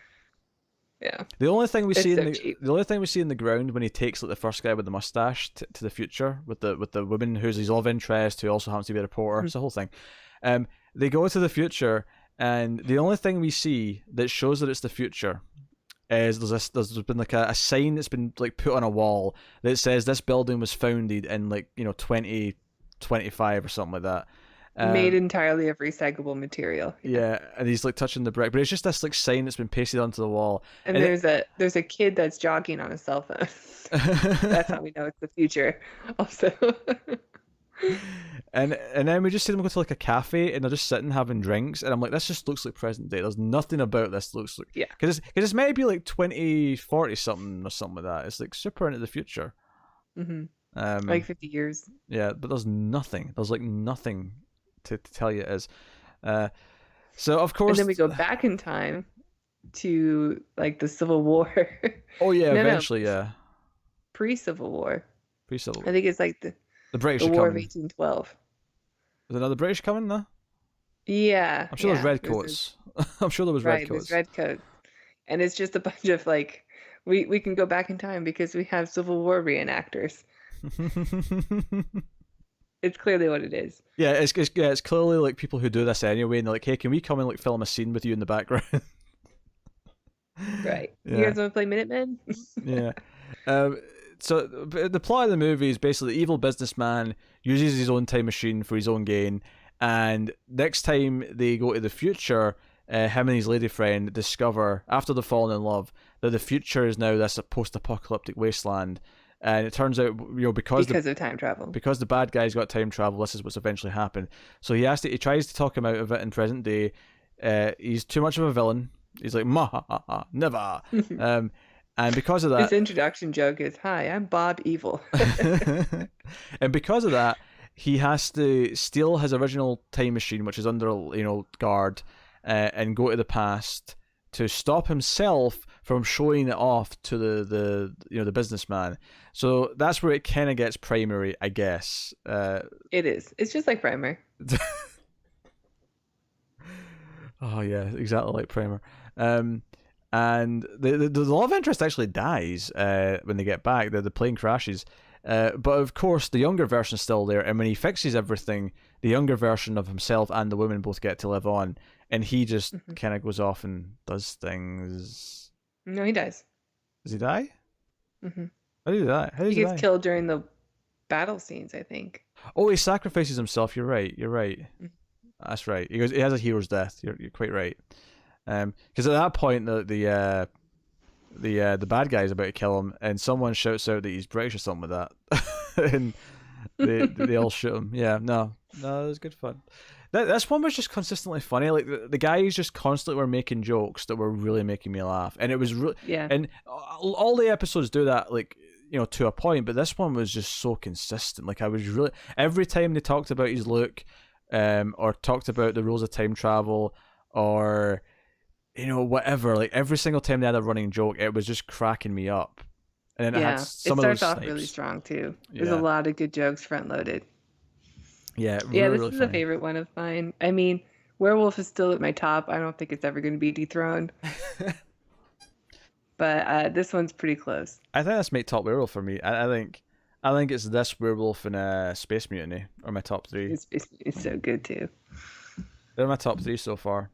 Yeah. The only thing we see cheap. the only thing we see in the ground when he takes like the first guy with the mustache to the future with the woman who's his love interest, who also happens to be a reporter. It's the whole thing. They go to the future, and the only thing we see that shows that it's the future is there's been like a sign that's been like put on a wall that says this building was founded in 2025 or something like that. Made entirely of recyclable material. Yeah, and he's like touching the brick, but it's just this like sign that's been pasted onto the wall. And there's a kid that's jogging on a cell phone. That's how we know it's the future. Also. And then we just see them go to like a cafe, and they're just sitting having drinks, and I'm like, this just looks like present day. There's nothing about this that looks like, because it's maybe like 2040 something or something like that. It's like super into the future. Like 50 years. Yeah, but there's nothing. There's like nothing to tell you it is. So of course, and then we go back in time to like the Civil War. Oh yeah, eventually, yeah. Pre-Civil War. Pre-Civil War. I think it's like the British the War of 1812. Is there another British coming now? Yeah. I'm sure there's redcoats. I'm sure there was redcoats. There's redcoats. And it's just a bunch of like, we can go back in time because we have Civil War reenactors. It's clearly what it is. Yeah, it's clearly like people who do this anyway, and they're like, hey, can we come and like film a scene with you in the background? Right. Yeah. You guys want to play Minutemen? Yeah. So the plot of the movie is basically the evil businessman uses his own time machine for his own gain, and next time they go to the future, him and his lady friend discover, after they've fallen in love, that the future is now this post-apocalyptic wasteland. And it turns out, because of time travel, because the bad guy's got time travel, this is what's eventually happened. So he tries to talk him out of it in present day. He's too much of a villain. He's like, never. And because of that, his introduction joke is, "Hi, I'm Bob Evil." And because of that, he has to steal his original time machine, which is under guard, and go to the past to stop himself from showing it off to the businessman. So that's where it kind of gets primary, I guess. It is. It's just like Primer. Oh yeah, exactly like Primer. And the love interest actually dies when they get back. The plane crashes. But of course, the younger version is still there, and when he fixes everything, the younger version of himself and the woman both get to live on, and he just kind of goes off and does things. No, he dies. Does he die? Mm-hmm. How did he die? He gets killed during the battle scenes, I think. Oh, he sacrifices himself. You're right. Mm-hmm. That's right. He has a hero's death. You're quite right. Because at that point, the bad guy is about to kill him, and someone shouts out that he's British or something like that, and they all shoot him. Yeah, no, it was good fun. This one was just consistently funny. Like the guys just constantly were making jokes that were really making me laugh, and it was really And all the episodes do that, like to a point, but this one was just so consistent. Like I was really, every time they talked about his look, or talked about the rules of time travel, or whatever, like every single time they had a running joke, it was just cracking me up. And then it had some of those starts off snipes. really strong too. There's a lot of good jokes front loaded. Yeah, really, this really is funny. a favorite one of mine. I mean, Werewolf is still at my top. I don't think it's ever going to be dethroned. But this one's pretty close. I think that's my top Werewolf for me. I think it's this Werewolf and Space Mutiny are my top three. It's so good too. They're my top three so far.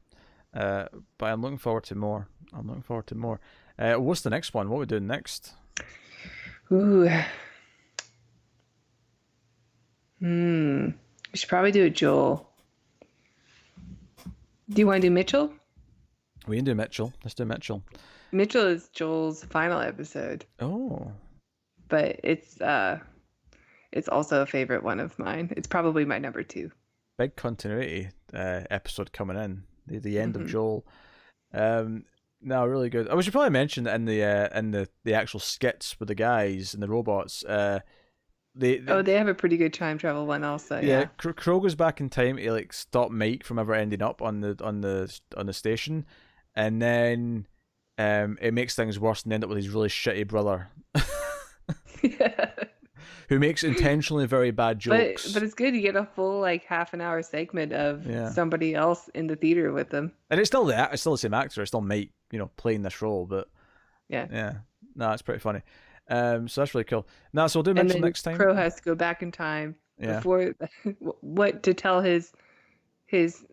But I'm looking forward to more. What's the next one? What are we doing next? Ooh. We should probably do it, Joel. Do you want to do Mitchell? We can do Mitchell. Let's do Mitchell. Mitchell is Joel's final episode. Oh. But it's also a favorite one of mine. It's probably my number 2. Big continuity episode coming in. The end of Joel. No, really good. We should probably mention that in the actual skits with the guys and the robots. They have a pretty good time travel one also. Yeah, Crow goes back in time to like stop Mike from ever ending up on the station, and then it makes things worse and end up with his really shitty brother. Yeah. Who makes intentionally very bad jokes. But it's good. You get a full like half an hour segment of somebody else in the theater with them. And it's still the same actor. It's still Mike, playing this role. But yeah, no, it's pretty funny. So that's really cool. No, so we'll do Mitchell next time. Crow has to go back in time before what to tell his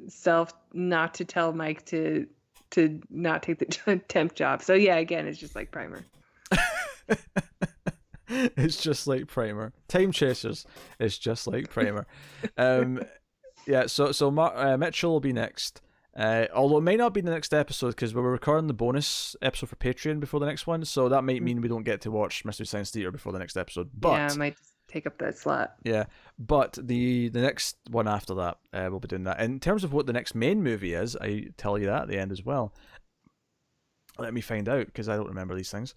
self not to tell Mike to not take the temp job. So yeah, again, it's just like Primer. It's just like Primer. Time Chasers. It's just like Primer. So Mitchell will be next. Although it may not be the next episode because we were recording the bonus episode for Patreon before the next one, so that might mean we don't get to watch Mystery Science Theater before the next episode. But I might just take up that slot. Yeah, but the next one after that, we'll be doing that. In terms of what the next main movie is, I tell you that at the end as well. Let me find out because I don't remember these things.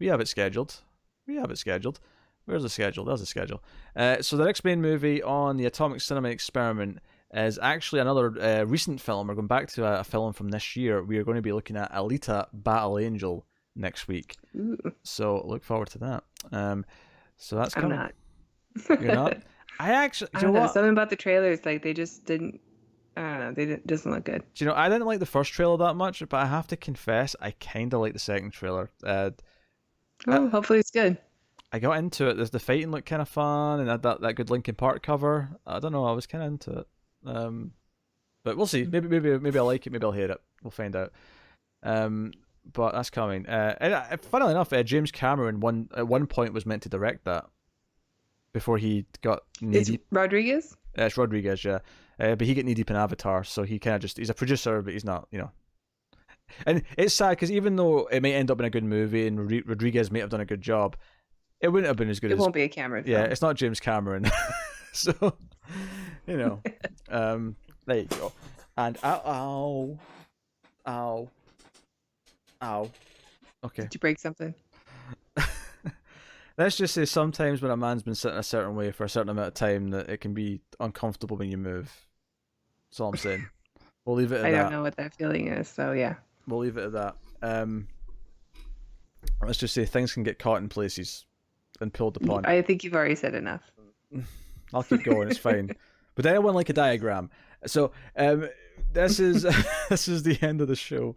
We have it scheduled. Where's the schedule? There's the schedule. So the next main movie on the Atomic Cinema Experiment is actually another recent film. We're going back to a film from this year. We are going to be looking at Alita Battle Angel next week. Ooh. So look forward to that. So that's coming. I'm not. You're not? I actually... I don't know. Something about the trailers, like they just didn't... I don't know. Doesn't look good. Do you know, I didn't like the first trailer that much, but I have to confess, I kind of like the second trailer. Hopefully it's good. I got into it. The fighting looked kind of fun, and had that good Linkin Park cover. I don't know. I was kind of into it. But we'll see. Maybe I'll like it. Maybe I'll hate it. We'll find out. But that's coming. And funnily enough, James Cameron at one point was meant to direct that before he got knee deep. It's Rodriguez. It's Rodriguez, yeah. But he got knee deep in Avatar, so he kind of he's a producer, but he's not, And it's sad because even though it may end up in a good movie and Rodriguez may have done a good job, it wouldn't have been as good as... It won't be a Cameron film. Yeah, it's not James Cameron. So, there you go. And ow. Okay. Did you break something? Let's just say sometimes when a man's been sitting a certain way for a certain amount of time that it can be uncomfortable when you move. That's all I'm saying. We'll leave it at that. I don't know what that feeling is, so yeah. We'll leave it at that. Let's just say things can get caught in places and pulled upon. I think you've already said enough. I'll keep going. It's fine. But anyone like a diagram. So this is the end of the show.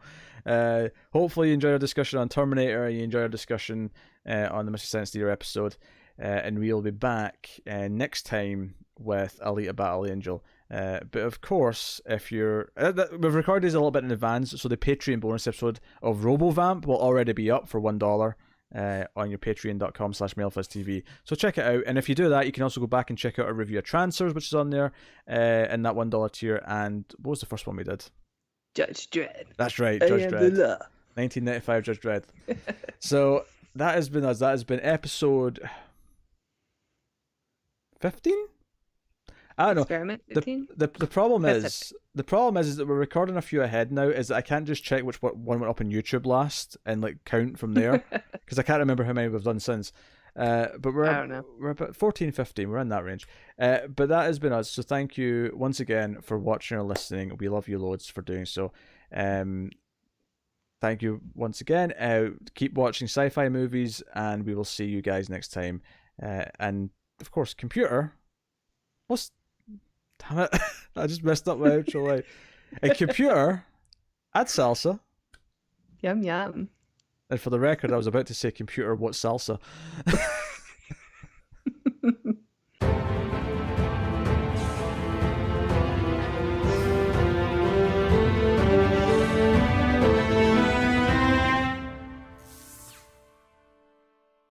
Hopefully you enjoyed our discussion on Terminator. You enjoyed our discussion on the Mystery Science Theater episode, and we'll be back next time with Alita Battle Angel. But of course, if you're we've recorded these a little bit in advance, so the Patreon bonus episode of RoboVamp will already be up for $1 on your patreon.com/MailFuzzTV. So check it out, and if you do that, you can also go back and check out our review of Trancers, which is on there in that $1 tier. And what was the first one we did? Judge Dredd. That's right, Judge Dredd. 1995 Judge Dredd. So that has been us. That has been episode 15. I don't know. Experiment 15? The problem is that we're recording a few ahead now. Is that I can't just check which one went up on YouTube last and like count from there because I can't remember how many we've done since. But I don't know. We're about 14, 15. We're in that range. But that has been us. So thank you once again for watching or listening. We love you loads for doing so. Thank you once again. Keep watching sci-fi movies, and we will see you guys next time. And of course, computer. Damn it! I just messed up my outro line. A computer. Add salsa. Yum yum. And for the record, I was about to say computer. What's salsa?